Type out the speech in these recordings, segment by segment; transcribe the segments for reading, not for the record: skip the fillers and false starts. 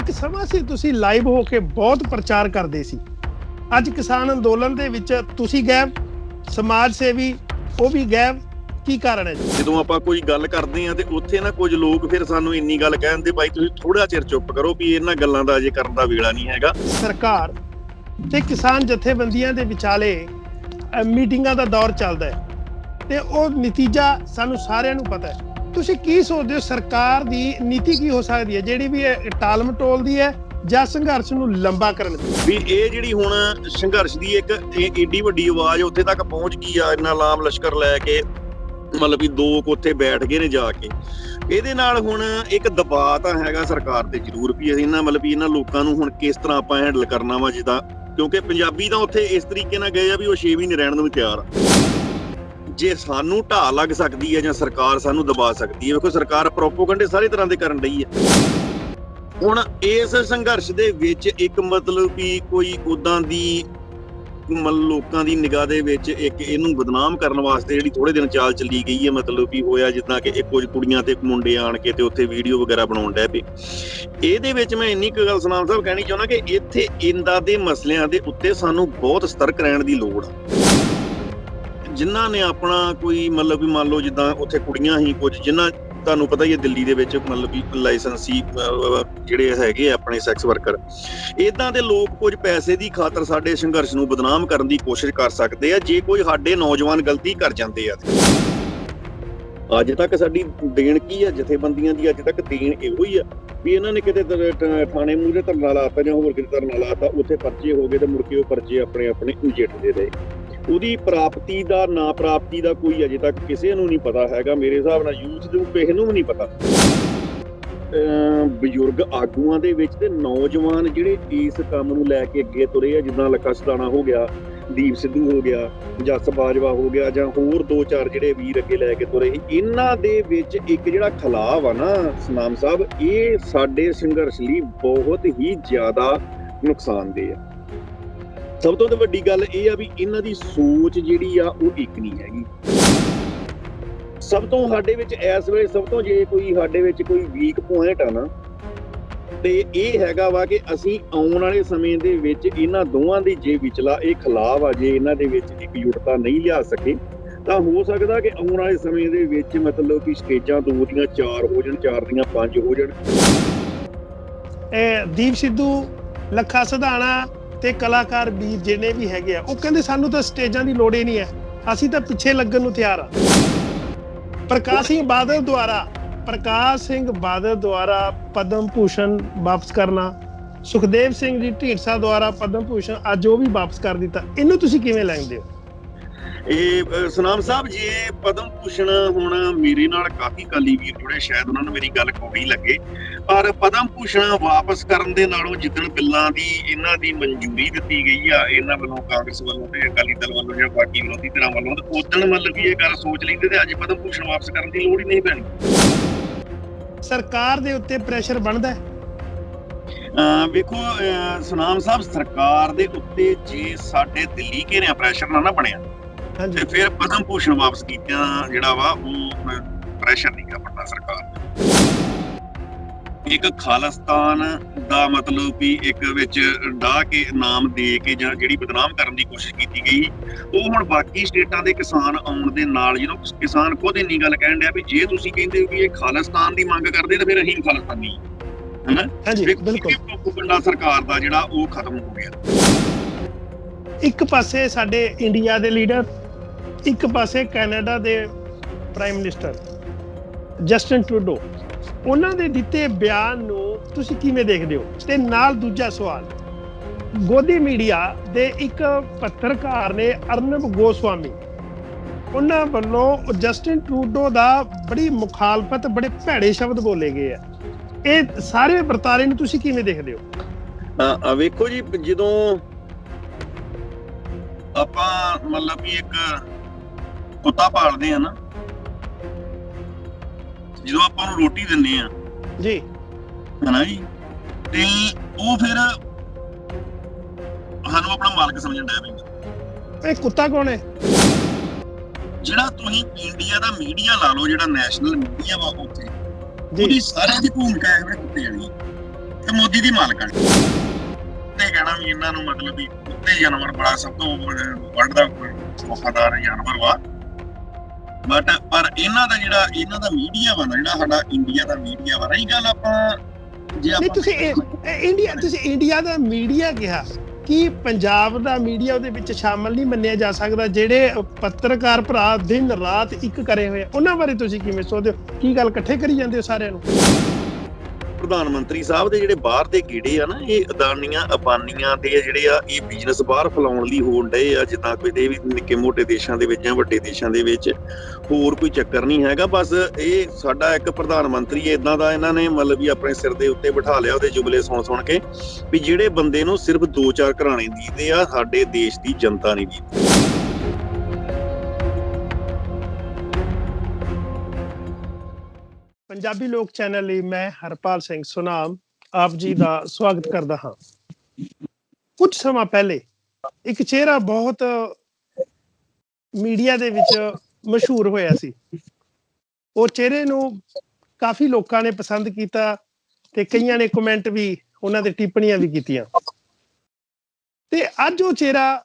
ਇੱਕ ਸਮਾਂ ਸੀ ਤੁਸੀਂ ਲਾਈਵ ਹੋ ਕੇ ਬਹੁਤ ਪ੍ਰਚਾਰ ਕਰਦੇ ਸੀ। ਅੱਜ ਕਿਸਾਨ ਅੰਦੋਲਨ ਦੇ ਵਿੱਚ ਤੁਸੀਂ ਗਾਇਬ, ਸਮਾਜ ਸੇਵੀ ਉਹ ਵੀ ਗਾਇਬ, ਕੀ ਕਾਰਨ ਹੈ ਜੀ? ਜਦੋਂ ਆਪਾਂ ਕੋਈ ਗੱਲ ਕਰਦੇ ਆ ਤੇ ਉੱਥੇ ਨਾ ਕੁਝ ਲੋਕ ਫਿਰ ਸਾਨੂੰ ਇੰਨੀ ਗੱਲ ਕਹਿੰਦੇ, ਬਾਈ ਤੁਸੀਂ ਥੋੜਾ ਚਿਰ ਚੁੱਪ ਕਰੋ ਵੀ ਇਹਨਾਂ ਗੱਲਾਂ ਦਾ ਅਜੇ ਕਰਨ ਦਾ ਵੇਲਾ ਨਹੀਂ ਹੈਗਾ। ਸਰਕਾਰ ਤੇ ਕਿਸਾਨ ਜਥੇਬੰਦੀਆਂ ਦੇ ਵਿਚਾਲੇ ਮੀਟਿੰਗਾਂ ਦਾ ਦੌਰ ਚੱਲਦਾ ਹੈ ਤੇ ਉਹ ਨਤੀਜਾ ਸਾਨੂੰ ਸਾਰਿਆਂ ਨੂੰ ਪਤਾ ਹੈ। ਤੁਸੀਂ ਕੀ ਸੋਚਦੇ ਹੋ ਸਰਕਾਰ ਦੀ ਨੀਤੀ ਕੀ ਹੋ ਸਕਦੀ ਹੈ, ਜਿਹੜੀ ਵੀ ਟਾਲ ਮਟੋਲ ਦੀ ਹੈ ਜਾਂ ਸੰਘਰਸ਼ ਨੂੰ ਲੰਬਾ ਕਰਨ ਦੀ? ਵੀ ਇਹ ਜਿਹੜੀ ਹੁਣ ਸੰਘਰਸ਼ ਦੀ ਇੱਕ ਏਡੀ ਵੱਡੀ ਆਵਾਜ਼ ਉੱਥੇ ਤੱਕ ਪਹੁੰਚ ਗਈ ਆ, ਇੰਨਾ ਲਾਮ ਲਸ਼ਕਰ ਲੈ ਕੇ, ਮਤਲਬ ਵੀ ਦੋ ਉੱਥੇ ਬੈਠ ਗਏ ਨੇ ਜਾ ਕੇ। ਇਹਦੇ ਨਾਲ ਹੁਣ ਇੱਕ ਦਬਾਅ ਤਾਂ ਹੈਗਾ ਸਰਕਾਰ ਤੇ ਜ਼ਰੂਰ ਵੀ ਇਹਨਾਂ ਮਤਲਬ ਵੀ ਇਹਨਾਂ ਲੋਕਾਂ ਨੂੰ ਹੁਣ ਕਿਸ ਤਰ੍ਹਾਂ ਆਪਾਂ ਹੈਂਡਲ ਕਰਨਾ ਵਾ, ਜਿੱਦਾਂ ਕਿਉਂਕਿ ਪੰਜਾਬੀ ਤਾਂ ਉੱਥੇ ਇਸ ਤਰੀਕੇ ਨਾਲ ਗਏ ਆ ਵੀ ਉਹ 6 ਮਹੀਨੇ ਰਹਿਣ ਨੂੰ ਵੀ ਤਿਆਰ ਆ। ਜੇ ਸਾਨੂੰ ਢਾਹ ਲੱਗ ਸਕਦੀ ਹੈ ਜਾਂ ਸਰਕਾਰ ਸਾਨੂੰ ਦਬਾ ਸਕਦੀ ਹੈ, ਵੇਖੋ ਸਰਕਾਰ ਪ੍ਰੋਪੋਗੰਡੇ ਸਾਰੇ ਤਰ੍ਹਾਂ ਦੇ ਕਰਨ ਰਹੀ ਹੈ। ਹੁਣ ਇਸ ਸੰਘਰਸ਼ ਦੇ ਵਿੱਚ ਇੱਕ ਮਤਲਬ ਵੀ ਕੋਈ ਉਦਾਂ ਦੀ ਲੋਕਾਂ ਦੀ ਨਿਗਾਹ ਦੇ ਵਿੱਚ ਇੱਕ ਇਹਨੂੰ ਬਦਨਾਮ ਕਰਨ ਵਾਸਤੇ ਜਿਹੜੀ ਥੋੜੇ ਦਿਨ ਚਾਲ ਚੱਲੀ ਗਈ ਹੈ, ਮਤਲਬ ਵੀ ਹੋਇਆ ਜਿੱਦਾਂ ਕਿ ਇੱਕ ਕੁਝ ਕੁੜੀਆਂ ਤੇ ਮੁੰਡੇ ਆਣ ਕੇ ਤੇ ਉੱਥੇ ਵੀਡੀਓ ਵਗੈਰਾ ਬਣਾਉਣ ਡੈ ਪਏ। ਇਹਦੇ ਵਿੱਚ ਮੈਂ ਇੰਨੀ ਕੁ ਗੱਲ ਸਨਾਮ ਸਾਹਿਬ ਕਹਿਣੀ ਚਾਹੁੰਦਾ ਕਿ ਇੱਥੇ ਇੰਦਾਂ ਦੇ ਮਸਲਿਆਂ ਦੇ ਉੱਤੇ ਸਾਨੂੰ ਬਹੁਤ ਸਤਰਕ ਰਹਿਣ ਦੀ ਲੋੜ ਆ। ਜਿਨ੍ਹਾਂ ਨੇ ਆਪਣਾ ਕੋਈ ਮਤਲਬ ਵੀ ਮੰਨ ਲਓ ਜਿੱਦਾਂ ਉੱਥੇ ਕੁੜੀਆਂ ਹੀ ਕੁਝ, ਜਿਨ੍ਹਾਂ ਤੁਹਾਨੂੰ ਪਤਾ ਹੀ ਹੈ ਦਿੱਲੀ ਦੇ ਵਿੱਚ ਮਤਲਬ ਵੀ ਲਾਇਸੈਂਸੀ ਜਿਹੜੇ ਹੈਗੇ ਆ ਆਪਣੇ ਸੈਕਸ ਵਰਕਰ, ਇਦਾਂ ਦੇ ਲੋਕ ਕੁਝ ਪੈਸੇ ਦੀ ਖਾਤਰ ਸਾਡੇ ਸੰਘਰਸ਼ ਨੂੰ ਬਦਨਾਮ ਕਰਨ ਦੀ ਕੋਸ਼ਿਸ਼ ਕਰ ਸਕਦੇ ਆ ਜੇ ਕੋਈ ਸਾਡੇ ਨੌਜਵਾਨ ਗਲਤੀ ਕਰ ਜਾਂਦੇ ਆ। ਅੱਜ ਤੱਕ ਸਾਡੀ ਦੇਣ ਕੀ ਆ ਜਥੇਬੰਦੀਆਂ ਦੀ? ਅੱਜ ਤੱਕ ਦੇਣ ਇਹੋ ਹੀ ਆ ਵੀ ਇਹਨਾਂ ਨੇ ਕਿਤੇ ਥਾਣੇ ਮੂਹਰੇ ਧਰਨਾ ਲਾਤਾ ਜਾਂ ਹੋਰ ਕਿਤੇ ਧਰਨਾ ਲਾਤਾ, ਉੱਥੇ ਪਰਚੇ ਹੋ ਗਏ ਤੇ ਮੁੜ ਕੇ ਉਹ ਪਰਚੇ ਆਪਣੇ ਆਪਣੇ ਨਜਿੱਠਦੇ ਰਹੇ। ਉਹਦੀ ਪ੍ਰਾਪਤੀ ਦਾ ਨਾ ਪ੍ਰਾਪਤੀ ਦਾ ਕੋਈ ਅਜੇ ਤੱਕ ਕਿਸੇ ਨੂੰ ਨਹੀਂ ਪਤਾ ਹੈਗਾ। ਮੇਰੇ ਹਿਸਾਬ ਨਾਲ ਯੂਥ ਨੂੰ ਕਿਸੇ ਨੂੰ ਵੀ ਨਹੀਂ ਪਤਾ। ਬਜ਼ੁਰਗ ਆਗੂਆਂ ਦੇ ਵਿੱਚ ਤੇ ਨੌਜਵਾਨ ਜਿਹੜੇ ਇਸ ਕੰਮ ਨੂੰ ਲੈ ਕੇ ਅੱਗੇ ਤੁਰੇ ਆ, ਜਿੱਦਾਂ ਲੱਖਾ ਸਦਾਣਾ ਹੋ ਗਿਆ, ਦੀਪ ਸਿੱਧੂ ਹੋ ਗਿਆ, ਜਸ ਬਾਜਵਾ ਹੋ ਗਿਆ, ਜਾਂ ਹੋਰ 2-4 ਜਿਹੜੇ ਵੀਰ ਅੱਗੇ ਲੈ ਕੇ ਤੁਰੇ, ਇਹਨਾਂ ਦੇ ਵਿੱਚ ਇੱਕ ਜਿਹੜਾ ਖਿਲਾਫ ਆ ਨਾ ਸਨਾਮ ਸਾਹਿਬ, ਇਹ ਸਾਡੇ ਸੰਘਰਸ਼ ਲਈ ਬਹੁਤ ਹੀ ਜ਼ਿਆਦਾ ਨੁਕਸਾਨਦੇਹ ਆ। ਸਭ ਤੋਂ ਵੱਡੀ ਗੱਲ ਇਹ ਆ ਵੀ ਇਹਨਾਂ ਦੀ ਸੋਚ ਜਿਹੜੀ ਆ ਉਹ ਇੱਕ ਨਹੀਂ ਹੈਗੀ। ਸਭ ਤੋਂ ਸਾਡੇ ਵਿੱਚ ਇਸ ਵੇਲੇ ਸਭ ਤੋਂ ਜੇ ਕੋਈ ਸਾਡੇ ਵਿੱਚ ਕੋਈ ਵੀਕ ਪੁਆਇੰਟ ਆ ਨਾ, ਤੇ ਇਹ ਹੈਗਾ ਵਾ ਕਿ ਅਸੀਂ ਆਉਣ ਵਾਲੇ ਸਮੇਂ ਦੇ ਵਿੱਚ ਇਹਨਾਂ ਦੋਵਾਂ ਦੀ ਜੇ ਵਿਚਲਾ ਇਹ ਖਿਲਾਫ ਆ, ਜੇ ਇਹਨਾਂ ਦੇ ਵਿੱਚ ਇਕਜੁੱਟਤਾ ਨਹੀਂ ਲਿਆ ਸਕੇ ਤਾਂ ਹੋ ਸਕਦਾ ਕਿ ਆਉਣ ਵਾਲੇ ਸਮੇਂ ਦੇ ਵਿੱਚ ਮਤਲਬ ਕਿ ਸਟੇਜਾਂ 2 ਦੀਆਂ 4 ਹੋ ਜਾਣ, 4 ਦੀਆਂ 5 ਹੋ ਜਾਣ। ਇਹ ਦੀਪ ਸਿੱਧੂ, ਲੱਖਾ ਸਦਾਣਾ ਤੇ ਕਲਾਕਾਰ ਵੀਰ ਜਿਹੜੇ ਵੀ ਹੈਗੇ ਆ, ਉਹ ਕਹਿੰਦੇ ਸਾਨੂੰ ਤਾਂ ਸਟੇਜਾਂ ਦੀ ਲੋੜ ਹੀ ਨਹੀਂ ਹੈ, ਅਸੀਂ ਤਾਂ ਪਿੱਛੇ ਲੱਗਣ ਨੂੰ ਤਿਆਰ ਆ। ਪ੍ਰਕਾਸ਼ ਸਿੰਘ ਬਾਦਲ ਦੁਆਰਾ ਪਦਮ ਭੂਸ਼ਣ ਵਾਪਸ ਕਰਨਾ, ਸੁਖਦੇਵ ਸਿੰਘ ਜੀ ਢੀਂਡਸਾ ਦੁਆਰਾ ਪਦਮ ਭੂਸ਼ਣ ਅੱਜ ਉਹ ਵੀ ਵਾਪਸ ਕਰ ਦਿੱਤਾ, ਇਹਨੂੰ ਤੁਸੀਂ ਕਿਵੇਂ ਲੈਂਦੇ ਹੋ? ਇਹ ਸਨਾਮ ਸਾਹਿਬ, ਜੇ ਪਦਮ ਭੂਸ਼ਣ ਹੁਣ ਮੇਰੇ ਨਾਲ ਕਾਫੀ ਅਕਾਲੀ ਵੀਰ ਜੁੜੇ, ਸ਼ਾਇਦ ਉਹਨਾਂ ਨੂੰ ਮੇਰੀ ਗੱਲ ਕੌੜੀ ਲੱਗੇ, ਪਰ ਪਦਮ ਭੂਸ਼ਣ ਵਾਪਸ ਕਰਨ ਦੇ ਨਾਲੋਂ ਜਿੱਦਣ ਬਿੱਲਾਂ ਦੀ ਇਹਨਾਂ ਦੀ ਮਨਜ਼ੂਰੀ ਦਿੱਤੀ ਗਈ ਆ ਇਹਨਾਂ ਵੱਲੋਂ, ਕਾਂਗਰਸ ਵੱਲੋਂ ਤੇ ਅਕਾਲੀ ਦਲ ਵੱਲੋਂ ਜਾਂ ਬਾਕੀ ਵਿਰੋਧੀ ਧਿਰਾਂ ਵੱਲੋਂ, ਤੇ ਉਦੋਂ ਮਤਲਬ ਵੀ ਇਹ ਗੱਲ ਸੋਚ ਲੈਂਦੇ ਤੇ ਅੱਜ ਪਦਮ ਭੂਸ਼ਣ ਵਾਪਸ ਕਰਨ ਦੀ ਲੋੜ ਹੀ ਨਹੀਂ ਪੈਣੀ। ਸਰਕਾਰ ਦੇ ਉੱਤੇ ਪ੍ਰੈਸ਼ਰ ਬਣਦਾ? ਵੇਖੋ ਸਨਾਮ ਸਾਹਿਬ, ਸਰਕਾਰ ਦੇ ਉੱਤੇ ਜੇ ਸਾਡੇ ਦਿੱਲੀ ਘੇਰਿਆਂ ਪ੍ਰੈਸ਼ਰ ਨਾ ਬਣਿਆ ਤੇ ਫਿਰ ਪਦਮ ਭੂਸ਼ਣ ਵਾਪਸ ਕੀਤਾ ਜਿਹੜਾ ਵਾ ਉਹ ਪ੍ਰੈਸ਼ਰ ਨਹੀਂ ਕਰਦਾ ਸਰਕਾਰ ਨੇ। ਇੱਕ ਖਾਲਿਸਤਾਨ ਦਾ ਮਤਲਬ ਵੀ ਇੱਕ ਵਿੱਚ ਡਾਹ ਕੇ ਨਾਮ ਦੇ ਕੇ ਜਾਂ ਜਿਹੜੀ ਬਦਨਾਮ ਕਰਨ ਦੀ ਕੋਸ਼ਿਸ਼ ਕੀਤੀ ਗਈ, ਉਹ ਹੁਣ ਬਾਕੀ ਸਟੇਟਾਂ ਦੇ ਕਿਸਾਨ ਆਉਣ ਦੇ ਨਾਲ, ਜਦੋਂ ਕਿਸਾਨ ਖੁਦ ਇੰਨੀ ਗੱਲ ਕਹਿਣ ਡਿਆ ਵੀ ਜੇ ਤੁਸੀਂ ਕਹਿੰਦੇ ਹੋ ਕਿ ਇਹ ਖਾਲਿਸਤਾਨ ਦੀ ਮੰਗ ਕਰਦੇ ਤਾਂ ਫਿਰ ਅਸੀਂ ਖਾਲਿਸਤਾਨੀ ਹਨਾ। ਪ੍ਰੋਪਗੈਂਡਾ ਸਰਕਾਰ ਦਾ ਜਿਹੜਾ ਉਹ ਖਤਮ ਹੋ ਗਿਆ। ਇੱਕ ਪਾਸੇ ਸਾਡੇ ਇੰਡੀਆ ਦੇ ਲੀਡਰ, ਇੱਕ ਪਾਸੇ ਕੈਨੇਡਾ ਦੇ ਪ੍ਰਾਈਮ ਮਿਨਿਸਟਰ ਜਸਟਿਨ ਟਰੂਡੋ, ਉਹਨਾਂ ਦੇ ਦਿੱਤੇ ਬਿਆਨ ਨੂੰ ਤੁਸੀਂ ਕਿਵੇਂ ਦੇਖਦੇ ਹੋ? ਤੇ ਨਾਲ ਦੂਜਾ ਸਵਾਲ, ਗੋਦੀ ਮੀਡੀਆ ਦੇ ਇੱਕ ਪੱਤਰਕਾਰ ਨੇ ਅਰਨਬ ਗੋਸਵਾਮੀ, ਉਹਨਾਂ ਵੱਲੋਂ ਜਸਟਿਨ ਟਰੂਡੋ ਦਾ ਬੜੀ ਮੁਖਾਲਫਤ, ਬੜੇ ਭੈੜੇ ਸ਼ਬਦ ਬੋਲੇ ਗਏ ਆ। ਇਹ ਸਾਰੇ ਵਰਤਾਰੇ ਨੂੰ ਤੁਸੀਂ ਕਿਵੇਂ ਦੇਖਦੇ ਹੋ? ਵੇਖੋ ਜੀ, ਜਦੋਂ ਆਪਾਂ ਮਤਲਬ ਵੀ ਇੱਕ ਕੁੱਤਾ ਪਾਲਦੇ ਆ ਨਾ, ਜਦੋਂ ਆਪਾਂ ਨੂੰ ਰੋਟੀ ਦਿੰਦੇ ਆ ਜੀ ਹਨਾ ਜੀ, ਤੇ ਉਹ ਫਿਰ ਸਾਨੂੰ ਆਪਣਾ ਮਾਲਕ ਸਮਝਣ ਲੱਗ ਪੈਂਦਾ। ਇਹ ਕੁੱਤਾ ਕੌਣ ਹੈ? ਜਿਹੜਾ ਤੁਸੀਂ ਇੰਡੀਆ ਦਾ ਮੀਡੀਆ ਲਾ ਲਓ, ਜਿਹੜਾ ਨੈਸ਼ਨਲ ਮੀਡੀਆ ਵਾ, ਉੱਥੇ ਉਹਦੀ ਸਾਰਿਆਂ ਦੀ ਭੂਮਿਕਾ ਹੈ ਕੁੱਤੇ ਵਾਲੀ। ਤੇ ਮੋਦੀ ਦੀ ਮਾਲਕਾਂ ਤੇ ਕਹਿਣਾ ਵੀ ਇਹਨਾਂ ਨੂੰ ਮਤਲਬ ਵੀ ਕੁੱਤੇ ਜਾਨਵਰ ਬੜਾ ਸਭ ਤੋਂ ਵਰਲਡ ਦਾ ਵਫਾਦਾਰ ਜਾਨਵਰ ਵਾ। ਬਟ ਪਰ ਇਹਨਾਂ ਦਾ ਮੀਡੀਆ ਵਾ ਨਾ, ਜਿਹੜਾ ਸਾਡਾ ਇੰਡੀਆ ਦਾ ਮੀਡੀਆ ਵਾ, ਰਹੀ ਗੱਲ ਆਪਾਂ ਜੇ ਨਹੀਂ ਤੁਸੀਂ ਇੰਡੀਆ ਦਾ ਮੀਡੀਆ ਕਿਹਾ, ਕੀ ਪੰਜਾਬ ਦਾ ਮੀਡੀਆ ਉਹਦੇ ਵਿੱਚ ਸ਼ਾਮਲ ਨਹੀਂ ਮੰਨਿਆ ਜਾ ਸਕਦਾ? ਜਿਹੜੇ ਪੱਤਰਕਾਰ ਭਰਾ ਦਿਨ ਰਾਤ ਇੱਕ ਕਰੇ ਹੋਏ, ਉਹਨਾਂ ਬਾਰੇ ਤੁਸੀਂ ਕਿਵੇਂ ਸੋਚਦੇ ਹੋ? ਕੀ ਗੱਲ ਇਕੱਠੇ ਕਰੀ ਜਾਂਦੇ ਹੋ ਸਾਰਿਆਂ ਨੂੰ? ਪ੍ਰਧਾਨ ਮੰਤਰੀ ਸਾਹਿਬ ਦੇ ਜਿਹੜੇ ਬਾਹਰ ਦੇ ਗੇੜੇ ਆ ਨਾ, ਇਹ ਅਦਾਨੀਆਂ ਅਬਾਨੀਆਂ ਦੇ ਜਿਹੜੇ ਆ, ਇਹ ਬਿਜ਼ਨਸ ਬਾਹਰ ਫੈਲਾਉਣ ਲਈ ਹੋਣ ਡਏ ਆ। ਜਿੱਦਾਂ ਕੋਈ ਦੇ ਵੀ ਨਿੱਕੇ ਮੋਟੇ ਦੇਸ਼ਾਂ ਦੇ ਵਿੱਚ ਜਾਂ ਵੱਡੇ ਦੇਸ਼ਾਂ ਦੇ ਵਿੱਚ ਹੋਰ ਕੋਈ ਚੱਕਰ ਨਹੀਂ ਹੈਗਾ। ਬਸ ਇਹ ਸਾਡਾ ਇੱਕ ਪ੍ਰਧਾਨ ਮੰਤਰੀ ਏਦਾਂ ਦਾ ਇਹਨਾਂ ਨੇ ਮਤਲਬ ਵੀ ਆਪਣੇ ਸਿਰ ਦੇ ਉੱਤੇ ਬਿਠਾ ਲਿਆ, ਉਹਦੇ ਜੁਮਲੇ ਸੁਣ ਕੇ ਵੀ ਜਿਹੜੇ ਬੰਦੇ ਨੂੰ ਸਿਰਫ 2-4 ਘਰਾਣੇ ਦੀਦੇ ਆ, ਸਾਡੇ ਦੇਸ਼ ਦੀ ਜਨਤਾ ਨਹੀਂ ਦੀਦੀ। ਪੰਜਾਬੀ ਲੋਕ ਚੈਨਲ ਲਈ ਮੈਂ ਹਰਪਾਲ ਸਿੰਘ ਸੁਨਾਮ ਆਪ ਜੀ ਦਾ ਸਵਾਗਤ ਕਰਦਾ ਹਾਂ। ਕੁਝ ਸਮਾਂ ਪਹਿਲੇ ਇੱਕ ਚਿਹਰਾ ਬਹੁਤ ਮੀਡੀਆ ਦੇ ਵਿੱਚ ਮਸ਼ਹੂਰ ਹੋਇਆ ਸੀ। ਉਹ ਚਿਹਰੇ ਨੂੰ ਕਾਫੀ ਲੋਕਾਂ ਨੇ ਪਸੰਦ ਕੀਤਾ ਤੇ ਕਈਆਂ ਨੇ ਕਮੈਂਟ ਵੀ, ਉਹਨਾਂ ਦੇ ਟਿੱਪਣੀਆਂ ਵੀ ਕੀਤੀਆਂ। ਤੇ ਅੱਜ ਉਹ ਚਿਹਰਾ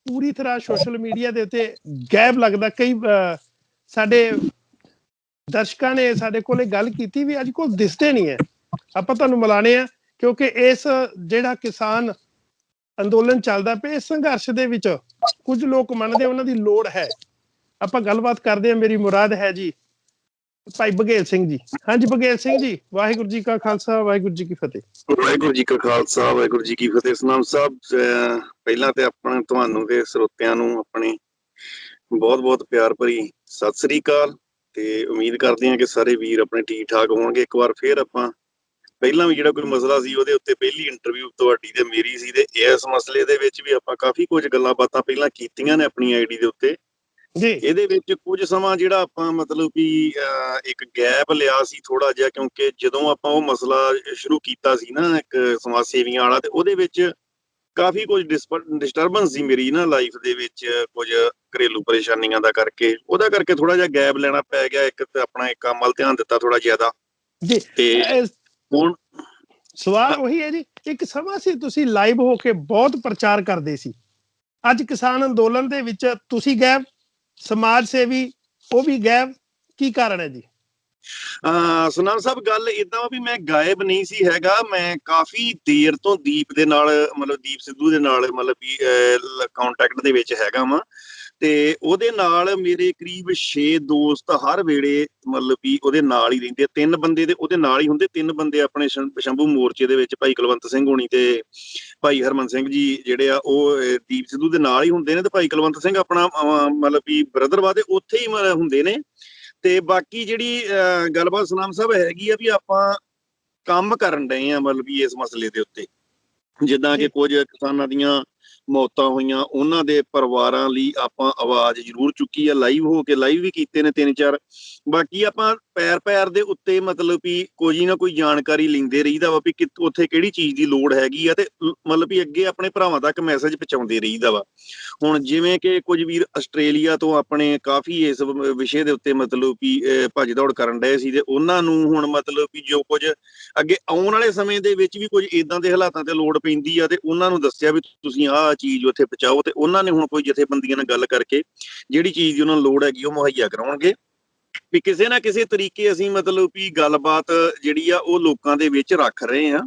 ਪੂਰੀ ਤਰ੍ਹਾਂ ਸੋਸ਼ਲ ਮੀਡੀਆ ਦੇ ਉੱਤੇ ਗਾਇਬ ਲੱਗਦਾ। ਕਈ ਸਾਡੇ ਦਰਸ਼ਕਾਂ ਨੇ ਸਾਡੇ ਕੋਲੇ ਗੱਲ ਕੀਤੀ ਵੀ ਅੱਜ ਕੋਲ ਦਿਸਦੇ ਨਹੀਂ ਹੈ। ਆਪਾਂ ਤੁਹਾਨੂੰ ਮਿਲਾਣੇ ਆ, ਕਿਉਂਕਿ ਇਸ ਜਿਹੜਾ ਕਿਸਾਨ ਅੰਦੋਲਨ ਚੱਲਦਾ ਪਿਆ, ਇਸ ਸੰਘਰਸ਼ ਦੇ ਵਿੱਚ ਕੁਝ ਲੋਕ ਮੰਨਦੇ ਉਹਨਾਂ ਦੀ ਲੋੜ ਹੈ। ਆਪਾਂ ਗੱਲਬਾਤ ਕਰਦੇ ਹਾਂ। ਮੇਰੀ ਮੁਰਾਦ ਹੈ ਜੀ ਭਾਈ ਬਘੇਲ ਸਿੰਘ ਜੀ। ਹਾਂਜੀ ਬਘੇਲ ਸਿੰਘ ਜੀ, ਵਾਹਿਗੁਰੂ ਜੀ ਕਾ ਖਾਲਸਾ, ਵਾਹਿਗੁਰੂ ਜੀ ਕੀ ਫਤਿਹ। ਵਾਹਿਗੁਰੂ ਜੀ ਕਾ ਖਾਲਸਾ, ਵਾਹਿਗੁਰੂ ਜੀ ਕੀ ਫਤਿਹ। ਸੁਨਾਮ ਸਾਹਿਬ, ਪਹਿਲਾਂ ਤੇ ਆਪਣਾ ਤੁਹਾਨੂੰ ਤੇ ਸਰੋਤਿਆਂ ਨੂੰ ਆਪਣੇ ਬਹੁਤ ਪਿਆਰ ਭਰੀ ਸਤਿ ਸ੍ਰੀ ਅਕਾਲ। ਤੇ ਉਮੀਦ ਕਰਦੇ ਹਾਂ ਕਿ ਸਾਰੇ ਵੀਰ ਆਪਣੇ ਠੀਕ ਠਾਕ ਹੋਣਗੇ। ਇੱਕ ਵਾਰ ਫੇਰ ਆਪਾਂ ਪਹਿਲਾਂ ਵੀ ਜਿਹੜਾ ਕੋਈ ਮਸਲਾ ਸੀ, ਉਹਦੇ ਉੱਤੇ ਪਹਿਲੀ ਇੰਟਰਵਿਊ ਤੁਹਾਡੀ ਤੇ ਮੇਰੀ ਸੀ, ਤੇ ਇਸ ਮਸਲੇ ਦੇ ਵਿੱਚ ਵੀ ਆਪਾਂ ਕਾਫੀ ਕੁਝ ਗੱਲਾਂ ਬਾਤਾਂ ਪਹਿਲਾਂ ਕੀਤੀਆਂ ਨੇ ਆਪਣੀ ਆਈਡੀ ਦੇ ਉੱਤੇ ਜੀ। ਇਹਦੇ ਵਿੱਚ ਕੁਝ ਸਮਾਂ ਜਿਹੜਾ ਆਪਾਂ ਮਤਲਬ ਕਿ ਇੱਕ ਗੈਪ ਲਿਆ ਸੀ ਥੋੜਾ ਜਿਹਾ, ਕਿਉਂਕਿ ਜਦੋਂ ਆਪਾਂ ਉਹ ਮਸਲਾ ਸ਼ੁਰੂ ਕੀਤਾ ਸੀ ਨਾ ਇੱਕ ਸਮਾਜ ਸੇਵੀਆਂ ਵਾਲਾ, ਤੇ ਉਹਦੇ ਵਿੱਚ ਕਾਫੀ ਕੁਝ ਡਿਸਟਰਬੈਂਸ ਸੀ ਮੇਰੀ ਨਾ ਲਾਈਫ ਦੇ ਵਿੱਚ, ਕੁਝ ਘਰੇਲੂ ਪਰੇਸ਼ਾਨੀਆਂ ਦਾ ਕਰਕੇ, ਉਹਦਾ ਕਰਕੇ ਥੋੜਾ ਜਿਹਾ ਗੈਪ ਲੈਣਾ ਪੈ ਗਿਆ। ਇੱਕ ਤੇ ਆਪਣਾ ਇੱਕ ਕੰਮ ਵੱਲ ਧਿਆਨ ਦਿੱਤਾ ਥੋੜਾ ਜ਼ਿਆਦਾ ਜੀ। ਤੇ ਹੁਣ ਸਵਾਲ ਉਹੀ ਹੈ ਜੀ, ਇੱਕ ਸਮਾਂ ਸੀ ਤੁਸੀਂ ਲਾਈਵ ਹੋ ਕੇ ਬਹੁਤ ਪ੍ਰਚਾਰ ਕਰਦੇ ਸੀ। ਅੱਜ ਕਿਸਾਨ ਅੰਦੋਲਨ ਦੇ ਵਿੱਚ ਤੁਸੀਂ ਗਾਇਬ, ਸਮਾਜ ਸੇਵੀ ਉਹ ਵੀ ਗਾਇਬ, ਕੀ ਕਾਰਨ ਹੈ ਜੀ? ਸੁਨਾਮ ਸਾਹਿਬ, ਗੱਲ ਏਦਾਂ ਵਾ ਵੀ ਮੈਂ ਗਾਇਬ ਨਹੀਂ ਸੀ ਹੈਗਾ। ਮੈਂ ਕਾਫੀ ਦੇਰ ਤੋਂ ਦੀਪ ਦੇ ਨਾਲ, ਮਤਲਬ ਦੀਪ ਸਿੱਧੂ ਦੇ ਨਾਲ ਮਤਲਬ ਵੀ ਕੰਟੈਕਟ ਦੇ ਵਿੱਚ ਹੈਗਾ ਵਾ। ਤੇ ਉਹਦੇ ਨਾਲ ਮੇਰੇ ਕਰੀਬ 6 ਦੋਸਤ ਹਰ ਵੇਲੇ ਮਤਲਬ ਵੀ ਉਹਦੇ ਨਾਲ ਹੀ ਰਹਿੰਦੇ। 3 ਬੰਦੇ ਦੇ ਉਹਦੇ ਨਾਲ ਹੀ ਹੁੰਦੇ, 3 ਬੰਦੇ ਆਪਣੇ ਸ਼ੰਭੂ ਮੋਰਚੇ ਦੇ ਵਿੱਚ ਭਾਈ ਕੁਲਵੰਤ ਸਿੰਘ ਹੋਣੀ ਤੇ ਭਾਈ ਹਰਮਨ ਸਿੰਘ ਜੀ ਜਿਹੜੇ ਆ, ਉਹ ਦੀਪ ਸਿੱਧੂ ਦੇ ਨਾਲ ਹੀ ਹੁੰਦੇ ਨੇ। ਤੇ ਭਾਈ ਕੁਲਵੰਤ ਸਿੰਘ ਆਪਣਾ ਮਤਲਬ ਵੀ ਬ੍ਰਦਰ ਵਾ, ਤੇ ਉੱਥੇ ਹੀ ਹੁੰਦੇ ਨੇ। ਤੇ ਬਾਕੀ ਜਿਹੜੀ ਗੱਲਬਾਤ ਸੁਨਾਮ ਸਾਹਿਬ ਹੈਗੀ ਆ ਵੀ ਆਪਾਂ ਕੰਮ ਕਰਨ ਡਏ ਆ ਮਤਲਬ ਵੀ ਇਸ ਮਸਲੇ ਦੇ ਉੱਤੇ, ਜਿੱਦਾਂ ਕਿ ਕੁਝ ਕਿਸਾਨਾਂ ਦੀਆਂ ਮੌਤਾਂ ਹੋਈਆਂ, ਉਹਨਾਂ ਦੇ ਪਰਿਵਾਰਾਂ ਲਈ ਆਪਾਂ ਆਵਾਜ਼ ਜ਼ਰੂਰ ਚੁੱਕੀ ਆ, ਲਾਈਵ ਹੋ ਕੇ ਲਾਈਵ ਵੀ ਕੀਤੇ ਨੇ 3-4। ਬਾਕੀ ਆਪਾਂ ਪੈਰ ਦੇ ਉੱਤੇ ਮਤਲਬ ਵੀ ਕੋਈ ਨਾ ਕੋਈ ਜਾਣਕਾਰੀ ਲੈਂਦੇ ਰਹੀਦਾ ਵਾ ਵੀ ਉੱਥੇ ਕਿਹੜੀ ਚੀਜ਼ ਦੀ ਲੋੜ ਹੈਗੀ ਆ, ਤੇ ਮਤਲਬ ਵੀ ਅੱਗੇ ਆਪਣੇ ਭਰਾਵਾਂ ਤੱਕ ਮੈਸੇਜ ਪਹੁੰਚਾਉਂਦੇ ਰਹੀਦਾ ਵਾ। ਹੁਣ ਜਿਵੇਂ ਕਿ ਕੁਝ ਵੀਰ ਆਸਟ੍ਰੇਲੀਆ ਤੋਂ ਆਪਣੇ ਕਾਫੀ ਇਸ ਵਿਸ਼ੇ ਦੇ ਉੱਤੇ ਮਤਲਬ ਵੀ ਭੱਜ ਦੌੜ ਕਰਨ ਡਏ ਸੀ, ਤੇ ਉਹਨਾਂ ਨੂੰ ਹੁਣ ਮਤਲਬ ਵੀ ਜੋ ਕੁਝ ਅੱਗੇ ਆਉਣ ਵਾਲੇ ਸਮੇਂ ਦੇ ਵਿੱਚ ਵੀ ਕੁਝ ਏਦਾਂ ਦੇ ਹਾਲਾਤਾਂ ਤੇ ਲੋੜ ਪੈਂਦੀ ਆ, ਤੇ ਉਹਨਾਂ ਨੂੰ ਦੱਸਿਆ ਵੀ ਤੁਸੀਂ ਆਹ ਚੀਜ਼ ਉੱਥੇ ਪਹੁੰਚਾਓ। ਤੇ ਉਹਨਾਂ ਨੇ ਹੁਣ ਕੋਈ ਜਥੇਬੰਦੀਆਂ ਨਾਲ ਗੱਲ ਕਰਕੇ ਜਿਹੜੀ ਚੀਜ਼ ਦੀ ਉਹਨਾਂ ਨੂੰ ਲੋੜ ਹੈਗੀ ਉਹ ਮੁਹੱਈਆ ਕਰਾਉਣਗੇ। ਵੀ ਕਿਸੇ ਨਾ ਕਿਸੇ ਤਰੀਕੇ ਅਸੀਂ ਮਤਲਬ ਵੀ ਗੱਲਬਾਤ ਜਿਹੜੀ ਆ ਉਹ ਲੋਕਾਂ ਦੇ ਵਿੱਚ ਰੱਖ ਰਹੇ ਆ।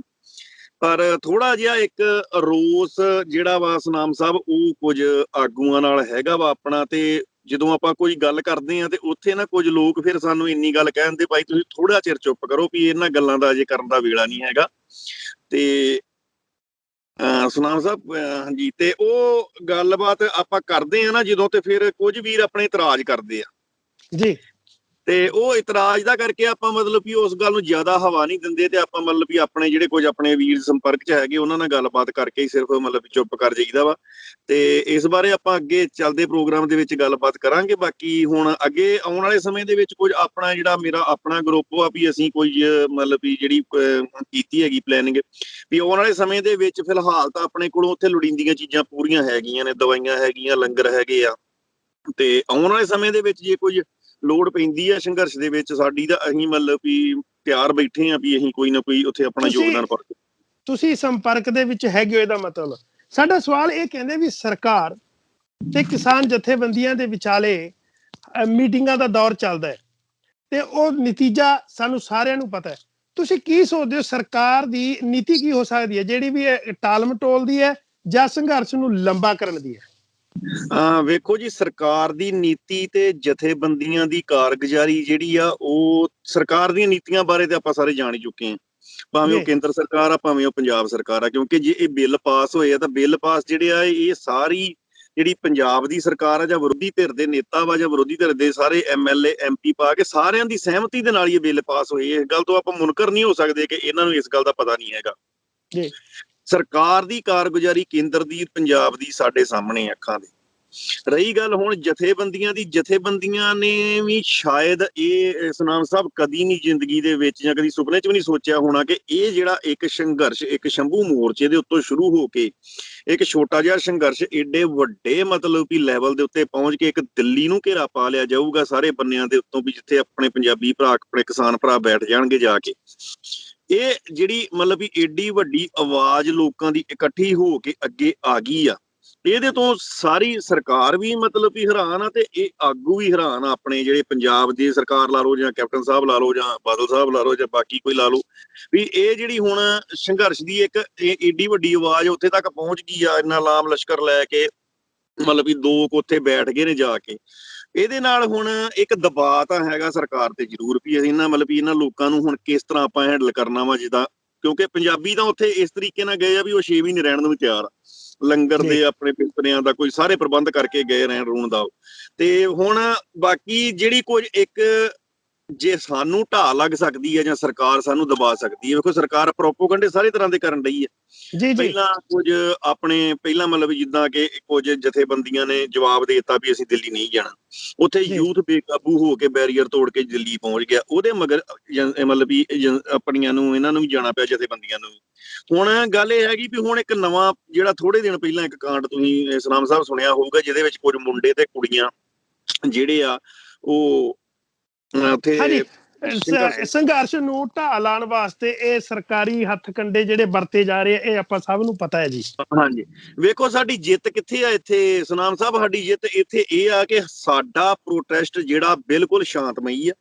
ਪਰ ਥੋੜਾ ਜਿਹਾ ਇੱਕ ਰੋਸ ਜਿਹੜਾ ਵਾ ਸੁਨਾਮ ਸਾਹਿਬ, ਉਹ ਕੁਝ ਆਗੂਆਂ ਨਾਲ ਹੈਗਾ ਵਾ ਆਪਣਾ। ਤੇ ਜਦੋਂ ਆਪਾਂ ਕੋਈ ਗੱਲ ਕਰਦੇ ਆ ਤੇ ਉੱਥੇ ਨਾ ਕੁਝ ਲੋਕ ਫਿਰ ਸਾਨੂੰ ਇੰਨੀ ਗੱਲ ਕਹਿੰਦੇ, ਭਾਈ ਤੁਸੀਂ ਥੋੜਾ ਚਿਰ ਚੁੱਪ ਕਰੋ, ਵੀ ਇਹਨਾਂ ਗੱਲਾਂ ਦਾ ਅਜੇ ਕਰਨ ਦਾ ਵੇਲਾ ਨਹੀਂ ਹੈਗਾ। ਤੇ ਸੁਨਾਮ ਸਾਹਿਬ, ਹਾਂਜੀ, ਤੇ ਉਹ ਗੱਲਬਾਤ ਆਪਾਂ ਕਰਦੇ ਆ ਨਾ ਜਦੋਂ, ਤੇ ਫਿਰ ਕੁਝ ਵੀਰ ਆਪਣੇ ਇਤਰਾਜ਼ ਕਰਦੇ ਆ ਜੀ। ਤੇ ਉਹ ਇਤਰਾਜ਼ ਦਾ ਕਰਕੇ ਆਪਾਂ ਮਤਲਬ ਵੀ ਉਸ ਗੱਲ ਨੂੰ ਜ਼ਿਆਦਾ ਹਵਾ ਨਹੀਂ ਦਿੰਦੇ, ਤੇ ਆਪਾਂ ਮਤਲਬ ਵੀ ਆਪਣੇ ਜਿਹੜੇ ਕੁਝ ਆਪਣੇ ਵੀਰ ਸੰਪਰਕ 'ਚ ਹੈਗੇ ਉਹਨਾਂ ਨਾਲ ਗੱਲਬਾਤ ਕਰਕੇ ਹੀ ਸਿਰਫ ਮਤਲਬ ਵੀ ਚੁੱਪ ਕਰ ਜਾਈਦਾ ਵਾ। ਤੇ ਇਸ ਬਾਰੇ ਆਪਾਂ ਅੱਗੇ ਚੱਲਦੇ ਪ੍ਰੋਗਰਾਮ ਦੇ ਵਿੱਚ ਗੱਲਬਾਤ ਕਰਾਂਗੇ। ਬਾਕੀ ਹੁਣ ਅੱਗੇ ਆਉਣ ਵਾਲੇ ਸਮੇਂ ਦੇ ਵਿੱਚ ਕੁਝ ਆਪਣਾ ਜਿਹੜਾ ਮੇਰਾ ਆਪਣਾ ਗਰੁੱਪ ਆ ਵੀ ਅਸੀਂ ਕੋਈ ਮਤਲਬ ਵੀ ਜਿਹੜੀ ਕੀਤੀ ਹੈਗੀ ਪਲੈਨਿੰਗ ਵੀ ਆਉਣ ਵਾਲੇ ਸਮੇਂ ਦੇ ਵਿੱਚ, ਫਿਲਹਾਲ ਤਾਂ ਆਪਣੇ ਕੋਲੋਂ ਉੱਥੇ ਲੋੜੀਂਦੀਆਂ ਚੀਜ਼ਾਂ ਪੂਰੀਆਂ ਹੈਗੀਆਂ ਨੇ, ਦਵਾਈਆਂ ਹੈਗੀਆਂ, ਲੰਗਰ ਹੈਗੇ ਆ। ਤੇ ਆਉਣ ਵਾਲੇ ਸਮੇਂ ਦੇ ਵਿੱਚ ਜੇ ਕੁਝ ਲੋੜ ਪੈਂਦੀ ਆ ਸੰਘਰਸ਼ ਦੇ ਵਿੱਚ ਸਾਡੀ, ਤਾਂ ਅਸੀਂ ਮਤਲਬ ਵੀ ਤਿਆਰ ਬੈਠੇ ਆ ਵੀ ਅਸੀਂ ਕੋਈ ਨਾ ਕੋਈ ਉੱਥੇ ਆਪਣਾ ਯੋਗਦਾਨ ਪਾ ਕੇ। ਤੁਸੀਂ ਸੰਪਰਕ ਦੇ ਵਿੱਚ ਹੈਗੇ ਹੋ, ਇਹਦਾ ਮਤਲਬ ਸਾਡਾ ਸਵਾਲ ਇਹ ਕਹਿੰਦੇ ਵੀ ਸਰਕਾਰ ਤੇ ਕਿਸਾਨ ਜਥੇਬੰਦੀਆਂ ਦੇ ਵਿਚਾਲੇ ਮੀਟਿੰਗਾਂ ਦਾ ਦੌਰ ਚੱਲਦਾ ਹੈ ਤੇ ਉਹ ਨਤੀਜਾ ਸਾਨੂੰ ਸਾਰਿਆਂ ਨੂੰ ਪਤਾ ਹੈ। ਤੁਸੀਂ ਕੀ ਸੋਚਦੇ ਹੋ ਸਰਕਾਰ ਦੀ ਨੀਤੀ ਕੀ ਹੋ ਸਕਦੀ ਹੈ, ਜਿਹੜੀ ਵੀ ਟਾਲ ਮਟੋਲ ਦੀ ਹੈ ਜਾਂ ਸੰਘਰਸ਼ ਨੂੰ ਲੰਬਾ ਕਰਨ ਦੀ ਹੈ? ਵੇਖੋ ਜੀ, ਸਰਕਾਰ ਦੀ ਨੀਤੀ ਤੇ ਜਥੇਬੰਦੀਆਂ ਦੀ ਕਾਰਗੁਜ਼ਾਰੀ ਜਿਹੜੀ ਆ, ਉਹ ਸਰਕਾਰ ਦੀਆਂ ਨੀਤੀਆਂ ਬਾਰੇ ਤੇ ਆਪਾਂ ਸਾਰੇ ਜਾਣ ਹੀ ਚੁੱਕੇ ਹਾਂ, ਭਾਵੇਂ ਉਹ ਕੇਂਦਰ ਸਰਕਾਰ ਆ ਭਾਵੇਂ ਉਹ ਪੰਜਾਬ ਸਰਕਾਰ ਆ। ਕਿਉਂਕਿ ਜੇ ਇਹ ਬਿੱਲ ਪਾਸ ਹੋਏ ਆ ਤਾਂ ਬਿੱਲ ਪਾਸ ਜਿਹੜੇ ਆ ਇਹ ਸਾਰੀ ਜਿਹੜੀ ਪੰਜਾਬ ਦੀ ਸਰਕਾਰ ਆ ਜਾਂ ਵਿਰੋਧੀ ਧਿਰ ਦੇ ਨੇਤਾ ਵਾ ਜਾਂ ਵਿਰੋਧੀ ਧਿਰ ਦੇ ਸਾਰੇ MLA MP ਪਾ ਕੇ ਸਾਰਿਆਂ ਦੀ ਸਹਿਮਤੀ ਦੇ ਨਾਲ ਹੀ ਇਹ ਬਿੱਲ ਪਾਸ ਹੋਏ। ਇਸ ਗੱਲ ਤੋਂ ਆਪਾਂ ਮੁਨਕਰ ਨਹੀਂ ਹੋ ਸਕਦੇ ਕਿ ਇਹਨਾਂ ਨੂੰ ਇਸ ਗੱਲ ਦਾ ਪਤਾ ਨਹੀਂ ਹੈਗਾ। ਸਰਕਾਰ ਦੀ ਕਾਰਗੁਜ਼ਾਰੀ ਕੇਂਦਰ ਦੀ ਪੰਜਾਬ ਦੀ ਸਾਡੇ ਸਾਹਮਣੇ ਅੱਖਾਂ ਦੇ। ਰਹੀ ਗੱਲ ਹੁਣ ਜਥੇਬੰਦੀਆਂ ਦੀ, ਜਥੇਬੰਦੀਆਂ ਨੇ ਵੀ ਸ਼ਾਇਦ ਇਹ ਸਨਾਮ ਸਾਹਿਬ ਕਦੀ ਨਹੀਂ ਜ਼ਿੰਦਗੀ ਦੇ ਵਿੱਚ ਜਾਂ ਕਦੀ ਸੁਪਨੇ 'ਚ ਵੀ ਨਹੀਂ ਸੋਚਿਆ ਹੋਣਾ ਕਿ ਇਹ ਜਿਹੜਾ ਇੱਕ ਸੰਘਰਸ਼ ਇੱਕ ਸ਼ੰਭੂ ਮੋਰਚੇ ਦੇ ਉੱਤੋਂ ਸ਼ੁਰੂ ਹੋ ਕੇ ਇੱਕ ਛੋਟਾ ਜਿਹਾ ਸੰਘਰਸ਼ ਏਡੇ ਵੱਡੇ ਮਤਲਬ ਵੀ ਲੈਵਲ ਦੇ ਉੱਤੇ ਪਹੁੰਚ ਕੇ ਇੱਕ ਦਿੱਲੀ ਨੂੰ ਘੇਰਾ ਪਾ ਲਿਆ ਜਾਊਗਾ ਸਾਰੇ ਬੰਨਿਆਂ ਦੇ ਉੱਤੋਂ, ਵੀ ਜਿੱਥੇ ਆਪਣੇ ਪੰਜਾਬੀ ਭਰਾ ਆਪਣੇ ਕਿਸਾਨ ਭਰਾ ਬੈਠ ਜਾਣਗੇ ਜਾ ਕੇ। ਇਹ ਜਿਹੜੀ ਮਤਲਬ ਵੀ ਏਡੀ ਵੱਡੀ ਆਵਾਜ਼ ਲੋਕਾਂ ਦੀ ਇਕੱਠੀ ਹੋ ਕੇ ਅੱਗੇ ਆ ਗਈ ਆ, ਇਹਦੇ ਤੋਂ ਸਾਰੀ ਸਰਕਾਰ ਵੀ ਮਤਲਬ ਵੀ ਹੈਰਾਨ ਆ ਤੇ ਇਹ ਆਗੂ ਵੀ ਹੈਰਾਨ ਆ, ਆਪਣੇ ਜਿਹੜੇ ਪੰਜਾਬ ਦੀ ਸਰਕਾਰ ਲਾ ਲਓ ਜਾਂ ਕੈਪਟਨ ਸਾਹਿਬ ਲਾ ਲਓ ਜਾਂ ਬਾਦਲ ਸਾਹਿਬ ਲਾ ਲਓ ਜਾਂ ਬਾਕੀ ਕੋਈ ਲਾ ਲਓ, ਵੀ ਇਹ ਜਿਹੜੀ ਹੁਣ ਸੰਘਰਸ਼ ਦੀ ਇੱਕ ਏਡੀ ਵੱਡੀ ਆਵਾਜ਼ ਉੱਥੇ ਤੱਕ ਪਹੁੰਚ ਗਈ ਆ, ਇੰਨਾ ਲਾਮ ਲਸ਼ਕਰ ਲੈ ਕੇ ਮਤਲਬ ਵੀ ਦੋ ਉੱਥੇ ਬੈਠ ਗਏ ਨੇ ਜਾ ਕੇ। ਇਹਦੇ ਨਾਲ ਹੁਣ ਇੱਕ ਦਬਾਅ ਤਾਂ ਹੈਗਾ ਸਰਕਾਰ ਤੇ ਜ਼ਰੂਰ ਵੀ ਅਸੀਂ ਇਹਨਾਂ ਮਤਲਬ ਵੀ ਇਹਨਾਂ ਲੋਕਾਂ ਨੂੰ ਹੁਣ ਕਿਸ ਤਰ੍ਹਾਂ ਆਪਾਂ ਹੈਂਡਲ ਕਰਨਾ ਵਾ, ਜਿੱਦਾਂ ਕਿਉਂਕਿ ਪੰਜਾਬੀ ਤਾਂ ਉੱਥੇ ਇਸ ਤਰੀਕੇ ਨਾਲ ਗਏ ਆ ਵੀ ਉਹ 6 ਮਹੀਨੇ ਰਹਿਣ ਨੂੰ ਵੀ ਤਿਆਰ ਆ, ਲੰਗਰ ਦੇ ਆਪਣੇ ਪਿੰਪਰਿਆਂ ਦਾ ਕੋਈ ਸਾਰੇ ਪ੍ਰਬੰਧ ਕਰਕੇ ਗਏ ਰਹਿਣ ਰੂਣ ਦਾ। ਤੇ ਹੁਣ ਬਾਕੀ ਜਿਹੜੀ ਕੁਝ ਇੱਕ ਜੇ ਸਾਨੂੰ ਢਾਹ ਲੱਗ ਸਕਦੀ ਹੈ ਜਾਂ ਸਰਕਾਰ ਸਾਨੂੰ ਦਬਾ ਸਕਦੀ ਹੈ, ਵੇਖੋ ਸਰਕਾਰ ਪ੍ਰੋਪੋਗੰਡੇ ਸਾਰੇ ਤਰ੍ਹਾਂ ਦੇ ਕਰਨ ਰਹੀ ਹੈ। ਪਹਿਲਾਂ ਕੁਝ ਆਪਣੇ ਪਹਿਲਾਂ ਮਤਲਬ ਜਿੱਦਾਂ ਕਿ ਕੁਝ ਜਥੇਬੰਦੀਆਂ ਨੇ ਜਵਾਬ ਦੇ ਦਿੱਤਾ ਵੀ ਅਸੀਂ ਦਿੱਲੀ ਨਹੀਂ ਜਾਣਾ, ਉੱਥੇ ਯੂਥ ਬੇਕਾਬੂ ਹੋ ਕੇ ਬੈਰੀਅਰ ਤੋੜ ਕੇ ਦਿੱਲੀ ਪਹੁੰਚ ਗਿਆ, ਉਹਦੇ ਮਗਰ ਮਤਲਬ ਵੀ ਆਪਣੀਆਂ ਨੂੰ ਇਹਨਾਂ ਨੂੰ ਵੀ ਜਾਣਾ ਪਿਆ ਜਥੇਬੰਦੀਆਂ ਨੂੰ। ਹੁਣ ਗੱਲ ਇਹ ਹੈਗੀ ਵੀ ਹੁਣ ਇੱਕ ਨਵਾਂ ਜਿਹੜਾ ਥੋੜੇ ਦਿਨ ਪਹਿਲਾਂ ਇੱਕ ਕਾਂਡ ਤੁਸੀਂ ਸਨਾਮ ਸਾਹਿਬ ਸੁਣਿਆ ਹੋਊਗਾ, ਜਿਹਦੇ ਵਿੱਚ ਕੁਝ ਮੁੰਡੇ ਤੇ ਕੁੜੀਆਂ ਜਿਹੜੇ ਆ ਉਹ ਉੱਥੇ ਸੰਘਰਸ਼ ਨੂੰ ਢਾਹ ਲਾਉਣ ਵਾਸਤੇ ਇਹ ਸਰਕਾਰੀ ਹੱਥ ਕੰਡੇ ਜਿਹੜੇ ਵਰਤੇ ਜਾ ਰਹੇ ਇਹ ਆਪਾਂ ਸਭ ਨੂੰ ਪਤਾ ਹੈ ਜੀ। ਹਾਂਜੀ, ਵੇਖੋ ਸਾਡੀ ਜਿੱਤ ਕਿੱਥੇ ਆ ਇੱਥੇ ਸਨਾਮ ਸਾਹਿਬ, ਸਾਡੀ ਜਿੱਤ ਇੱਥੇ ਇਹ ਆ ਕਿ ਸਾਡਾ ਪ੍ਰੋਟੈਸਟ ਜਿਹੜਾ ਬਿਲਕੁਲ ਸ਼ਾਂਤਮਈ ਆ,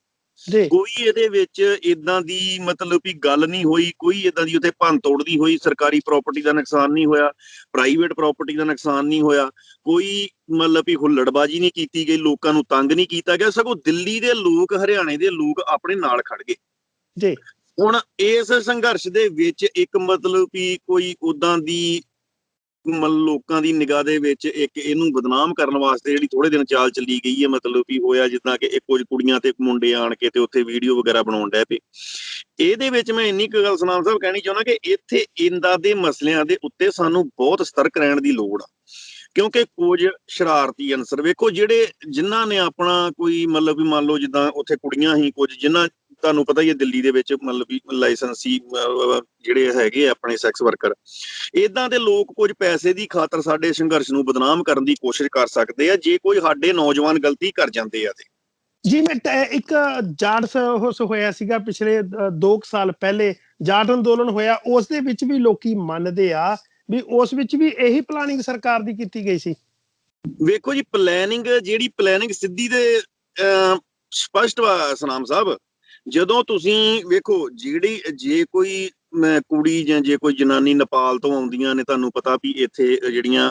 ਕੋਈ ਇਹਦੇ ਵਿੱਚ ਇਦਾਂ ਦੀ ਮਤਲਬ ਵੀ ਗੱਲ ਨਹੀਂ ਹੋਈ, ਕੋਈ ਇਦਾਂ ਦੀ ਉੱਥੇ ਭੰਨ ਤੋੜ ਨਹੀਂ ਹੋਈ, ਸਰਕਾਰੀ ਪ੍ਰਾਪਰਟੀ ਦਾ ਨੁਕਸਾਨ ਨਹੀਂ ਹੋਇਆ, ਪ੍ਰਾਈਵੇਟ ਪ੍ਰਾਪਰਟੀ ਦਾ ਨੁਕਸਾਨ ਨਹੀਂ ਹੋਇਆ, ਕੋਈ ਮਤਲਬ ਵੀ ਹੁੱਲੜਬਾਜ਼ੀ ਨਹੀਂ ਕੀਤੀ ਗਈ, ਲੋਕਾਂ ਨੂੰ ਤੰਗ ਨਹੀਂ ਕੀਤਾ ਗਿਆ, ਸਗੋਂ ਦਿੱਲੀ ਦੇ ਲੋਕ ਹਰਿਆਣੇ ਦੇ ਲੋਕ ਆਪਣੇ ਨਾਲ ਖੜ ਗਏ ਜੀ। ਹੁਣ ਇਸ ਸੰਘਰਸ਼ ਦੇ ਵਿੱਚ ਇੱਕ ਮਤਲਬ ਵੀ ਕੋਈ ਉਦਾਂ ਦੀ ਲੋਕਾਂ ਦੀ ਨਿਗਾਹ ਦੇ ਵਿੱਚ ਇੱਕ ਇਹਨੂੰ ਬਦਨਾਮ ਕਰਨ ਵਾਸਤੇ ਜਿਹੜੀ ਥੋੜੇ ਦਿਨ ਚਾਲ ਚੱਲੀ ਗਈ ਹੈ, ਮਤਲਬ ਵੀ ਹੋਇਆ ਜਿੱਦਾਂ ਕਿ ਕੁਝ ਕੁੜੀਆਂ ਤੇ ਮੁੰਡੇ ਆਣ ਕੇ ਤੇ ਉੱਥੇ ਵੀਡੀਓ ਵਗੈਰਾ ਬਣਾਉਣ ਡੈ ਪਏ। ਇਹਦੇ ਵਿੱਚ ਮੈਂ ਇੰਨੀ ਕੁ ਗੱਲ ਸਨਾਮ ਸਾਹਿਬ ਕਹਿਣੀ ਚਾਹੁੰਦਾ ਕਿ ਇੱਥੇ ਇੰਦਾਂ ਦੇ ਮਸਲਿਆਂ ਦੇ ਉੱਤੇ ਸਾਨੂੰ ਬਹੁਤ ਸਤਰਕ ਰਹਿਣ ਦੀ ਲੋੜ ਆ, ਕਿਉਂਕਿ ਕੁਝ ਸ਼ਰਾਰਤੀ ਅਨਸਰ ਵੇਖੋ ਜਿਹੜੇ ਜਿਨ੍ਹਾਂ ਨੇ ਆਪਣਾ ਕੋਈ ਮਤਲਬ ਵੀ ਮੰਨ ਲਓ ਜਿੱਦਾਂ ਉੱਥੇ ਕੁੜੀਆਂ ਹੀ ਕੁਝ ਜਿਨ੍ਹਾਂ ਤੁਹਾਨੂੰ ਪਤਾ ਹੀ ਹੈ ਦਿੱਲੀ ਦੇ ਵਿੱਚ ਮਤਲਬ ਵੀ ਲਾਇਸੈਂਸੀ ਜਿਹੜੇ ਹੈਗੇ ਆਪਣੇ ਸੈਕਸ ਵਰਕਰ, ਏਦਾਂ ਦੇ ਲੋਕ ਕੁਝ ਪੈਸੇ ਦੀ ਖਾਤਰ ਸਾਡੇ ਸੰਘਰਸ਼ ਨੂੰ ਬਦਨਾਮ ਕਰਨ ਦੀ ਕੋਸ਼ਿਸ਼ ਕਰ ਸਕਦੇ ਆ ਜੇ ਕੋਈ ਸਾਡੇ ਨੌਜਵਾਨ ਗਲਤੀ ਕਰ ਜਾਂਦੇ ਆ ਤੇ। ਜੀ ਮੈਂ ਇੱਕ ਜਾਟ ਹੋਇਆ ਸੀਗਾ ਪਿਛਲੇ 2 ਸਾਲ ਪਹਿਲੇ, ਜਾਟ ਅੰਦੋਲਨ ਹੋਇਆ, ਉਸ ਦੇ ਵਿੱਚ ਵੀ ਲੋਕੀ ਮੰਨਦੇ ਆ ਵੀ ਉਸ ਵਿੱਚ ਵੀ ਇਹੀ ਪਲਾਨਿੰਗ ਸਰਕਾਰ ਦੀ ਕੀਤੀ ਗਈ ਸੀ। ਵੇਖੋ ਜੀ ਜਿਹੜੀ ਪਲੈਨਿੰਗ ਸਿੱਧੀ ਦੇ ਸਪਸ਼ਟ ਵਾ ਸਨਾਮ ਸਾਹਿਬ, ਜਦੋਂ ਤੁਸੀਂ ਵੇਖੋ ਜੇ ਕੋਈ ਕੁੜੀ ਜਾਂ ਜੇ ਕੋਈ ਜਨਾਨੀ ਨੇਪਾਲ ਤੋਂ ਆਉਂਦੀਆਂ ਨੇ, ਤੁਹਾਨੂੰ ਪਤਾ ਵੀ ਇੱਥੇ ਜਿਹੜੀਆਂ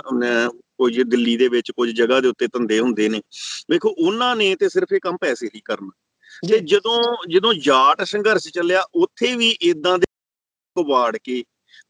ਕੁਝ ਦਿੱਲੀ ਦੇ ਵਿੱਚ ਕੁਝ ਜਗ੍ਹਾ ਦੇ ਉੱਤੇ ਧੰਦੇ ਹੁੰਦੇ ਨੇ, ਵੇਖੋ ਉਹਨਾਂ ਨੇ ਤੇ ਸਿਰਫ ਇਹ ਕੰਮ ਪੈਸੇ ਲਈ ਕਰਨਾ। ਤੇ ਜਦੋਂ ਜਾਟ ਸੰਘਰਸ਼ ਚੱਲਿਆ ਉੱਥੇ ਵੀ ਏਦਾਂ ਦੇ ਵਾੜ ਕੇ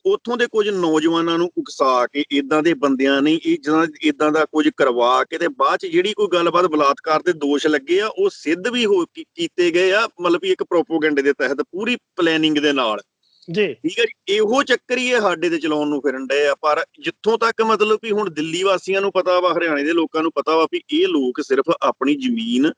ਉੱਥੋਂ ਦੇ ਕੁਝ ਨੌਜਵਾਨਾਂ ਨੂੰ ਉਕਸਾ ਕੇ ਏਦਾਂ ਦੇ ਬੰਦਿਆਂ ਨੇ ਏਦਾਂ ਦਾ ਕੁਝ ਕਰਵਾ ਕੇ ਤੇ ਬਾਅਦ ਚ ਜਿਹੜੀ ਕੋਈ ਗੱਲਬਾਤ ਬਲਾਤਕਾਰ ਦੇ ਦੋਸ਼ ਲੱਗੇ ਆ ਉਹ ਸਿੱਧ ਵੀ ਕੀਤੇ ਗਏ ਆ, ਮਤਲਬ ਵੀ ਇੱਕ ਪ੍ਰੋਪੋਗੈਂਡੇ ਦੇ ਤਹਿਤ ਪੂਰੀ ਪਲੈਨਿੰਗ ਦੇ ਨਾਲ ਜੀ। ਠੀਕ ਹੈ ਜੀ, ਇਹੋ ਚੱਕਰ ਹੀ ਇਹ ਸਾਡੇ ਤੇ ਚਲਾਉਣ ਨੂੰ ਫਿਰਨ ਡਏ ਆ। ਪਰ ਜਿੱਥੋਂ ਤੱਕ ਮਤਲਬ ਵੀ ਹੁਣ ਦਿੱਲੀ ਵਾਸੀਆਂ ਨੂੰ ਪਤਾ ਵਾ, ਹਰਿਆਣੇ ਦੇ ਲੋਕਾਂ ਨੂੰ ਪਤਾ ਵਾ ਵੀ ਇਹ ਲੋਕ ਸਿਰਫ ਆਪਣੀ ਜ਼ਮੀਨ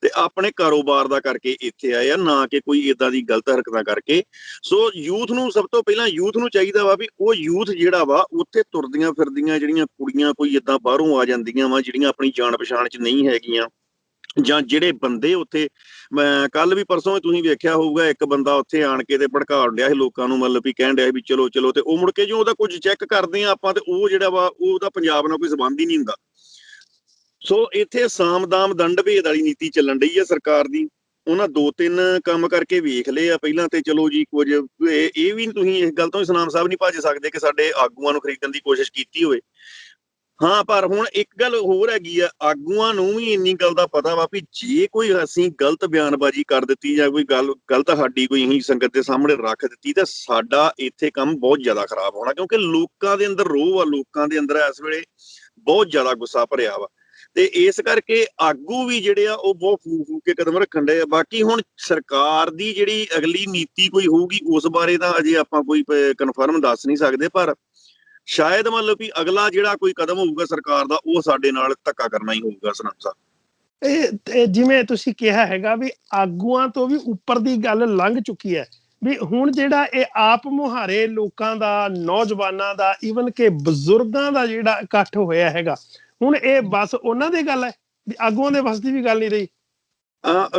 ਤੇ ਆਪਣੇ ਕਾਰੋਬਾਰ ਦਾ ਕਰਕੇ ਇੱਥੇ ਆਏ ਆ, ਨਾ ਕਿ ਕੋਈ ਏਦਾਂ ਦੀ ਗਲਤ ਹਰਕਤਾਂ ਕਰਕੇ। ਸੋ ਯੂਥ ਨੂੰ ਸਭ ਤੋਂ ਪਹਿਲਾਂ ਯੂਥ ਨੂੰ ਚਾਹੀਦਾ ਵਾ ਵੀ ਉਹ ਯੂਥ ਜਿਹੜਾ ਵਾ ਉੱਥੇ ਤੁਰਦੀਆਂ ਫਿਰਦੀਆਂ ਜਿਹੜੀਆਂ ਕੁੜੀਆਂ ਕੋਈ ਏਦਾਂ ਬਾਹਰੋਂ ਆ ਜਾਂਦੀਆਂ ਵਾ ਜਿਹੜੀਆਂ ਆਪਣੀ ਜਾਣ ਪਛਾਣ ਚ ਨਹੀਂ ਹੈਗੀਆਂ, ਜਾਂ ਜਿਹੜੇ ਬੰਦੇ ਉੱਥੇ ਕੱਲ ਵੀ ਪਰਸੋਂ ਤੁਸੀਂ ਵੇਖਿਆ ਹੋਊਗਾ, ਇੱਕ ਬੰਦਾ ਉੱਥੇ ਆਣ ਕੇ ਤੇ ਭੜਕਾਉਣ ਡਿਆ ਸੀ ਲੋਕਾਂ ਨੂੰ, ਮਤਲਬ ਵੀ ਕਹਿਣ ਡਿਆ ਸੀ ਵੀ ਚਲੋ ਚਲੋ, ਤੇ ਉਹ ਮੁੜ ਕੇ ਜੋ ਉਹਦਾ ਕੁਝ ਚੈੱਕ ਕਰਦੇ ਆ ਆਪਾਂ, ਤੇ ਉਹ ਜਿਹੜਾ ਵਾ ਉਹਦਾ ਪੰਜਾਬ ਨਾਲ ਕੋਈ ਸੰਬੰਧ ਹੀ ਨਹੀਂ ਹੁੰਦਾ। ਸੋ ਇੱਥੇ ਸਾਮ ਦਾਮ ਦੰਡ ਭੇਦ ਵਾਲੀ ਨੀਤੀ ਚੱਲਣ ਡਈ ਆ ਸਰਕਾਰ ਦੀ। ਉਹਨਾਂ 2-3 ਕੰਮ ਕਰਕੇ ਵੇਖ ਲਏ ਆ ਪਹਿਲਾਂ, ਤੇ ਚਲੋ ਜੀ ਕੁਝ ਇਹ ਵੀ ਤੁਸੀਂ ਇਸ ਗੱਲ ਤੋਂ ਵੀ ਸਨਾਮ ਸਾਹਿਬ ਨਹੀਂ ਭੱਜ ਸਕਦੇ ਕਿ ਸਾਡੇ ਆਗੂਆਂ ਨੂੰ ਖਰੀਦਣ ਦੀ ਕੋਸ਼ਿਸ਼ ਕੀਤੀ ਹੋਵੇ। ਹਾਂ, ਪਰ ਹੁਣ ਇੱਕ ਗੱਲ ਹੋਰ ਹੈਗੀ ਆ, ਆਗੂਆਂ ਨੂੰ ਵੀ ਇੰਨੀ ਗੱਲ ਦਾ ਪਤਾ ਵਾ ਵੀ ਜੇ ਕੋਈ ਅਸੀਂ ਗਲਤ ਬਿਆਨਬਾਜ਼ੀ ਕਰ ਦਿੱਤੀ ਜਾਂ ਕੋਈ ਗੱਲ ਗਲਤ ਸਾਡੀ ਕੋਈ ਅਸੀਂ ਸੰਗਤ ਦੇ ਸਾਹਮਣੇ ਰੱਖ ਦਿੱਤੀ, ਤਾਂ ਸਾਡਾ ਇੱਥੇ ਕੰਮ ਬਹੁਤ ਜ਼ਿਆਦਾ ਖਰਾਬ ਹੋਣਾ, ਕਿਉਂਕਿ ਲੋਕਾਂ ਦੇ ਅੰਦਰ ਰੋਹ ਆ, ਲੋਕਾਂ ਦੇ ਅੰਦਰ ਇਸ ਵੇਲੇ ਬਹੁਤ ਜ਼ਿਆਦਾ ਗੁੱਸਾ ਭਰਿਆ ਵਾ, ਤੇ ਇਸ ਕਰਕੇ ਆਗੂ ਵੀ ਜਿਹੜੇ ਆ ਉਹ ਬਹੁਤ ਫੂਕ ਫੂਕ ਕੇ ਕਦਮ ਰੱਖਣ ਡਏ ਆ। ਬਾਕੀ ਹੁਣ ਸਰਕਾਰ ਦੀ ਜਿਹੜੀ ਅਗਲੀ ਨੀਤੀ ਕੋਈ ਹੋਊਗੀ ਉਸ ਬਾਰੇ ਤਾਂ ਅਜੇ ਆਪਾਂ ਕੋਈ ਕਨਫਰਮ ਦੱਸ ਨਹੀਂ ਸਕਦੇ, ਪਰ ਸ਼ਾਇਦ ਮਤਲਬ ਵੀ ਅਗਲਾ ਜਿਹੜਾ ਕੋਈ ਕਦਮ ਹੋਊਗਾ ਸਰਕਾਰ ਦਾ, ਉਹ ਸਾਡੇ ਨਾਲ ਧੱਕਾ ਕਰਨਾ ਹੀ ਹੋਊਗਾ ਸਨਾਮ ਸਾਹਿਬ। ਇਹ ਜਿਵੇਂ ਤੁਸੀਂ ਕਿਹਾ ਹੈਗਾ ਵੀ ਆਗੂਆਂ ਤੋਂ ਵੀ ਉੱਪਰ ਦੀ ਗੱਲ ਲੰਘ ਚੁੱਕੀ ਹੈ, ਵੀ ਹੁਣ ਜਿਹੜਾ ਇਹ ਆਪ ਮੁਹਾਰੇ ਲੋਕਾਂ ਦਾ, ਨੌਜਵਾਨਾਂ ਦਾ, ਈਵਨ ਕਿ ਬਜ਼ੁਰਗਾਂ ਦਾ ਜਿਹੜਾ ਇਕੱਠ ਹੋਇਆ ਹੈਗਾ, ਹੁਣ ਇਹ ਬਸ ਉਹਨਾਂ ਦੀ ਗੱਲ ਹੈ, ਵੀ ਆਗੂਆਂ ਦੇ ਬਸ ਦੀ ਵੀ ਗੱਲ ਨਹੀਂ ਰਹੀ।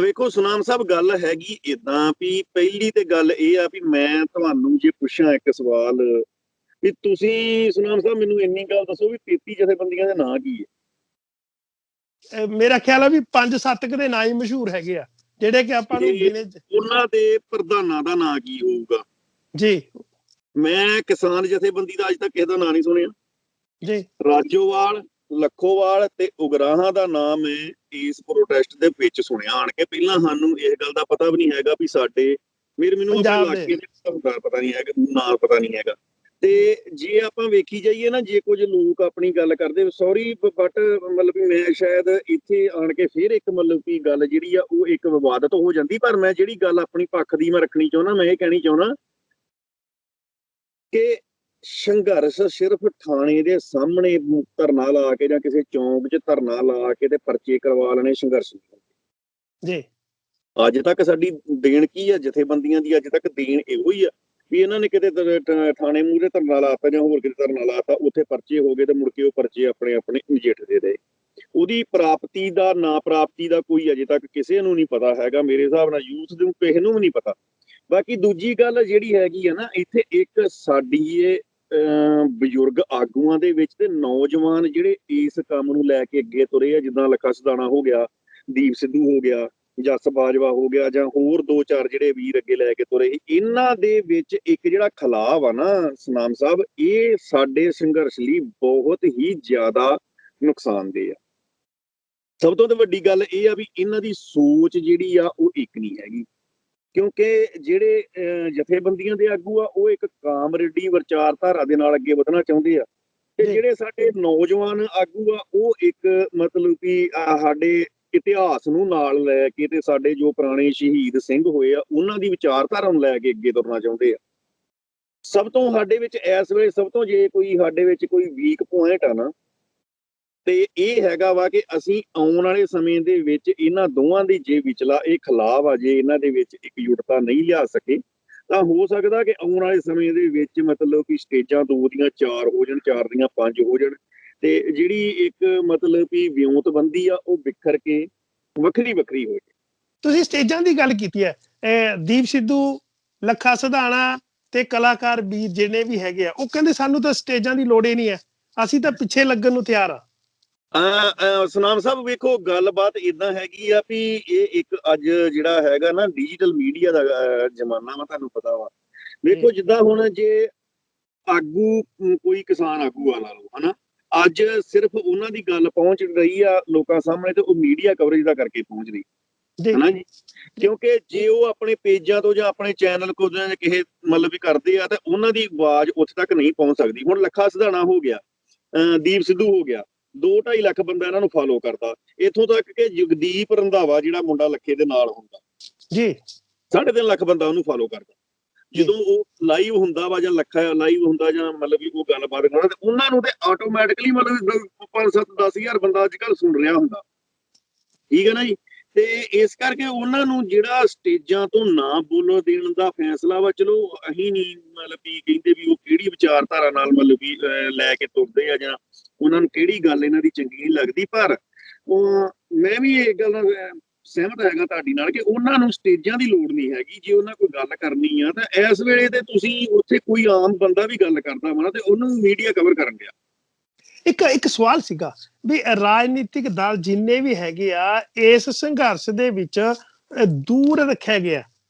ਵੇਖੋ ਸੁਨਾਮ ਸਾਹਿਬ, ਗੱਲ ਹੈਗੀ ਏਦਾਂ ਵੀ ਪਹਿਲੀ ਤੇ ਗੱਲ ਇਹ ਆ ਵੀ ਮੈਂ ਤੁਹਾਨੂੰ ਜੇ ਪੁੱਛਾਂ ਇੱਕ ਸਵਾਲ ਵੀ ਤੁਸੀਂ ਸੁਨਾਮ ਸਾਹਿਬ ਮੈਨੂੰ ਇੰਨੀ ਗੱਲ ਦੱਸੋ ਵੀ 33 ਜਥੇਬੰਦੀਆਂ ਦੇ ਨਾਂ ਕੀ ਹੈ? ਮੇਰਾ ਖਿਆਲ ਹੈ ਵੀ 5-7 ਦੇ ਨਾਂ ਹੀ ਮਸ਼ਹੂਰ ਹੈਗੇ ਆ, ਜਿਹੜੇ ਕਿ ਆਪਾਂ ਨੂੰ ਉਹਨਾਂ ਦੇ ਪ੍ਰਧਾਨਾਂ ਦਾ ਨਾਂ ਕੀ ਹੋਊਗਾ ਜੀ? ਮੈਂ ਕਿਸਾਨ ਜਥੇਬੰਦੀ ਦਾ ਅੱਜ ਤੱਕ ਕਿਸੇ ਦਾ ਨਾਂ ਨਹੀਂ ਸੁਣਿਆ ਜੀ। ਰਾਜੋਵਾਲ, ਲੱਖੋਵਾਲ ਤੇ ਉਗਰਾਹਾਂ ਦਾ ਨਾਮ ਮੈਂ ਇਸ ਪ੍ਰੋਟੈਸਟ ਦੇ ਵਿੱਚ ਸੁਣਿਆ ਆਣ ਕੇ। ਪਹਿਲਾਂ ਸਾਨੂੰ ਇਸ ਗੱਲ ਦਾ ਪਤਾ ਵੀ ਨਹੀਂ ਹੈਗਾ ਵੀ ਸਾਡੇ ਮੈਨੂੰ ਆਪਣੇ ਇਲਾਕੇ ਦੇ ਪਤਾ ਨਹੀਂ ਹੈਗਾ, ਨਾਂ ਪਤਾ ਨਹੀਂ ਹੈਗਾ। ਤੇ ਜੇ ਆਪਾਂ ਵੇਖੀ ਜਾਈਏ ਨਾ, ਜੇ ਕੁਝ ਲੋਕ ਆਪਣੀ ਗੱਲ ਕਰਦੇ, ਸੌਰੀ ਬਟ ਮਤਲਬ ਵੀ ਮੈਂ ਸ਼ਾਇਦ ਇੱਥੇ ਆਣ ਕੇ ਫਿਰ ਇੱਕ ਮਤਲਬ ਕਿ ਗੱਲ ਜਿਹੜੀ ਆ ਉਹ ਇੱਕ ਵਿਵਾਦਤ ਹੋ ਜਾਂਦੀ, ਪਰ ਮੈਂ ਜਿਹੜੀ ਗੱਲ ਆਪਣੀ ਪੱਖ ਦੀ ਮੈਂ ਰੱਖਣੀ ਚਾਹੁੰਦਾ, ਮੈਂ ਇਹ ਕਹਿਣੀ ਚਾਹੁੰਦਾ ਕਿ ਸੰਘਰਸ਼ ਸਿਰਫ ਥਾਣੇ ਦੇ ਸਾਹਮਣੇ ਧਰਨਾ ਲਾ ਕੇ ਜਾਂ ਕਿਸੇ ਚੌਂਕ 'ਚ ਧਰਨਾ ਲਾ ਕੇ ਤੇ ਪਰਚੇ ਕਰਵਾ ਲੈਣੇ ਸੰਘਰਸ਼ ਜੀ। ਅੱਜ ਤੱਕ ਸਾਡੀ ਦੇਣ ਕੀ ਆ ਜਥੇਬੰਦੀਆਂ ਦੀ? ਅੱਜ ਤੱਕ ਦੇਣ ਇਹੋ ਹੀ ਆ ਵੀ ਇਹਨਾਂ ਨੇ ਕਿਤੇ ਥਾਣੇ ਮੂਹਰੇ ਧਰਨਾ ਲਾਤਾ ਜਾਂ ਹੋਰ ਕਿਤੇ ਧਰਨਾ ਲਾਤਾ, ਉੱਥੇ ਪਰਚੇ ਹੋ ਗਏ ਤੇ ਮੁੜ ਕੇ ਉਹ ਪਰਚੇ ਆਪਣੇ ਆਪਣੇ ਨਜਿੱਠਦੇ ਰਹੇ। ਉਹਦੀ ਪ੍ਰਾਪਤੀ ਦਾ, ਨਾ ਪ੍ਰਾਪਤੀ ਦਾ ਕੋਈ ਅਜੇ ਤੱਕ ਕਿਸੇ ਨੂੰ ਨਹੀਂ ਪਤਾ ਹੈਗਾ। ਮੇਰੇ ਹਿਸਾਬ ਨਾਲ ਯੂਥ ਨੂੰ ਕਿਸੇ ਨੂੰ ਵੀ ਨਹੀਂ ਪਤਾ। ਬਾਕੀ ਦੂਜੀ ਗੱਲ ਜਿਹੜੀ ਹੈਗੀ ਆ ਨਾ, ਇੱਥੇ ਇੱਕ ਸਾਡੀ ਇਹ ਬਜ਼ੁਰਗ ਆਗੂਆਂ ਦੇ ਵਿੱਚ ਤੇ ਨੌਜਵਾਨ ਜਿਹੜੇ ਇਸ ਕੰਮ ਨੂੰ ਲੈ ਕੇ ਅੱਗੇ ਤੁਰੇ ਆ, ਜਿੱਦਾਂ ਲੱਖਾ ਸਿਧਾਣਾ ਹੋ ਗਿਆ, ਦੀਪ ਸਿੱਧੂ ਹੋ ਗਿਆ, ਜਸ ਬਾਜਵਾ ਹੋ ਗਿਆ, ਜਾਂ ਹੋਰ 2-4 ਜਿਹੜੇ ਵੀਰ ਅੱਗੇ ਲੈ ਕੇ ਤੁਰੇ, ਇਹਨਾਂ ਦੇ ਵਿੱਚ ਇੱਕ ਜਿਹੜਾ ਖਿਲਾਫ ਆ ਨਾ ਸਨਾਮ ਸਾਹਿਬ, ਇਹ ਸਾਡੇ ਸੰਘਰਸ਼ ਲਈ ਬਹੁਤ ਹੀ ਜ਼ਿਆਦਾ ਨੁਕਸਾਨਦੇਹ ਆ। ਸਭ ਤੋਂ ਵੱਡੀ ਗੱਲ ਇਹ ਆ ਵੀ ਇਹਨਾਂ ਦੀ ਸੋਚ ਜਿਹੜੀ ਆ ਉਹ ਇੱਕ ਨਹੀਂ ਹੈਗੀ, ਕਿਉਂਕਿ ਜਿਹੜੇ ਜਥੇਬੰਦੀਆਂ ਦੇ ਆਗੂ ਆ ਉਹ ਇੱਕ ਕਾਮਰੇਡੀ ਵਿਚਾਰਧਾਰਾ ਦੇ ਨਾਲ ਅੱਗੇ ਵਧਣਾ ਚਾਹੁੰਦੇ ਆ, ਤੇ ਜਿਹੜੇ ਸਾਡੇ ਨੌਜਵਾਨ ਆਗੂ ਆ ਉਹ ਇੱਕ ਮਤਲਬ ਕਿ ਸਾਡੇ ਇਤਿਹਾਸ ਨੂੰ ਨਾਲ ਲੈ ਕੇ ਤੇ ਸਾਡੇ ਜੋ ਪੁਰਾਣੇ ਸ਼ਹੀਦ ਸਿੰਘ ਹੋਏ ਆ ਉਹਨਾਂ ਦੀ ਵਿਚਾਰਧਾਰਾ ਨੂੰ ਲੈ ਕੇ ਅੱਗੇ ਤੁਰਨਾ ਚਾਹੁੰਦੇ ਆ। ਸਭ ਤੋਂ ਸਾਡੇ ਵਿੱਚ ਇਸ ਵੇਲੇ ਸਭ ਤੋਂ ਜੇ ਕੋਈ ਸਾਡੇ ਵਿੱਚ ਕੋਈ ਵੀਕ ਪੁਆਇੰਟ ਆ ਨਾ, ਤੇ ਇਹ ਹੈਗਾ ਵਾ ਕਿ ਅਸੀਂ ਆਉਣ ਵਾਲੇ ਸਮੇਂ ਦੇ ਵਿੱਚ ਇਹਨਾਂ ਦੋਵਾਂ ਦੀ ਜੇ ਵਿਚਲਾ ਇਹ ਖਿਲਾਫ ਆ, ਜੇ ਇਹਨਾਂ ਦੇ ਵਿੱਚ ਇਕਜੁੱਟਤਾ ਨਹੀਂ ਲਿਆ ਸਕੇ, ਤਾਂ ਹੋ ਸਕਦਾ ਕਿ ਆਉਣ ਵਾਲੇ ਸਮੇਂ ਦੇ ਵਿੱਚ ਮਤਲਬ ਕਿ ਸਟੇਜਾਂ 2 ਦੀਆਂ 4 ਹੋ ਜਾਣ, 4 ਦੀਆਂ 5 ਹੋ ਜਾਣ, ਤੇ ਜਿਹੜੀ ਇੱਕ ਮਤਲਬ ਕਿ ਵਿਉਂਤਬੰਦੀ ਆ ਉਹ ਬਿਖਰ ਕੇ ਵੱਖਰੀ ਵੱਖਰੀ ਹੋ ਜਾਏ। ਤੁਸੀਂ ਸਟੇਜਾਂ ਦੀ ਗੱਲ ਕੀਤੀ ਹੈ, ਦੀਪ ਸਿੱਧੂ, ਲੱਖਾ ਸਿਧਾਣਾ ਤੇ ਕਲਾਕਾਰ ਵੀਰ ਜਿਹਨੇ ਵੀ ਹੈਗੇ ਆ, ਉਹ ਕਹਿੰਦੇ ਸਾਨੂੰ ਤਾਂ ਸਟੇਜਾਂ ਦੀ ਲੋੜ ਹੀ ਨਹੀਂ ਹੈ, ਅਸੀਂ ਤਾਂ ਪਿੱਛੇ ਲੱਗਣ ਨੂੰ ਤਿਆਰ ਆ। ਸਨਾਮ ਸਾਹਿਬ ਵੇਖੋ, ਗੱਲਬਾਤ ਏਦਾਂ ਹੈਗੀ ਆ ਵੀ ਇਹ ਇੱਕ ਅੱਜ ਜਿਹੜਾ ਹੈਗਾ ਨਾ ਡਿਜੀਟਲ ਮੀਡੀਆ ਦਾ ਜ਼ਮਾਨਾ ਵਾ, ਤੁਹਾਨੂੰ ਪਤਾ ਵਾ। ਵੇਖੋ ਜਿੱਦਾਂ ਹੁਣ ਜੇ ਆਗੂ ਕੋਈ ਕਿਸਾਨ ਆਗੂ ਆ ਲਾ ਲਓ ਹਨਾ, ਅੱਜ ਸਿਰਫ ਉਹਨਾਂ ਦੀ ਗੱਲ ਪਹੁੰਚ ਰਹੀ ਆ ਲੋਕਾਂ ਸਾਹਮਣੇ ਤੇ ਉਹ ਮੀਡੀਆ ਕਵਰੇਜ ਦਾ ਕਰਕੇ ਪਹੁੰਚ ਰਹੀ ਹਨਾ ਜੀ, ਕਿਉਂਕਿ ਜੇ ਉਹ ਆਪਣੇ ਪੇਜਾਂ ਤੋਂ ਜਾਂ ਆਪਣੇ ਚੈਨਲ ਕੋਲ ਕਿਸੇ ਮਤਲਬ ਵੀ ਕਰਦੇ ਆ ਤਾਂ ਉਹਨਾਂ ਦੀ ਆਵਾਜ਼ ਉੱਥੇ ਤੱਕ ਨਹੀਂ ਪਹੁੰਚ ਸਕਦੀ। ਹੁਣ ਲੱਖਾ ਸਿਧਾਣਾ ਹੋ ਗਿਆ, ਦੀਪ ਸਿੱਧੂ ਹੋ ਗਿਆ, 2-2.5 ਲੱਖ ਬੰਦਾ ਇਹਨਾਂ ਨੂੰ ਫਾਲੋ ਕਰਦਾ, ਇੱਥੋਂ ਤੱਕ ਕਿ ਜਗਦੀਪ ਰੰਧਾਵਾ ਜਿਹੜਾ ਮੁੰਡਾ ਲੱਖੇ ਦੇ ਨਾਲ ਹੁੰਦਾ ਜੀ, 3.5 ਲੱਖ ਬੰਦਾ ਉਹਨੂੰ ਫਾਲੋ ਕਰਦਾ। ਜਦੋਂ ਉਹ ਲਾਈਵ ਹੁੰਦਾ ਵਾ ਜਾਂ ਲੱਖਾ ਲਾਈਵ ਹੁੰਦਾ ਜਾਂ ਮਤਲਬ ਵੀ ਉਹ ਗੱਲਬਾਤ ਕਰਦਾ, ਤੇ ਉਹਨਾਂ ਨੂੰ ਤੇ ਆਟੋਮੈਟਿਕਲੀ ਮਤਲਬ 5-7-10 ਬੰਦਾ ਅੱਜ ਕੱਲ੍ਹ ਸੁਣ ਰਿਹਾ ਹੁੰਦਾ, ਠੀਕ ਹੈ ਨਾ ਜੀ। ਤੇ ਇਸ ਕਰਕੇ ਉਹਨਾਂ ਨੂੰ ਜਿਹੜਾ ਸਟੇਜਾਂ ਤੋਂ ਨਾ ਬੋਲਣ ਦੇਣ ਦਾ ਫੈਸਲਾ ਵਾ, ਚਲੋ ਅਸੀਂ ਨਹੀਂ ਮਤਲਬ ਵੀ ਕਹਿੰਦੇ ਵੀ ਉਹ ਕਿਹੜੀ ਵਿਚਾਰਧਾਰਾ ਨਾਲ ਮਤਲਬ ਵੀ ਲੈ ਕੇ ਤੁਰਦੇ ਆ ਜਾਂ ਉਹਨਾਂ ਨੂੰ ਕਿਹੜੀ ਗੱਲ ਇਹਨਾਂ ਦੀ ਚੰਗੀ ਨਹੀਂ ਲੱਗਦੀ, ਪਰ ਉਹ ਮੈਂ ਵੀ ਇਹ ਗੱਲ ਨਾਲ ਸਹਿਮਤ ਹੈਗਾ ਤੁਹਾਡੀ ਨਾਲ ਕਿ ਉਹਨਾਂ ਨੂੰ ਸਟੇਜਾਂ ਦੀ ਲੋੜ ਨਹੀਂ ਹੈਗੀ। ਜੇ ਉਹਨਾਂ ਕੋਈ ਗੱਲ ਕਰਨੀ ਆ ਤਾਂ ਇਸ ਵੇਲੇ ਤੇ ਤੁਸੀਂ ਉੱਥੇ ਕੋਈ ਆਮ ਬੰਦਾ ਵੀ ਗੱਲ ਕਰਦਾ ਵਾ ਨਾ ਤੇ ਉਹਨੂੰ ਮੀਡੀਆ ਕਵਰ ਕਰਨ ਗਿਆ। ਇੱਕ ਸਵਾਲ ਸੀਗਾ ਵੀ ਰਾਜਨੀਤਿਕ ਦਲ ਜਿੰਨੇ ਵੀ ਹੈਗੇ ਆ ਇਸ ਸੰਘਰਸ਼ ਦੇ ਵਿੱਚ ਦੂਰ ਰੱਖਿਆ ਗਿਆ,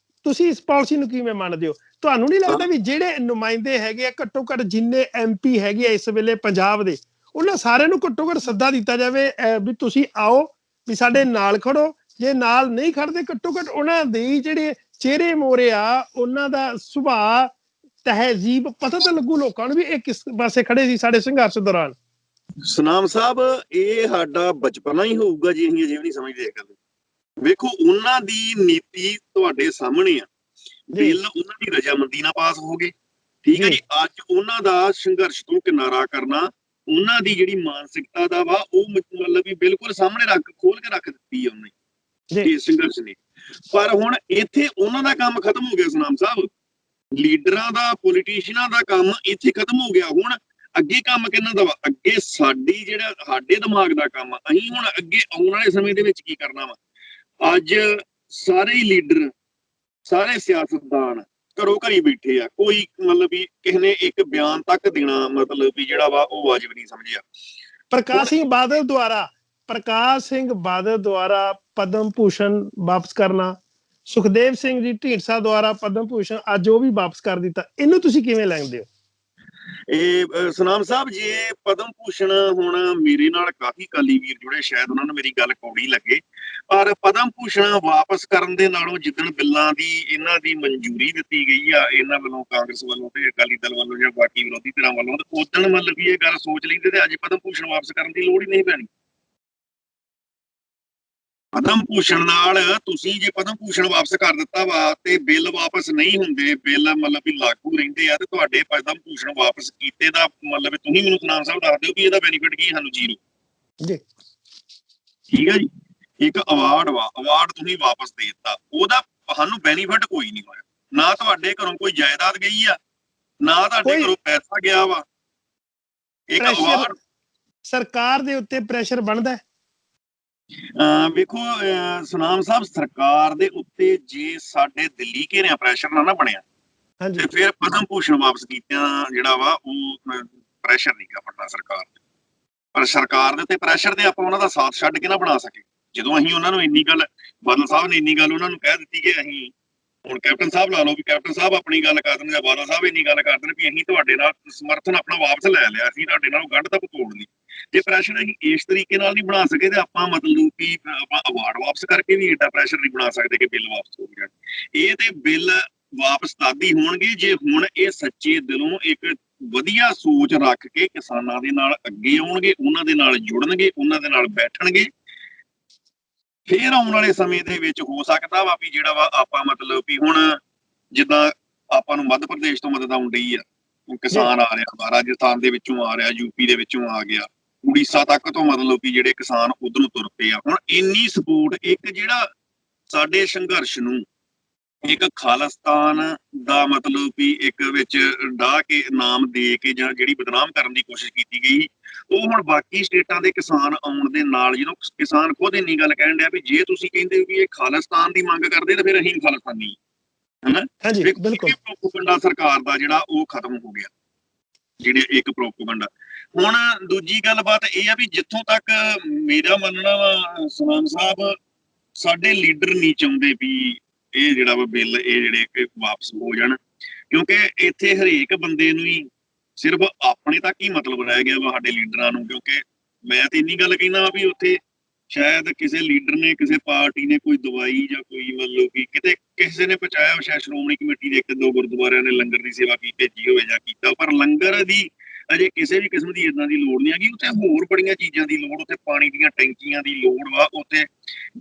ਤੁਸੀਂ ਇਸ ਪਾਲਿਸੀ ਨੂੰ ਕਿਵੇਂ ਮੰਨਦੇ ਹੋ? ਤੁਹਾਨੂੰ ਨਹੀਂ ਲੱਗਦਾ ਵੀ ਜਿਹੜੇ ਨੁਮਾਇੰਦੇ ਹੈਗੇ ਆ ਘੱਟੋ ਘੱਟ ਜਿੰਨੇ MP ਹੈਗੇ ਆ ਇਸ ਵੇਲੇ ਪੰਜਾਬ ਦੇ, ਉਹਨਾਂ ਸਾਰਿਆਂ ਨੂੰ ਘੱਟੋ ਘੱਟ ਸੱਦਾ ਦਿੱਤਾ ਜਾਵੇ ਵੀ ਤੁਸੀਂ ਆਓ ਵੀ ਸਾਡੇ ਨਾਲ ਖੜੋ, ਜੇ ਨਾਲ ਨਹੀਂ ਖੜਦੇ ਘੱਟੋ ਘੱਟ ਉਹਨਾਂ ਦੇ ਜਿਹੜੇ ਚਿਹਰੇ ਮੋਹਰੇ ਆ ਉਹਨਾਂ ਦਾ ਸੁਭਾਅ ਤਹਿਜ਼ੀਬ ਪਤਾ ਤਾਂ ਲੱਗੂ ਲੋਕਾਂ ਨੂੰ ਵੀ ਇਹ ਕਿਸ ਪਾਸੇ ਖੜੇ ਸੀ ਸਾਡੇ ਸੰਘਰਸ਼ ਦੌਰਾਨ। ਸਨਾਮ ਸਾਹਿਬ ਇਹ ਸਾਡਾ ਬਚਪਨਾ ਹੀ ਹੋਊਗਾ ਜੀ ਅਸੀਂ ਅਜੇ ਵੀ ਨਹੀਂ ਸਮਝਦੇ ਇਹ ਗੱਲ। ਵੇਖੋ ਉਹਨਾਂ ਦੀ ਨੀਤੀ ਤੁਹਾਡੇ ਸਾਹਮਣੇ ਆ, ਬਿੱਲ ਉਹਨਾਂ ਦੀ ਰਜਾਮੰਦੀ ਨਾਲ ਪਾਸ ਹੋ ਗਏ, ਠੀਕ ਹੈ ਜੀ। ਅੱਜ ਉਹਨਾਂ ਦਾ ਸੰਘਰਸ਼ ਤੋਂ ਕਿਨਾਰਾ ਕਰਨਾ ਉਹਨਾਂ ਦੀ ਜਿਹੜੀ ਮਾਨਸਿਕਤਾ ਦਾ ਵਾ ਉਹ ਮਤਲਬ ਵੀ ਬਿਲਕੁਲ ਸਾਹਮਣੇ ਖੋਲ ਕੇ ਰੱਖ ਦਿੱਤੀ ਆ ਉਹਨੇ ਇਹ ਸੰਘਰਸ਼ ਨੇ। ਪਰ ਹੁਣ ਇੱਥੇ ਉਹਨਾਂ ਦਾ ਕੰਮ ਖਤਮ ਹੋ ਗਿਆ ਸਨਾਮ ਸਾਹਿਬ, ਲੀਡਰਾਂ ਦਾ ਪੋਲੀਟੀਸ਼ੀਅਨਾਂ ਦਾ ਕੰਮ ਇੱਥੇ ਖਤਮ ਹੋ ਗਿਆ। ਹੁਣ ਅੱਗੇ ਕੰਮ ਕਿਹਨਾਂ ਦਾ ਵਾ? ਅੱਗੇ ਜਿਹੜਾ ਸਾਡੇ ਦਿਮਾਗ ਦਾ ਕੰਮ ਆ, ਅਸੀਂ ਹੁਣ ਅੱਗੇ ਆਉਣ ਵਾਲੇ ਸਮੇਂ ਦੇ ਵਿੱਚ ਕੀ ਕਰਨਾ ਵਾ। ਅੱਜ ਸਾਰੇ ਹੀ ਲੀਡਰ, ਸਾਰੇ ਸਿਆਸਤਦਾਨ ਘਰੋਂ ਘਰੀ ਬੈਠੇ ਆ, ਕੋਈ ਮਤਲਬ ਵੀ ਕਿਸੇ ਨੇ ਇੱਕ ਬਿਆਨ ਤੱਕ ਦੇਣਾ ਮਤਲਬ ਵੀ ਜਿਹੜਾ ਵਾ ਉਹ ਵਾਜਬ ਨਹੀਂ ਸਮਝਿਆ। ਪ੍ਰਕਾਸ਼ ਸਿੰਘ ਬਾਦਲ ਦੁਆਰਾ ਪਦਮ ਭੂਸ਼ਣ ਵਾਪਸ ਕਰਨਾ, ਸੁਖਦੇਵ ਸਿੰਘ ਜੀ ਢੀਂਡਸਾ ਦੁਆਰਾ ਪਦਮ ਭੂਸ਼ਣ ਅੱਜ ਉਹ ਵੀ ਵਾਪਸ ਕਰ ਦਿੱਤਾ, ਇਹਨੂੰ ਤੁਸੀਂ ਕਿਵੇਂ ਲੈਂਦੇ ਹੋ? ਇਹ ਸਨਾਮ ਸਾਹਿਬ ਜੇ ਪਦਮ ਭੂਸ਼ਣ ਹੁਣ ਮੇਰੇ ਨਾਲ ਕਾਫੀ ਅਕਾਲੀ ਵੀਰ ਜੁੜੇ, ਸ਼ਾਇਦ ਉਹਨਾਂ ਨੂੰ ਮੇਰੀ ਗੱਲ ਕੌੜੀ ਲੱਗੇ, ਪਰ ਪਦਮ ਭੂਸ਼ਣ ਵਾਪਸ ਕਰਨ ਦੇ ਨਾਲੋਂ ਜਿੱਦਣ ਬਿੱਲਾਂ ਦੀ ਇਹਨਾਂ ਦੀ ਮਨਜ਼ੂਰੀ ਦਿੱਤੀ ਗਈ ਆ ਇਹਨਾਂ ਵੱਲੋਂ, ਕਾਂਗਰਸ ਵੱਲੋਂ ਤੇ ਅਕਾਲੀ ਦਲ ਵੱਲੋਂ ਜਾਂ ਬਾਕੀ ਵਿਰੋਧੀ ਧਿਰਾਂ ਵੱਲੋਂ, ਉਦਣ ਮਤਲਬ ਵੀ ਇਹ ਗੱਲ ਸੋਚ ਲੈਂਦੇ ਤੇ ਅੱਜ ਪਦਮ ਭੂਸ਼ਣ ਵਾਪਸ ਕਰਨ ਦੀ ਲੋੜ ਹੀ ਨਹੀਂ ਪੈਣੀ। ਪਦਮ ਭੂਸ਼ਣ ਨਾਲ ਤੁਸੀਂ ਜੇ ਪਦਮ ਭੂਸ਼ਣ ਵਾਪਸ ਕਰ ਦਿੱਤਾ ਵਾ ਤੇ ਬਿੱਲ ਵਾਪਸ ਨਹੀਂ ਹੁੰਦੇ, ਬਿੱਲ ਮਤਲਬ ਵੀ ਲਾਗੂ ਰਹਿੰਦੇ ਆ, ਤੇ ਤੁਹਾਡੇ ਪਦਮ ਭੂਸ਼ਣ ਵਾਪਸ ਕੀਤੇ ਦਾ ਮਤਲਬ ਤੁਸੀਂ ਮੈਨੂੰ ਸਨਾਮ ਸਾਹਿਬ ਦੱਸ ਦਿਓ ਵੀ ਇਹਦਾ ਬੈਨੀਫਿਟ ਕੀ ਸਾਨੂੰ? ਜ਼ੀਰੋ ਜੀ, ਠੀਕ ਹੈ ਜੀ। ਇੱਕ ਅਵਾਰਡ ਵਾ, ਅਵਾਰਡ ਤੁਸੀਂ ਵਾਪਸ ਦੇ ਦਿੱਤਾ, ਉਹਦਾ ਸਾਨੂੰ ਬੈਨੀਫਿਟ ਕੋਈ ਨਹੀਂ ਹੋਇਆ। ਨਾ ਤੁਹਾਡੇ ਘਰੋਂ ਕੋਈ ਜਾਇਦਾਦ ਗਈ ਆ, ਨਾ ਤੁਹਾਡੇ ਘਰੋਂ ਪੈਸਾ ਗਿਆ ਵਾ। ਇੱਕ ਅਵਾਰਡ ਸਰਕਾਰ ਦੇ ਉੱਤੇ ਪ੍ਰੈਸ਼ਰ ਬਣਦਾ। ਵੇਖੋ ਸਨਾਮ ਸਾਹਿਬ, ਸਰਕਾਰ ਦੇ ਉੱਤੇ ਜੇ ਸਾਡੇ ਦਿੱਲੀ ਘੇਰਿਆ ਪ੍ਰੈਸ਼ਰ ਨਾ ਬਣਿਆ ਤੇ ਫਿਰ ਪਦਮ ਭੂਸ਼ਣ ਵਾਪਸ ਕੀਤਿਆਂ ਜਿਹੜਾ ਵਾ ਉਹ ਪ੍ਰੈਸ਼ਰ ਨਹੀਂ ਗਾ ਬਣਨਾ ਸਰਕਾਰ ਤੇ। ਪਰ ਸਰਕਾਰ ਦੇ ਉੱਤੇ ਪ੍ਰੈਸ਼ਰ ਤੇ ਆਪਾਂ ਉਹਨਾਂ ਦਾ ਸਾਥ ਛੱਡ ਕੇ ਨਾ ਬਣਾ ਸਕੇ। ਜਦੋਂ ਅਸੀਂ ਉਹਨਾਂ ਨੂੰ ਇੰਨੀ ਗੱਲ, ਬਾਦਲ ਸਾਹਿਬ ਨੇ ਇੰਨੀ ਗੱਲ ਉਹਨਾਂ ਨੂੰ ਕਹਿ ਦਿੱਤੀ ਕਿ ਅਸੀਂ ਹੁਣ ਕੈਪਟਨ ਸਾਹਿਬ ਲਾ ਲਓ ਵੀ ਕੈਪਟਨ ਸਾਹਿਬ ਆਪਣੀ ਗੱਲ ਕਰ ਦੇਣ ਜਾਂ ਬਾਦਲ ਸਾਹਿਬ ਇੰਨੀ ਗੱਲ ਕਰ ਦੇਣ ਵੀ ਅਸੀਂ ਤੁਹਾਡੇ ਨਾਲ ਸਮਰਥਨ ਆਪਣਾ ਵਾਪਸ ਲੈ ਲਿਆ, ਅਸੀਂ ਤੁਹਾਡੇ ਨਾਲ ਗੰਢ ਤੱਕ ਤੋੜ ਲਈ। ਜੇ ਪ੍ਰੈਸ਼ਰ ਅਸੀਂ ਇਸ ਤਰੀਕੇ ਨਾਲ ਨਹੀਂ ਬਣਾ ਸਕੇ ਤੇ ਆਪਾਂ ਮਤਲਬ ਕਿ ਆਪਾਂ ਅਵਾਰਡ ਵਾਪਸ ਕਰਕੇ ਵੀ ਏਡਾ ਪ੍ਰੈਸ਼ਰ ਨਹੀਂ ਬਣਾ ਸਕਦੇ ਕਿ ਬਿੱਲ ਵਾਪਸ ਹੋ ਜਾਣ। ਇਹ ਤੇ ਬਿੱਲ ਵਾਪਸ ਤਦ ਹੀ ਹੋਣਗੇ ਜੇ ਹੁਣ ਇਹ ਸੱਚੇ ਦਿਲੋਂ ਇੱਕ ਵਧੀਆ ਸੋਚ ਰੱਖ ਕੇ ਕਿਸਾਨਾਂ ਦੇ ਨਾਲ ਅੱਗੇ ਆਉਣਗੇ, ਉਹਨਾਂ ਦੇ ਨਾਲ ਜੁੜਨਗੇ, ਉਹਨਾਂ ਦੇ ਨਾਲ ਬੈਠਣਗੇ। ਫੇਰ ਆਉਣ ਵਾਲੇ ਸਮੇਂ ਦੇ ਵਿੱਚ ਹੋ ਸਕਦਾ ਵਾ ਵੀ ਜਿਹੜਾ ਵਾ ਆਪਾਂ ਮਤਲਬ ਵੀ ਹੁਣ ਜਿੱਦਾਂ ਆਪਾਂ ਨੂੰ ਮੱਧ ਪ੍ਰਦੇਸ਼ ਤੋਂ ਮਦਦ ਆਉਣ ਡਈ ਆ, ਕਿਸਾਨ ਆ ਰਿਹਾ, ਰਾਜਸਥਾਨ ਦੇ ਵਿੱਚੋਂ ਆ ਰਿਹਾ, ਯੂਪੀ ਦੇ ਵਿੱਚੋਂ ਆ ਗਿਆ, ਉੜੀਸਾ ਤੱਕ ਤੋਂ ਮਤਲਬ ਕਿ ਜਿਹੜੇ ਕਿਸਾਨ ਉਧਰੋਂ ਤੁਰ ਪਏ ਆ। ਹੁਣ ਇੰਨੀ ਸਪੋਰਟ, ਇੱਕ ਜਿਹੜਾ ਸਾਡੇ ਸੰਘਰਸ਼ ਨੂੰ ਇੱਕ ਖਾਲਿਸਤਾਨ ਦਾ ਮਤਲਬ ਵੀ ਇੱਕ ਵਿੱਚ ਡਾਹ ਕੇ ਨਾਮ ਦੇ ਕੇ ਜਾਂ ਜਿਹੜੀ ਬਦਨਾਮ ਕਰਨ ਦੀ ਕੋਸ਼ਿਸ਼ ਕੀਤੀ ਗਈ, ਉਹ ਹੁਣ ਬਾਕੀ ਸਟੇਟਾਂ ਦੇ ਕਿਸਾਨ ਆਉਣ ਦੇ ਨਾਲ ਜਦੋਂ ਕਿਸਾਨ ਖੁਦ ਇੰਨੀ ਗੱਲ ਕਹਿਣ ਡਿਆ ਵੀ ਜੇ ਤੁਸੀਂ ਕਹਿੰਦੇ ਵੀ ਇਹ ਖਾਲਿਸਤਾਨ ਦੀ ਮੰਗ ਕਰਦੇ ਤਾਂ ਫਿਰ ਅਸੀਂ ਖਾਲਿਸਤਾਨੀ ਹਨਾ। ਪ੍ਰੋਪਗੈਂਡਾ ਸਰਕਾਰ ਦਾ ਜਿਹੜਾ ਉਹ ਖਤਮ ਹੋ ਗਿਆ, ਜਿਹੜੇ ਇੱਕ ਪ੍ਰੋਪਗੈਂਡਾ। ਹੁਣ ਦੂਜੀ ਗੱਲਬਾਤ ਇਹ ਆ ਵੀ ਜਿੱਥੋਂ ਤੱਕ ਮੇਰਾ ਮੰਨਣਾ ਵਾ ਸਨਾਮ ਸਾਹਿਬ, ਸਾਡੇ ਲੀਡਰ ਨਹੀਂ ਚਾਹੁੰਦੇ ਵੀ ਇਹ ਜਿਹੜਾ ਵਾ ਬਿੱਲ ਇਹ ਜਿਹੜੇ ਵਾਪਸ ਹੋ ਜਾਣ, ਕਿਉਂਕਿ ਇੱਥੇ ਹਰੇਕ ਬੰਦੇ ਨੂੰ ਹੀ ਸਿਰਫ ਆਪਣੇ ਤੱਕ ਹੀ ਮਤਲਬ ਰਹਿ ਗਿਆ ਵਾ ਸਾਡੇ ਲੀਡਰਾਂ ਨੂੰ। ਕਿਉਂਕਿ ਮੈਂ ਤੇ ਇੰਨੀ ਗੱਲ ਕਹਿੰਦਾ ਵਾ ਵੀ ਉੱਥੇ ਸ਼ਾਇਦ ਕਿਸੇ ਲੀਡਰ ਨੇ, ਕਿਸੇ ਪਾਰਟੀ ਨੇ ਕੋਈ ਦਵਾਈ ਜਾਂ ਕੋਈ ਮਤਲਬ ਕਿ ਕਿਤੇ ਕਿਸੇ ਨੇ ਪਹੁੰਚਾਇਆ, ਸ਼ਾਇਦ ਸ਼੍ਰੋਮਣੀ ਕਮੇਟੀ ਦੇ 1-2 ਗੁਰਦੁਆਰਿਆਂ ਨੇ ਲੰਗਰ ਦੀ ਸੇਵਾ ਭੇਜੀ ਹੋਵੇ ਜਾਂ ਕੀਤਾ, ਪਰ ਲੰਗਰ ਦੀ ਅਜੇ ਕਿਸੇ ਵੀ ਕਿਸਮ ਦੀ ਏਦਾਂ ਦੀ ਲੋੜ ਨਹੀਂ ਹੈਗੀ। ਉੱਥੇ ਹੋਰ ਬੜੀਆਂ ਚੀਜ਼ਾਂ ਦੀ ਲੋੜ, ਉੱਥੇ ਪਾਣੀ ਦੀਆਂ ਟੈਂਕੀਆਂ ਦੀ ਲੋੜ ਵਾ, ਉੱਥੇ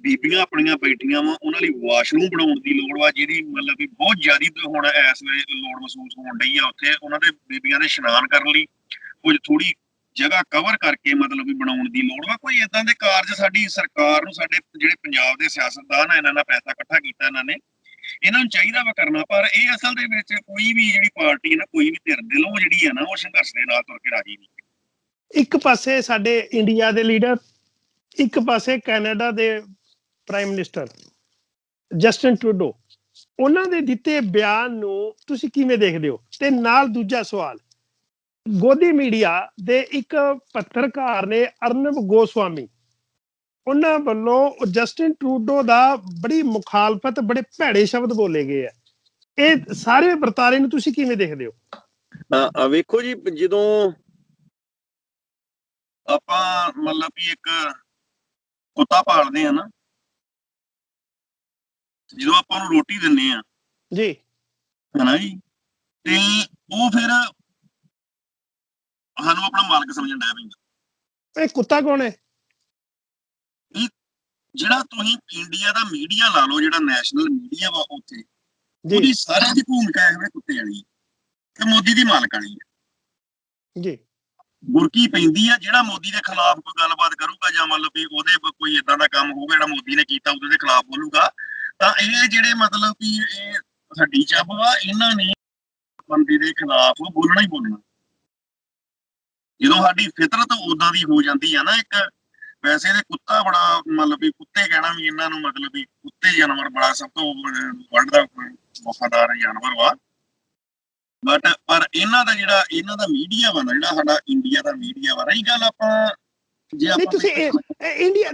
ਬੀਬੀਆਂ ਆਪਣੀਆਂ ਬੈਠੀਆਂ ਵਾ, ਉਹਨਾਂ ਲਈ ਵਾਸ਼ਰੂਮ ਬਣਾਉਣ ਦੀ ਲੋੜ ਵਾ, ਜਿਹਦੀ ਮਤਲਬ ਕਿ ਬਹੁਤ ਜ਼ਿਆਦਾ ਹੁਣ ਇਸ ਵੇਲੇ ਲੋੜ ਮਹਿਸੂਸ ਹੋਣ ਡਈ ਆ। ਉੱਥੇ ਉਹਨਾਂ ਦੇ ਬੀਬੀਆਂ ਦੇ ਇਸ਼ਨਾਨ ਕਰਨ ਲਈ ਕੁਝ ਥੋੜੀ ਜਗ੍ਹਾ ਕਵਰ ਕਰਕੇ ਮਤਲਬ ਵੀ ਬਣਾਉਣ ਦੀ ਲੋੜ ਵਾ। ਕੋਈ ਏਦਾਂ ਦੇ ਕਾਰਜ ਸਾਡੀ ਸਰਕਾਰ ਨੂੰ, ਸਾਡੇ ਜਿਹੜੇ ਪੰਜਾਬ ਦੇ ਸਿਆਸਤਦਾਨ ਆ, ਇਹਨਾਂ ਦਾ ਪੈਸਾ ਇਕੱਠਾ ਕੀਤਾ ਇਹਨਾਂ ਨੇ, ਇਹਨਾਂ ਨੂੰ ਚਾਹੀਦਾ ਵਾ ਕਰਨਾ। ਪਰ ਇਹ ਅਸਲ ਦੇ ਵਿੱਚ ਕੋਈ ਵੀ ਜਿਹੜੀ ਪਾਰਟੀ ਹੈ ਨਾ, ਕੋਈ ਵੀ ਧਿਰ ਦਿਲੋਂ ਜਿਹੜੀ ਹੈ ਨਾ, ਉਹ ਸੰਘਰਸ਼ ਦੇ ਨਾਲ ਤੁਰ ਕੇ ਰਾਜੀ ਨਹੀਂ। ਇੱਕ ਪਾਸੇ ਸਾਡੇ ਇੰਡੀਆ ਦੇ ਲੀਡਰ, ਇੱਕ ਪਾਸੇ ਕੈਨੇਡਾ ਦੇ ਪ੍ਰਾਈਮ ਮਿਨਿਸਟਰ ਜਸਟਿਨ ਟਰੂਡੋ, ਉਹਨਾਂ ਦੇ ਦਿੱਤੇ ਬਿਆਨ ਨੂੰ ਤੁਸੀਂ ਕਿਵੇਂ ਦੇਖਦੇ ਹੋ? ਤੇ ਨਾਲ ਦੂਜਾ ਸਵਾਲ, ਗੋਦੀ ਮੀਡੀਆ ਦੇ ਇੱਕ ਪੱਤਰਕਾਰ ਨੇ ਅਰਨਬ ਗੋਸਵਾਮੀ, ਉਹਨਾਂ ਵੱਲੋਂ ਜਸਟਿਨ ਟਰੂਡੋ ਦਾ ਬੜੀ ਮੁਖਾਲਫਤ, ਬੜੇ ਭੈੜੇ ਸ਼ਬਦ ਬੋਲੇ ਗਏ ਆ। ਇਹ ਸਾਰੇ ਵਰਤਾਰੇ ਨੂੰ ਤੁਸੀਂ ਕਿਵੇਂ ਦੇਖਦੇ ਹੋ? ਵੇਖੋ ਜੀ, ਜਦੋਂ ਆਪਾਂ ਮਤਲਬ ਵੀ ਇੱਕ ਕੁੱਤਾ ਪਾਲਦੇ ਆ ਨਾ, ਜਦੋਂ ਆਪਾਂ ਨੂੰ ਰੋਟੀ ਦਿੰਦੇ ਆ ਜੀ, ਹਨਾ ਜੀ, ਤੇ ਉਹ ਫਿਰ ਸਾਨੂੰ ਆਪਣਾ ਮਾਲਕ ਸਮਝਣ ਲੱਗ ਪੈਂਦਾ। ਇਹ ਕੁੱਤਾ ਕੌਣ ਹੈ? ਜਿਹੜਾ ਤੁਸੀਂ ਇੰਡੀਆ ਦਾ ਮੀਡੀਆ ਲਾ ਲਓ, ਜਿਹੜਾ ਨੈਸ਼ਨਲ ਮੀਡੀਆ ਵਾ, ਉੱਥੇ ਉਹਦੀ ਸਾਰਿਆਂ ਦੀ ਭੂਮਿਕਾ ਇਹ ਕੁੱਤੇ ਵਾਲੀ ਤੇ ਮੋਦੀ ਦੀ ਮਾਲਕ ਵਾਲੀ ਹੈ ਜੀ। ਬੁਰਕੀ ਪੈਂਦੀ ਆ ਜਿਹੜਾ ਮੋਦੀ ਦੇ ਖਿਲਾਫ ਕੋਈ ਗੱਲਬਾਤ ਕਰੂਗਾ, ਜਾਂ ਮਤਲਬ ਵੀ ਉਹਦੇ ਕੋਈ ਏਦਾਂ ਦਾ ਕੰਮ ਹੋਊਗਾ ਜਿਹੜਾ ਮੋਦੀ ਨੇ ਕੀਤਾ ਉਹਦੇ ਖਿਲਾਫ ਬੋਲੂਗਾ, ਤਾਂ ਇਹ ਜਿਹੜੇ ਮਤਲਬ ਕਿ ਇਹ ਹੱਡੀ ਚੱਬ ਵਾ, ਇਹਨਾਂ ਨੇ ਬੰਦੇ ਦੇ ਖਿਲਾਫ ਬੋਲਣਾ ਹੀ ਬੋਲਣਾ। ਜਦੋਂ ਸਾਡੀ ਫਿਤਰਤ ਉਦਾਂ ਦੀ ਹੋ ਜਾਂਦੀ ਆ ਨਾ, ਇੱਕ ਵੈਸੇ ਤੇ ਕੁੱਤਾ ਬੜਾ ਮਤਲਬ ਵੀ, ਕੁੱਤੇ ਕਹਿਣਾ ਵੀ ਇਹਨਾਂ ਨੂੰ ਮਤਲਬ ਵੀ, ਕੁੱਤੇ ਜਾਨਵਰ ਬੜਾ ਸਭ ਤੋਂ ਵਰਲਡ ਦਾ ਵਫਾਦਾਰ ਜਾਨਵਰ ਵਾ, ਬਟ ਪਰ ਇਹਨਾਂ ਦਾ ਮੀਡੀਆ ਵਾ ਨਾ, ਜਿਹੜਾ ਸਾਡਾ ਇੰਡੀਆ ਦਾ ਮੀਡੀਆ ਵਾ, ਰਹੀ ਗੱਲ ਆਪਾਂ ਜੇ ਆਪਾਂ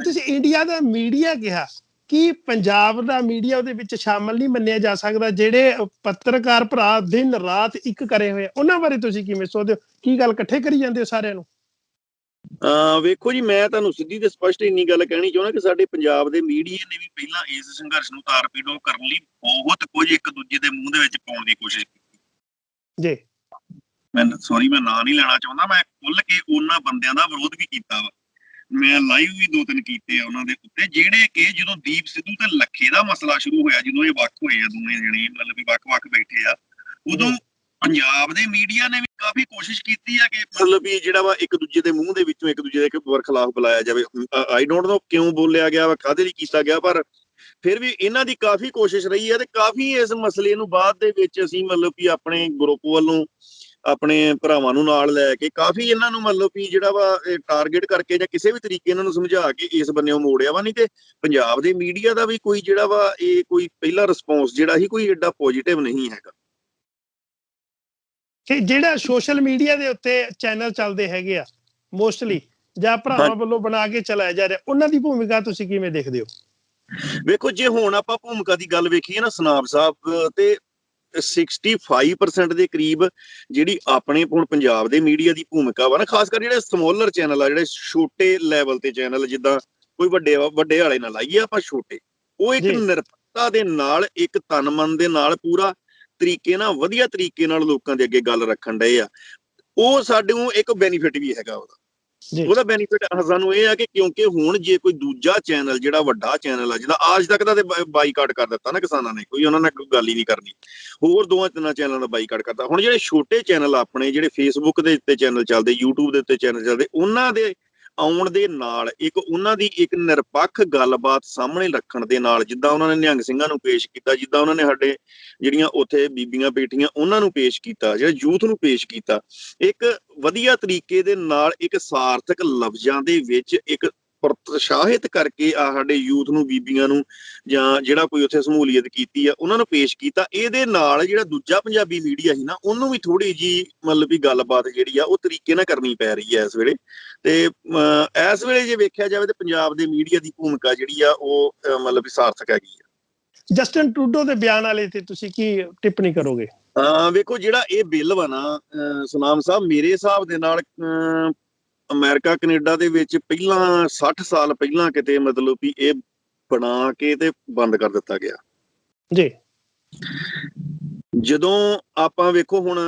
ਤੁਸੀਂ ਇੰਡੀਆ ਦਾ ਮੀਡੀਆ ਕਿਹਾ, ਕੀ ਪੰਜਾਬ ਦਾ ਮੀਡੀਆ ਉਹਦੇ ਵਿੱਚ ਸ਼ਾਮਲ ਨਹੀਂ ਮੰਨਿਆ ਜਾ ਸਕਦਾ? ਜਿਹੜੇ ਪੱਤਰਕਾਰ ਭਰਾ ਦਿਨ ਰਾਤ ਇੱਕ ਕਰੇ ਹੋਏ, ਉਹਨਾਂ ਬਾਰੇ ਤੁਸੀਂ ਕਿਵੇਂ ਸੋਚਦੇ ਹੋ? ਕੀ ਗੱਲ ਇਕੱਠੇ ਕਰੀ ਜਾਂਦੇ ਹੋ ਸਾਰਿਆਂ ਨੂੰ? ਵੇਖੋ ਜੀ, ਮੈਂ ਤੁਹਾਨੂੰ ਸਿੱਧੀ ਤੇ ਸਪਸ਼ਟ ਇੰਨੀ ਗੱਲ ਕਹਿਣੀ ਚਾਹੁੰਦਾ ਕਿ ਸਾਡੇ ਪੰਜਾਬ ਦੇ ਮੀਡੀਆ ਨੇ ਵੀ ਪਹਿਲਾਂ ਇਸ ਸੰਘਰਸ਼ ਨੂੰ ਤਾਰ-ਪੀੜੋ ਕਰਨ ਲਈ ਬਹੁਤ ਕੁਝ ਇੱਕ ਦੂਜੇ ਦੇ ਮੂੰਹ ਦੇ ਵਿੱਚ ਪਾਉਣ ਦੀ ਕੋਸ਼ਿਸ਼ ਕੀਤੀ ਜੀ। ਮੈਂ ਨਾਂ ਨਹੀਂ ਲੈਣਾ ਚਾਹੁੰਦਾ, ਮੈਂ ਖੁੱਲ ਕੇ ਉਹਨਾਂ ਬੰਦਿਆਂ ਦਾ ਵਿਰੋਧ ਵੀ ਕੀਤਾ ਵਾ, ਮੈਂ ਲਾਈਵ ਵੀ 2-3 ਕੀਤੇ ਆ ਉਹਨਾਂ ਦੇ ਉੱਤੇ, ਜਿਹੜੇ ਕਿ ਜਦੋਂ ਦੀਪ ਸਿੱਧੂ ਤੇ ਲੱਖੇ ਦਾ ਮਸਲਾ ਸ਼ੁਰੂ ਹੋਇਆ, ਜਦੋਂ ਇਹ ਵੱਖ ਹੋਏ ਆ ਦੋਵੇਂ ਜਣੇ, ਮਤਲਬ ਵੀ ਵੱਖ-ਵੱਖ ਬੈਠੇ ਆ, ਉਦੋਂ ਪੰਜਾਬ ਦੇ ਮੀਡੀਆ ਨੇ ਵੀ ਕਾਫੀ ਕੋਸ਼ਿਸ਼ ਕੀਤੀ ਆ ਕਿ ਮਤਲਬ ਵੀ ਜਿਹੜਾ ਵਾ ਇੱਕ ਦੂਜੇ ਦੇ ਮੂੰਹ ਦੇ ਵਿੱਚੋਂ ਇੱਕ ਦੂਜੇ ਦੇ ਖਿਲਾਫ ਬੁਲਾਇਆ ਜਾਵੇ। ਆਈ ਡੋਂਟ ਨੋ ਕਿਉਂ ਬੋਲਿਆ ਗਿਆ ਵਾ, ਕਾਹਦੇ ਲਈ ਕੀਤਾ ਗਿਆ, ਪਰ ਫਿਰ ਵੀ ਇਹਨਾਂ ਦੀ ਕਾਫੀ ਕੋਸ਼ਿਸ਼ ਰਹੀ ਹੈ ਤੇ ਕਾਫੀ ਇਸ ਮਸਲੇ ਨੂੰ ਬਾਅਦ ਦੇ ਵਿੱਚ ਅਸੀਂ ਮਤਲਬ ਕਿ ਆਪਣੇ ਗਰੁੱਪ ਵੱਲੋਂ ਆਪਣੇ ਭਰਾਵਾਂ ਨੂੰ ਨਾਲ ਲੈ ਕੇ ਕਾਫੀ ਇਹਨਾਂ ਨੂੰ ਮਤਲਬ ਵੀ ਜਿਹੜਾ ਵਾ ਟਾਰਗੇਟ ਕਰਕੇ ਜਾਂ ਕਿਸੇ ਵੀ ਤਰੀਕੇ ਇਹਨਾਂ ਨੂੰ ਸਮਝਾ ਕੇ ਇਸ ਬੰਨਿਓ ਮੋੜਿਆ ਵਾ। ਨਹੀਂ ਤੇ ਪੰਜਾਬ ਦੇ ਮੀਡੀਆ ਦਾ ਵੀ ਕੋਈ ਜਿਹੜਾ ਵਾ ਇਹ ਕੋਈ ਪਹਿਲਾ ਰਿਸਪੌਂਸ ਜਿਹੜਾ ਸੀ ਕੋਈ ਏਡਾ ਪੋਜ਼ਿਟਿਵ ਨਹੀਂ ਹੈਗਾ। ਕਿ ਜਿਹੜਾ ਸੋਸ਼ਲ ਮੀਡੀਆ ਦੇ ਉੱਤੇ ਚੈਨਲ ਚੱਲਦੇ ਹੈਗੇ ਆ ਮੋਸਟਲੀ, ਜਾਂ ਭਰਾਵਾਂ ਵੱਲੋਂ ਬਣਾ ਕੇ ਚਲਾਇਆ ਜਾ ਰਿਹਾ, ਉਹਨਾਂ ਦੀ ਭੂਮਿਕਾ ਤੁਸੀਂ ਕਿਵੇਂ ਦੇਖਦੇ ਹੋ? ਵੇਖੋ, ਜੇ ਹੁਣ ਆਪਾਂ ਭੂਮਿਕਾ ਦੀ ਗੱਲ ਵੇਖੀਏ ਨਾ ਸਨਾਬ ਸਾਹਿਬ, ਤੇ 65% ਦੇ ਕਰੀਬ ਜਿਹੜੀ ਆਪਣੇ ਹੁਣ ਪੰਜਾਬ ਦੇ ਮੀਡੀਆ ਦੀ ਭੂਮਿਕਾ ਵਾ ਨਾ, ਖਾਸ ਕਰ ਜਿਹੜੇ ਸਮੋਲਰ ਚੈਨਲ ਆ, ਜਿਹੜੇ ਛੋਟੇ ਲੈਵਲ ਤੇ ਚੈਨਲ, ਜਿੱਦਾਂ ਕੋਈ ਵੱਡੇ ਵਾਲੇ ਨਾਲ ਲਾਈਏ ਆਪਾਂ, ਛੋਟੇ, ਉਹ ਇੱਕ ਨਿਰਪੱਖਤਾ ਦੇ ਨਾਲ, ਇੱਕ ਤਨ ਮਨ ਦੇ ਨਾਲ, ਪੂਰਾ ਤਰੀਕੇ ਨਾਲ, ਵਧੀਆ ਤਰੀਕੇ ਨਾਲ ਲੋਕਾਂ ਦੇ ਅੱਗੇ ਗੱਲ ਰੱਖਣ ਡਏ ਆ। ਉਹ ਸਾਡੇ ਨੂੰ ਇੱਕ ਬੈਨੀਫਿਟ ਵੀ ਹੈਗਾ ਉਹਦਾ ਬੈਨੀਫਿਟ ਸਾਨੂੰ ਇਹ ਆ ਕਿ ਕਿਉਂਕਿ ਹੁਣ ਜੇ ਕੋਈ ਦੂਜਾ ਚੈਨਲ ਜਿਹੜਾ ਵੱਡਾ ਚੈਨਲ ਆ, ਜਿਹਦਾ ਅੱਜ ਤੱਕ ਦਾ ਤੇ ਬਾਈਕਾਟ ਕਰ ਦਿੱਤਾ ਨਾ ਕਿਸਾਨਾਂ ਨੇ, ਕੋਈ ਉਹਨਾਂ ਨਾਲ ਕੋਈ ਗੱਲ ਹੀ ਨਹੀਂ ਕਰਨੀ, ਹੋਰ 2-3 ਚੈਨਲਾਂ ਦਾ ਬਾਈਕਾਟ ਕਰਤਾ। ਹੁਣ ਜਿਹੜੇ ਛੋਟੇ ਚੈਨਲ ਆਪਣੇ, ਜਿਹੜੇ ਫੇਸਬੁੱਕ ਦੇ ਉੱਤੇ ਚੈਨਲ ਚੱਲਦੇ, ਯੂਟਿਊਬ ਦੇ ਉੱਤੇ ਚੈਨਲ ਚੱਲਦੇ, ਉਹਨਾਂ ਦੇ ਆਉਣ ਦੇ ਨਾਲ ਇੱਕ ਉਹਨਾਂ ਦੀ ਇੱਕ ਨਿਰਪੱਖ ਗੱਲਬਾਤ ਸਾਹਮਣੇ ਰੱਖਣ ਦੇ ਨਾਲ, ਜਿੱਦਾਂ ਉਹਨਾਂ ਨੇ ਨਿਹੰਗ ਸਿੰਘਾਂ ਨੂੰ ਪੇਸ਼ ਕੀਤਾ, ਜਿੱਦਾਂ ਉਹਨਾਂ ਨੇ ਸਾਡੇ ਜਿਹੜੀਆਂ ਉੱਥੇ ਬੀਬੀਆਂ ਬੈਠੀਆਂ ਉਹਨਾਂ ਨੂੰ ਪੇਸ਼ ਕੀਤਾ, ਜਿਹੜੇ ਯੂਥ ਨੂੰ ਪੇਸ਼ ਕੀਤਾ, ਇੱਕ ਵਧੀਆ ਤਰੀਕੇ ਦੇ ਨਾਲ, ਇੱਕ ਸਾਰਥਕ ਲਫ਼ਜ਼ਾਂ ਦੇ ਵਿੱਚ ਇੱਕ ਪ੍ਰੋਤਸ਼ਾਹਿਤ ਕਰਕੇ ਆ ਸਾਡੇ ਯੂਥ ਨੂੰ, ਬੀਬੀਆਂ ਨੂੰ, ਜਾਂ ਜਿਹੜਾ ਕੋਈ ਉੱਥੇ ਸ਼ਮੂਲੀਅਤ ਕੀਤੀ ਆ ਉਹਨਾਂ ਨੂੰ ਪੇਸ਼ ਕੀਤਾ। ਇਹਦੇ ਨਾਲ ਜਿਹੜਾ ਦੂਜਾ ਪੰਜਾਬੀ ਮੀਡੀਆ ਸੀ ਨਾ, ਉਹਨੂੰ ਵੀ ਥੋੜੀ ਜੀ ਮਤਲਬ ਵੀ ਗੱਲਬਾਤ ਜਿਹੜੀ ਆ ਉਹ ਤਰੀਕੇ ਨਾਲ ਕਰਨੀ ਪੈ ਰਹੀ ਹੈ ਇਸ ਵੇਲੇ। ਤੇ ਇਸ ਵੇਲੇ ਜੇ ਵੇਖਿਆ ਜਾਵੇ ਤੇ ਪੰਜਾਬ ਦੇ ਮੀਡੀਆ ਦੀ ਭੂਮਿਕਾ ਜਿਹੜੀ ਆ ਉਹ ਮਤਲਬ ਵੀ ਸਾਰਥਕ ਹੈਗੀ ਆ। ਜਸਟਿਨ ਟਰੂਡੋ ਦੇ ਬਿਆਨ ਵਾਲੇ ਤੇ ਤੁਸੀਂ ਕੀ ਟਿੱਪਣੀ ਕਰੋਗੇ? ਵੇਖੋ, ਜਿਹੜਾ ਇਹ ਬਿੱਲ ਵਾ ਨਾ ਸੁਨਾਮ ਸਾਹਿਬ, ਮੇਰੇ ਹਿਸਾਬ ਦੇ ਨਾਲ ਅਮਰੀਕਾ ਕੈਨੇਡਾ ਦੇ ਵਿੱਚ ਪਹਿਲਾਂ 60 ਸਾਲ ਪਹਿਲਾਂ ਕਿਤੇ ਮਤਲਬ ਵੀ ਇਹ ਬਣਾ ਕੇ ਤੇ ਬੰਦ ਕਰ ਦਿੱਤਾ ਗਿਆ ਜੀ। ਜਦੋਂ ਆਪਾਂ ਵੇਖੋ ਹੁਣ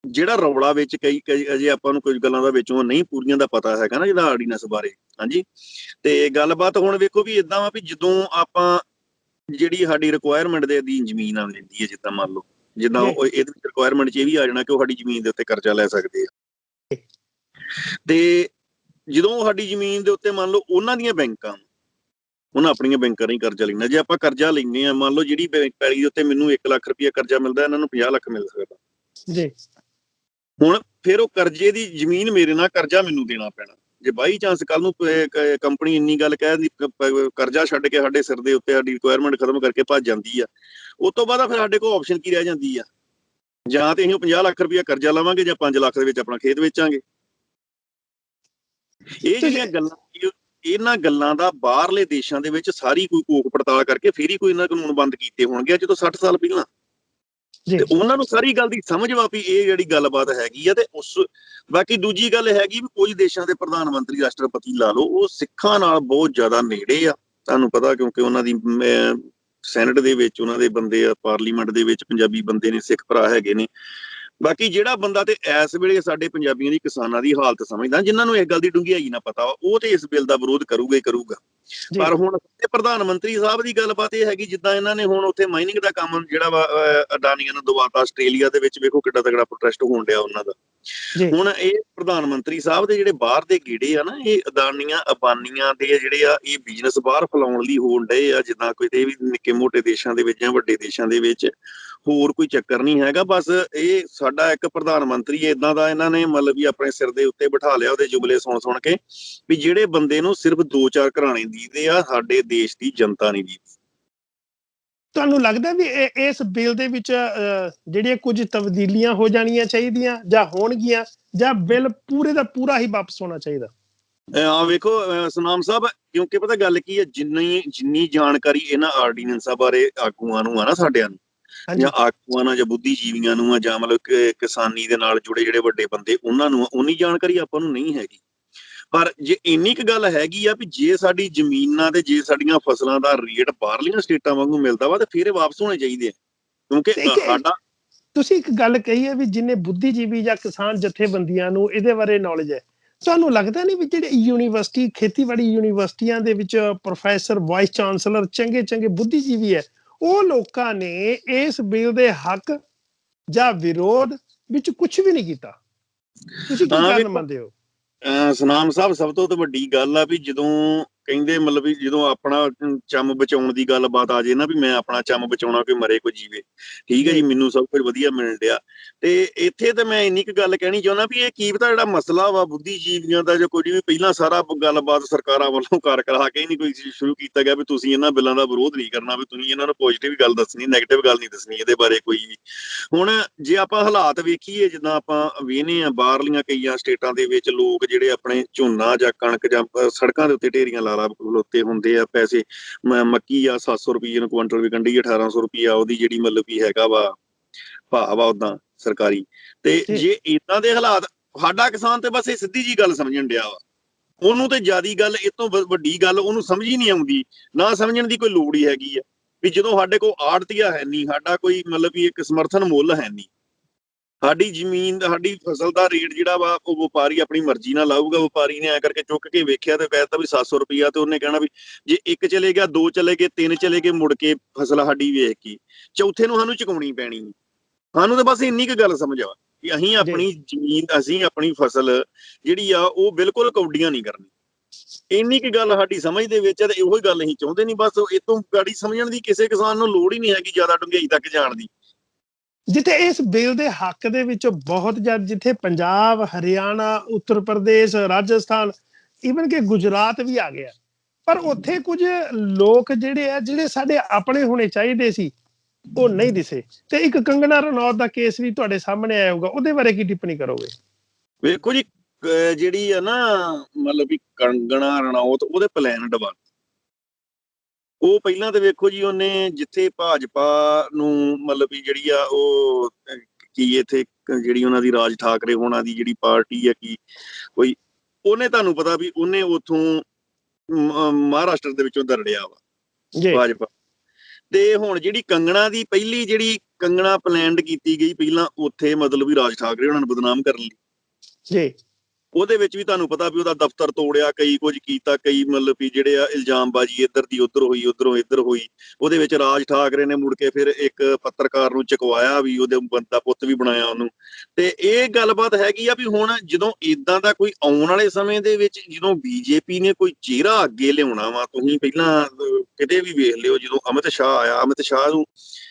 ਜਿਹੜਾ ਰੌਲਾ ਵਿੱਚ ਕਈ ਅਜੇ ਆਪਾਂ ਨੂੰ ਕੁਝ ਗੱਲਾਂ ਦਾ ਵਿੱਚੋਂ ਨਹੀਂ ਪੂਰੀਆਂ ਦਾ ਪਤਾ ਹੈਗਾ ਨਾ, ਜਿਹੜਾ ਆਰਡੀਨੈਂਸ ਬਾਰੇ, ਹਾਂਜੀ, ਤੇ ਗੱਲਬਾਤ ਹੁਣ ਵੇਖੋ ਵੀ ਏਦਾਂ ਵਾ ਵੀ ਜਦੋਂ ਆਪਾਂ ਜਿਹੜੀ ਸਾਡੀ ਰਿਕੁਆਇਰਮੈਂਟ ਦੇ ਅਧੀਨ ਜ਼ਮੀਨ ਆ ਲੈਂਦੀ ਹੈ, ਜਿੱਦਾਂ ਮੰਨ ਲਓ, ਜਿੱਦਾਂ ਇਹਦੇ ਵਿੱਚ ਰਿਕੁਆਇਰਮੈਂਟ 'ਚ ਇਹ ਵੀ ਆ ਜਾਣਾ ਕਿ ਉਹ ਸਾਡੀ ਜ਼ਮੀਨ ਦੇ ਉੱਤੇ ਕਰਜ਼ਾ ਲੈ ਸਕਦੇ ਆ, ਤੇ ਜਦੋਂ ਸਾਡੀ ਜ਼ਮੀਨ ਦੇ ਉੱਤੇ ਮੰਨ ਲਓ ਉਹਨਾਂ ਦੀਆਂ ਬੈਂਕਾਂ, ਉਹਨਾਂ ਆਪਣੀਆਂ ਬੈਂਕਾਂ ਰਾਹੀਂ ਕਰਜ਼ਾ ਲੈਣਾ, ਜੇ ਆਪਾਂ ਕਰਜ਼ਾ ਲੈਂਦੇ ਹਾਂ, ਮੰਨ ਲਓ ਜਿਹੜੀ ਪੈਲੀ ਦੇ ਉੱਤੇ ਮੈਨੂੰ 1 ਲੱਖ ਰੁਪਇਆ ਕਰਜ਼ਾ ਮਿਲਦਾ, ਇਹਨਾਂ ਨੂੰ 50 ਲੱਖ ਮਿਲ ਸਕਦਾ ਜੀ। ਹੁਣ ਫਿਰ ਉਹ ਕਰਜ਼ੇ ਦੀ ਜ਼ਮੀਨ ਮੇਰੇ ਨਾਲ ਕਰਜ਼ਾ ਮੈਨੂੰ ਦੇਣਾ ਪੈਣਾ, ਜੇ ਬਾਈ ਚਾਂਸ ਕੱਲ ਨੂੰ ਕੰਪਨੀ ਇੰਨੀ ਗੱਲ ਕਹਿ ਦੀ ਕਰਜ਼ਾ ਛੱਡ ਕੇ ਸਾਡੇ ਸਿਰ ਦੇ ਉੱਤੇ ਸਾਡੀ ਰਿਕੁਆਇਰਮੈਂਟ ਖਤਮ ਕਰਕੇ ਭੱਜ ਜਾਂਦੀ ਆ, ਉਸ ਤੋਂ ਬਾਅਦ ਫਿਰ ਸਾਡੇ ਕੋਲ ਆਪਸ਼ਨ ਕੀ ਰਹਿ ਜਾਂਦੀ ਆ? ਜਾਂ ਤੇ ਅਸੀਂ 50 ਲੱਖ ਰੁਪਇਆ ਕਰਜ਼ਾ ਲਵਾਂਗੇ ਜਾਂ 5 ਲੱਖ ਦੇ ਵਿੱਚ ਆਪਣਾ ਖੇਤ ਵੇਚਾਂਗੇ। ਇਹ ਜਿਹੜੀਆਂ ਗੱਲਾਂ, ਇਹਨਾਂ ਗੱਲਾਂ ਦਾ ਬਾਹਰਲੇ ਦੇਸ਼ਾਂ ਦੇ ਵਿੱਚ ਸਾਰੀ ਕੋਈ ਕੋਖ ਪੜਤਾਲ ਕਰਕੇ ਫਿਰ ਹੀ ਕੋਈ ਇਹਨਾਂ ਕਾਨੂੰਨ ਬੰਦ ਕੀਤੇ ਹੋਣਗੇ ਜਦੋਂ 60 ਸਾਲ ਪਹਿਲਾਂ। ਤੇ ਉਹਨਾਂ ਨੂੰ ਸਾਰੀ ਗੱਲ ਦੀ ਸਮਝ ਵਾ ਵੀ ਇਹ ਜਿਹੜੀ ਗੱਲਬਾਤ ਹੈਗੀ ਆ। ਤੇ ਉਸ ਬਾਕੀ ਦੂਜੀ ਗੱਲ ਹੈਗੀ ਵੀ ਕੁਝ ਦੇਸ਼ਾਂ ਦੇ ਪ੍ਰਧਾਨ ਮੰਤਰੀ, ਰਾਸ਼ਟਰਪਤੀ ਲਾ ਲਓ, ਉਹ ਸਿੱਖਾਂ ਨਾਲ ਬਹੁਤ ਜ਼ਿਆਦਾ ਨੇੜੇ ਆ, ਤੁਹਾਨੂੰ ਪਤਾ, ਕਿਉਂਕਿ ਉਹਨਾਂ ਦੀ ਸੈਨੇਟ ਦੇ ਵਿੱਚ ਉਹਨਾਂ ਦੇ ਬੰਦੇ ਆ, ਪਾਰਲੀਮੈਂਟ ਦੇ ਵਿੱਚ ਪੰਜਾਬੀ ਬੰਦੇ ਨੇ, ਸਿੱਖ ਭਰਾ ਹੈਗੇ ਨੇ। ਬਾਕੀ ਜਿਹੜਾ ਬੰਦਾ ਤੇ ਇਸ ਵੇਲੇ ਸਾਡੇ ਪੰਜਾਬੀਆਂ ਦੀ, ਕਿਸਾਨਾਂ ਦੀ ਹਾਲਤ ਸਮਝਦਾ, ਜਿਨ੍ਹਾਂ ਨੂੰ ਇਸ ਗੱਲ ਦੀ ਡੂੰਘਾਈ ਨਾ ਪਤਾ, ਉਹ ਤੇ ਇਸ ਬਿੱਲ ਦਾ ਵਿਰੋਧ ਕਰੂਗਾ ਹੀ ਕਰੂਗਾ। ਪਰ ਹੁਣ ਪ੍ਰਧਾਨ ਮੰਤਰੀ ਸਾਹਿਬ ਦੀ ਗੱਲਬਾਤ ਇਹ ਹੈਗੀ, ਜਿੱਦਾਂ ਇਹਨਾਂ ਨੇ ਹੁਣ ਉੱਥੇ ਮਾਈਨਿੰਗ ਦਾ ਕੰਮ ਜਿਹੜਾ ਵਾ ਅਡਾਨੀਆਂ ਨੂੰ ਦਵਾਤਾ, ਆਸਟ੍ਰੇਲੀਆ ਦੇ ਵਿੱਚ ਵੇਖੋ ਕਿੱਡਾ ਤਗੜਾ ਪ੍ਰੋਟੈਸਟ ਹੋਣ ਡਿਆ ਉਹਨਾਂ ਦਾ। ਹੁਣ ਇਹ ਪ੍ਰਧਾਨ ਮੰਤਰੀ ਸਾਹਿਬ ਦੇ ਜਿਹੜੇ ਬਾਹਰ ਦੇ ਗੇੜੇ ਆ ਨਾ, ਇਹ ਅਡਾਨੀਆਂ ਅਬਾਨੀਆਂ ਦੇ ਜਿਹੜੇ ਆ, ਇਹ ਬਿਜ਼ਨਸ ਬਾਹਰ ਫੈਲਾਉਣ ਲਈ ਹੋਣ ਡਏ ਆ। ਜਿੱਦਾਂ ਕਿਤੇ ਵੀ ਨਿੱਕੇ ਮੋਟੇ ਦੇਸ਼ਾਂ ਦੇ ਵਿੱਚ ਜਾਂ ਵੱਡੇ ਦੇਸ਼ਾਂ ਦੇ ਵਿੱਚ, ਹੋਰ ਕੋਈ ਚੱਕਰ ਨਹੀਂ ਹੈਗਾ। ਬਸ ਇਹ ਸਾਡਾ ਇੱਕ ਪ੍ਰਧਾਨ ਮੰਤਰੀ ਏਦਾਂ ਦਾ ਇਹਨਾਂ ਨੇ ਮਤਲਬ ਵੀ ਆਪਣੇ ਸਿਰ ਦੇ ਉੱਤੇ ਬਿਠਾ ਲਿਆ, ਉਹਦੇ ਜੁਬਲੇ ਸੁਣ ਕੇ, ਵੀ ਜਿਹੜੇ ਬੰਦੇ ਨੂੰ ਸਿਰਫ 2-4 ਘਰਾਣੇ ਦੀਦੇ ਆ, ਸਾਡੇ ਦੇਸ਼ ਦੀ ਜਨਤਾ ਨਹੀਂ ਦੀ। ਤੁਹਾਨੂੰ ਲੱਗਦਾ ਵੀ ਇਸ ਬਿੱਲ ਦੇ ਵਿੱਚ ਜਿਹੜੀਆਂ ਕੁਝ ਤਬਦੀਲੀਆਂ ਹੋ ਜਾਣੀਆਂ ਚਾਹੀਦੀਆਂ ਜਾਂ ਹੋਣਗੀਆਂ, ਜਾਂ ਬਿੱਲ ਪੂਰੇ ਦਾ ਪੂਰਾ ਹੀ ਵਾਪਸ ਹੋਣਾ ਚਾਹੀਦਾ? ਵੇਖੋ ਸਨਾਮ ਸਾਹਿਬ, ਕਿਉਂਕਿ ਪਤਾ ਗੱਲ ਕੀ ਹੈ, ਜਿੰਨੀ ਜਾਣਕਾਰੀ ਇਹਨਾਂ ਆਰਡੀਨੈਂਸਾਂ ਬਾਰੇ ਆਗੂਆਂ ਨੂੰ ਆ ਨਾ, ਸਾਡਿਆਂ ਨੂੰ, ਜਾਂ ਆਗੂਆਂ ਨਾਲ, ਜਾਂ ਬੁੱਧੀਜੀਵੀਆਂ ਨੂੰ ਆ, ਜਾਂ ਮਤਲਬ ਕਿਸਾਨੀ ਦੇ ਨਾਲ ਜੁੜੇ ਜਿਹੜੇ ਵੱਡੇ ਬੰਦੇ, ਉਹਨਾਂ ਨੂੰ ਉਨੀ ਜਾਣਕਾਰੀ ਆਪਾਂ ਨੂੰ ਨਹੀਂ ਹੈਗੀ। ਪਰ ਜੇ ਇੰਨੀ ਕੁ ਗੱਲ ਹੈਗੀ ਆ ਵੀ ਜੇ ਸਾਡੀ ਜ਼ਮੀਨਾਂ ਤੇ ਜੇ ਸਾਡੀਆਂ ਫਸਲਾਂ ਦਾ ਰੇਟ ਬਾਹਰਲੀਆਂ ਸਟੇਟਾਂ ਵਾਂਗੂ ਮਿਲਦਾ ਵਾ, ਤੇ ਫਿਰ ਇਹ ਵਾਪਸ ਹੋਣੇ ਚਾਹੀਦੇ ਆ। ਕਿਉਂਕਿ ਸਾਡਾ, ਤੁਸੀਂ ਇੱਕ ਗੱਲ ਕਹੀ ਹੈ ਵੀ ਜਿੰਨੇ ਬੁੱਧੀਜੀਵੀ ਜਾਂ ਕਿਸਾਨ ਜਥੇਬੰਦੀਆਂ ਨੂੰ ਇਹਦੇ ਬਾਰੇ ਨੌਲੇਜ ਹੈ, ਤੁਹਾਨੂੰ ਲੱਗਦਾ ਨਹੀਂ ਵੀ ਜਿਹੜੇ ਯੂਨੀਵਰਸਿਟੀ, ਖੇਤੀਬਾੜੀ ਯੂਨੀਵਰਸਿਟੀਆਂ ਦੇ ਵਿੱਚ ਪ੍ਰੋਫੈਸਰ, ਵਾਈਸ ਚਾਂਸਲਰ, ਚੰਗੇ ਬੁੱਧੀਜੀਵੀ ਹੈ, ਉਹ ਲੋਕਾਂ ਨੇ ਇਸ ਬਿੱਲ ਦੇ ਹੱਕ ਜਾਂ ਵਿਰੋਧ ਵਿੱਚ ਕੁਝ ਵੀ ਨਹੀਂ ਕੀਤਾ? ਤੁਸੀਂ ਕੀ ਕਾਰਨ ਮੰਨਦੇ ਹੋ? ਸਨਾਮ ਸਾਹਿਬ, ਸਭ ਤੋਂ ਵੱਡੀ ਗੱਲ ਆ ਵੀ ਜਦੋਂ ਕਹਿੰਦੇ ਮਤਲਬ ਵੀ ਜਦੋਂ ਆਪਣਾ ਚੰਮ ਬਚਾਉਣ ਦੀ ਗੱਲਬਾਤ ਆ ਜੇ ਨਾ, ਵੀ ਮੈਂ ਆਪਣਾ ਚੰਮ ਬਚਾਉਣਾ, ਕੋਈ ਮਰੇ ਕੋਈ ਜੀਵੇ, ਠੀਕ ਹੈ ਜੀ, ਮੈਨੂੰ ਸਭ ਕੁਝ ਵਧੀਆ ਮਿਲਣ ਡਿਆ। ਤੇ ਇੱਥੇ ਤਾਂ ਮੈਂ ਇੰਨੀ ਕੁ ਗੱਲ ਕਹਿਣੀ ਚਾਹੁੰਦਾ ਵੀ ਇਹ ਕੀ ਪਤਾ ਜਿਹੜਾ ਮਸਲਾ ਵਾ ਬੁੱਧੀਜੀਵੀਆਂ ਦਾ, ਜਾਂ ਕੁਝ ਵੀ, ਪਹਿਲਾਂ ਸਾਰਾ ਗੱਲਬਾਤ ਸਰਕਾਰਾਂ ਵੱਲੋਂ ਕਰਾ ਕੇ ਨਹੀਂ ਕੋਈ ਸ਼ੁਰੂ ਕੀਤਾ ਗਿਆ ਵੀ ਤੁਸੀਂ ਇਹਨਾਂ ਬਿੱਲਾਂ ਦਾ ਵਿਰੋਧ ਨਹੀਂ ਕਰਨਾ, ਵੀ ਤੁਸੀਂ ਇਹਨਾਂ ਨੂੰ ਪੋਜ਼ਿਟਿਵ ਗੱਲ ਦੱਸਣੀ, ਨੈਗੇਟਿਵ ਗੱਲ ਨਹੀਂ ਦੱਸਣੀ ਇਹਦੇ ਬਾਰੇ ਕੋਈ ਵੀ। ਹੁਣ ਜੇ ਆਪਾਂ ਹਾਲਾਤ ਵੇਖੀਏ, ਜਿੱਦਾਂ ਆਪਾਂ ਵੇਖਦੇ ਹਾਂ ਬਾਹਰਲੀਆਂ ਕਈਆਂ ਸਟੇਟਾਂ ਦੇ ਵਿੱਚ ਲੋਕ ਜਿਹੜੇ ਆਪਣੇ ਝੋਨਾ ਜਾਂ ਕਣਕ ਜਾਂ ਸੜਕਾਂ ਦੇ ਉੱਤੇ ਢੇਰੀਆਂ ਲਾ ਖਲੋਤੇ ਹੁੰਦੇ ਆ, ਪੈਸੇ ਮੱਕੀ ਆ 700 ਰੁਪਏ ਨੂੰ ਕੁਆਂਟਲ ਵਿਕਣ ਡਈ, 1800 ਰੁਪਇਆ ਉਹਦੀ ਜਿਹੜੀ ਮਤਲਬ ਵੀ ਹੈਗਾ ਵਾ ਭਾਅ ਵਾ ਉਦਾਂ ਸਰਕਾਰੀ। ਤੇ ਜੇ ਏਦਾਂ ਦੇ ਹਾਲਾਤ, ਸਾਡਾ ਕਿਸਾਨ ਤੇ ਬਸ ਇਹ ਸਿੱਧੀ ਜੀ ਗੱਲ ਸਮਝਣ ਡਿਆ ਵਾ, ਉਹਨੂੰ ਤੇ ਜ਼ਿਆਦੀ ਗੱਲ, ਇਹ ਤੋਂ ਵੱਡੀ ਗੱਲ ਉਹਨੂੰ ਸਮਝ ਹੀ ਨਹੀਂ ਆਉਂਦੀ, ਨਾ ਸਮਝਣ ਦੀ ਕੋਈ ਲੋੜ ਹੀ ਹੈਗੀ ਆ। ਵੀ ਜਦੋਂ ਸਾਡੇ ਕੋਲ ਆੜਤੀਆ ਹੈ ਨਹੀਂ, ਸਾਡਾ ਕੋਈ ਮਤਲਬ ਵੀ ਇੱਕ ਸਮਰਥਨ ਮੁੱਲ ਹੈ ਨਹੀਂ, ਸਾਡੀ ਜ਼ਮੀਨ, ਸਾਡੀ ਫਸਲ ਦਾ ਰੇਟ ਜਿਹੜਾ ਵਾ ਉਹ ਵਪਾਰੀ ਆਪਣੀ ਮਰਜ਼ੀ ਨਾਲ ਲਾਊਗਾ। ਵਪਾਰੀ ਨੇ ਐ ਕਰਕੇ ਚੁੱਕ ਕੇ ਵੇਖਿਆ ਤੇ ਕਹਿਤਾ ਵੀ 700 ਰੁਪਇਆ, ਤੇ ਉਹਨੇ ਕਹਿਣਾ ਵੀ ਜੇ 1 ਚਲੇ ਗਿਆ, 2 ਚਲੇ ਗਏ, 3 ਚਲੇ ਗਏ, ਮੁੜ ਕੇ ਫਸਲ ਸਾਡੀ ਵੇਖ ਕੇ ਚੌਥੇ ਨੂੰ ਸਾਨੂੰ ਚੁਕਾਉਣੀ ਪੈਣੀ। ਸਾਨੂੰ ਤਾਂ ਬਸ ਇੰਨੀ ਕੁ ਗੱਲ ਸਮਝ ਆ ਕਿ ਅਸੀਂ ਆਪਣੀ ਜ਼ਮੀਨ, ਅਸੀਂ ਆਪਣੀ ਫਸਲ ਜਿਹੜੀ ਆ ਉਹ ਬਿਲਕੁਲ ਕੌਡੀਆਂ ਨਹੀਂ ਕਰਨੀ। ਇੰਨੀ ਕੁ ਗੱਲ ਸਾਡੀ ਸਮਝ ਦੇ ਵਿੱਚ ਹੈ, ਤੇ ਇਹੋ ਹੀ ਗੱਲ ਅਸੀਂ ਚਾਹੁੰਦੇ ਨਹੀਂ। ਬਸ ਇਹ ਤੋਂ ਗਾੜੀ ਸਮਝਣ ਦੀ ਕਿਸੇ ਕਿਸਾਨ ਨੂੰ ਲੋੜ ਹੀ ਨਹੀਂ ਹੈਗੀ ਜ਼ਿਆਦਾ ਡੂੰਘਾਈ ਤੱਕ ਜਾਣ ਦੀ। ਜਿੱਥੇ ਇਸ ਬਿੱਲ ਦੇ ਹੱਕ ਦੇ ਵਿੱਚ ਬਹੁਤ ਜ਼ਿਆਦਾ, ਜਿੱਥੇ ਪੰਜਾਬ, ਹਰਿਆਣਾ, ਉੱਤਰ ਪ੍ਰਦੇਸ਼, ਰਾਜਸਥਾਨ, ਈਵਨ ਕਿ ਗੁਜਰਾਤ ਵੀ ਆ ਗਿਆ, ਪਰ ਉੱਥੇ ਕੁਝ ਲੋਕ ਜਿਹੜੇ ਆ, ਜਿਹੜੇ ਸਾਡੇ ਆਪਣੇ ਹੋਣੇ ਚਾਹੀਦੇ ਸੀ, ਉਹ ਨਹੀਂ ਦਿਸੇ। ਤੇ ਇੱਕ ਕੰਗਨਾ ਰਣੌਤ ਦਾ ਕੇਸ ਵੀ ਤੁਹਾਡੇ ਸਾਹਮਣੇ ਆਇਆ ਹੋਊਗਾ, ਉਹਦੇ ਬਾਰੇ ਕੀ ਟਿੱਪਣੀ ਕਰੋਗੇ? ਵੇਖੋ ਜੀ, ਜਿਹੜੀ ਆ ਨਾ ਮਤਲਬ ਵੀ ਕੰਗਨਾ ਰਣੌਤ, ਉਹਦੇ ਪਲਾਨ ਡਬਾ, ਉਹ ਪਹਿਲਾਂ ਤੇ ਵੇਖੋ ਜੀ, ਉਹਨੇ ਜਿੱਥੇ ਭਾਜਪਾ ਨੂੰ ਮਤਲਬ ਵੀ ਜਿਹੜੀ ਆ ਉਹ ਕੀ ਇੱਥੇ ਜਿਹੜੀ ਉਹਨਾਂ ਦੀ ਰਾਜ ਠਾਕਰੇ ਹੋਣਾ ਦੀ ਜਿਹੜੀ ਪਾਰਟੀ ਆ, ਕੀ ਕੋਈ, ਉਹਨੇ ਤੁਹਾਨੂੰ ਪਤਾ ਵੀ ਉਹਨੇ ਉੱਥੋਂ ਮਹਾਰਾਸ਼ਟਰ ਦੇ ਵਿੱਚੋਂ ਦਰੜਿਆ ਵਾ ਭਾਜਪਾ। ਤੇ ਹੁਣ ਜਿਹੜੀ ਕੰਗਣਾ ਦੀ ਪਹਿਲੀ ਜਿਹੜੀ ਕੰਗਣਾ ਪਲੈਨਡ ਕੀਤੀ ਗਈ ਪਹਿਲਾਂ, ਉੱਥੇ ਮਤਲਬ ਵੀ ਰਾਜ ਠਾਕਰੇ ਉਹਨਾਂ ਨੂੰ ਬਦਨਾਮ ਕਰਨ ਲਈ ਜੀ, ਉਹਦੇ ਵਿੱਚ ਵੀ ਤੁਹਾਨੂੰ ਪਤਾ ਵੀ ਉਹਦਾ ਦਫ਼ਤਰ ਤੋੜਿਆ, ਕਈ ਕੁਝ ਕੀਤਾ, ਕਈ ਮਤਲਬ ਵੀ ਜਿਹੜੇ ਆ ਇਲਜ਼ਾਮਬਾਜ਼ੀ ਇੱਧਰ ਦੀ ਉੱਧਰ ਹੋਈ, ਉੱਧਰੋਂ ਇੱਧਰ ਹੋਈ। ਉਹਦੇ ਵਿੱਚ ਰਾਜ ਠਾਕਰੇ ਨੇ ਮੁੜ ਕੇ ਫਿਰ ਇੱਕ ਪੱਤਰਕਾਰ ਨੂੰ ਚੁਕਵਾਇਆ, ਵੀ ਉਹਦੇ ਬੰਦਾ ਪੁੱਤ ਵੀ ਬਣਾਇਆ ਉਹਨੂੰ। ਤੇ ਇਹ ਗੱਲਬਾਤ ਹੈਗੀ ਆ ਵੀ ਹੁਣ ਜਦੋਂ ਇਦਾਂ ਦਾ ਕੋਈ ਆਉਣ ਵਾਲੇ ਸਮੇਂ ਦੇ ਵਿੱਚ, ਜਦੋਂ ਬੀਜੇਪੀ ਨੇ ਕੋਈ ਚਿਹਰਾ ਅੱਗੇ ਲਿਆਉਣਾ ਵਾ, ਤੁਸੀਂ ਪਹਿਲਾਂ ਕਿਤੇ ਵੀ ਵੇਖ ਲਿਓ, ਜਦੋਂ ਅਮਿਤ ਸ਼ਾਹ ਆਇਆ, ਅਮਿਤ ਸ਼ਾਹ ਨੂੰ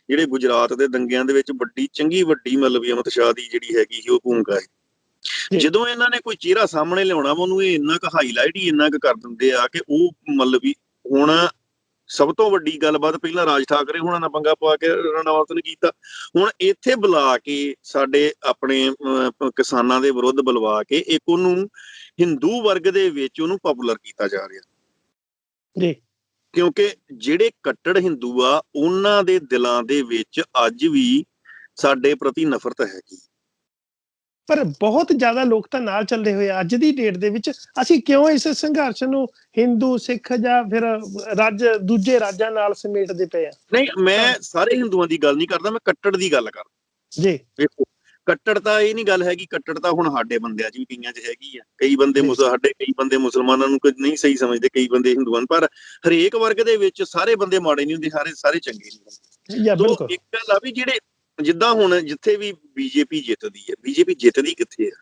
ਜਿਹੜੇ ਗੁਜਰਾਤ ਦੇ ਦੰਗਿਆਂ ਦੇ ਵਿੱਚ ਵੱਡੀ ਮਤਲਬ ਵੀ ਅਮਿਤ ਸ਼ਾਹ ਦੀ ਜਿਹੜੀ ਹੈਗੀ ਸੀ ਉਹ ਭੂਮਿਕਾ ਹੈ। ਜਦੋਂ ਇਹਨਾਂ ਨੇ ਕੋਈ ਚਿਹਰਾ ਸਾਹਮਣੇ ਲਿਆਉਣਾ ਵਾ ਉਹਨੂੰ ਇਹ ਇੰਨਾ ਕੁ ਹਾਈਲਾਈਟ ਹੀ ਇੰਨਾ ਕੁ ਕਰ ਦਿੰਦੇ ਆ ਕਿ ਉਹ ਮਤਲਬ ਵੀ ਹੁਣ ਸਭ ਤੋਂ ਵੱਡੀ ਗੱਲਬਾਤ ਪਹਿਲਾਂ ਰਾਜ ਠਾਕਰੇ ਹੋਣਾ ਨਾਲ ਪੰਗਾ ਪਾ ਕੇ ਰਣੌਤ ਨੇ ਕੀਤਾ, ਹੁਣ ਇੱਥੇ ਬੁਲਾ ਕੇ ਸਾਡੇ ਆਪਣੇ ਕਿਸਾਨਾਂ ਦੇ ਵਿਰੁੱਧ ਬੁਲਵਾ ਕੇ ਇੱਕ ਉਹਨੂੰ ਹਿੰਦੂ ਵਰਗ ਦੇ ਵਿੱਚ ਉਹਨੂੰ ਪਪੂਲਰ ਕੀਤਾ ਜਾ ਰਿਹਾ ਜੀ। ਕਿਉਂਕਿ ਜਿਹੜੇ ਕੱਟੜ ਹਿੰਦੂ ਆ ਉਹਨਾਂ ਦੇ ਦਿਲਾਂ ਦੇ ਵਿੱਚ ਅੱਜ ਵੀ ਸਾਡੇ ਪ੍ਰਤੀ ਨਫ਼ਰਤ ਹੈਗੀ। ਪਰ ਬਹੁਤ ਜ਼ਿਆਦਾ ਲੋਕ ਤਾਂ ਨਾਲ ਚੱਲੇ ਹੋਏ ਆ ਅੱਜ ਦੀ ਡੇਟ ਦੇ ਵਿੱਚ। ਅਸੀਂ ਕਿਉਂ ਇਸ ਸੰਘਰਸ਼ ਨੂੰ ਹਿੰਦੂ ਸਿੱਖ ਜਾਂ ਫਿਰ ਦੂਜੇ ਰਾਜਾਂ ਨਾਲ ਸਮੇਟਦੇ ਪਏ ਆ? ਨਹੀਂ, ਮੈਂ ਸਾਰੇ ਹਿੰਦੂਆਂ ਦੀ ਗੱਲ ਨਹੀਂ ਕਰਦਾ, ਮੈਂ ਕੱਟੜ ਦੀ ਗੱਲ ਕਰਦਾ ਜੀ। ਵੇਖੋ, ਕੱਟੜ ਤਾਂ ਇਹ ਨਹੀਂ ਗੱਲ ਹੈਗੀ, ਕੱਟੜ ਤਾਂ ਹੁਣ ਸਾਡੇ ਬੰਦਿਆਂ 'ਚ ਵੀ ਕਈਆਂ 'ਚ ਹੈਗੀ ਆ। ਕਈ ਬੰਦੇ ਸਾਡੇ ਕਈ ਬੰਦੇ ਮੁਸਲਮਾਨਾਂ ਨੂੰ ਨਹੀਂ ਸਹੀ ਸਮਝਦੇ, ਕਈ ਬੰਦੇ ਹਿੰਦੂਆਂ ਨੂੰ, ਪਰ ਹਰੇਕ ਵਰਗ ਦੇ ਵਿੱਚ ਸਾਰੇ ਬੰਦੇ ਮਾੜੇ ਨਹੀਂ ਹੁੰਦੇ, ਸਾਰੇ ਚੰਗੇ ਨਹੀਂ ਹੁੰਦੇ। ਇੱਕ ਗੱਲ ਆ ਵੀ ਜਿਹੜੇ ਜਿੱਦਾਂ ਹੁਣ ਜਿੱਥੇ ਵੀ ਬੀਜੇਪੀ ਜਿੱਤਦੀ ਹੈ, ਬੀਜੇਪੀ ਜਿੱਤਦੀ ਕਿੱਥੇ ਆ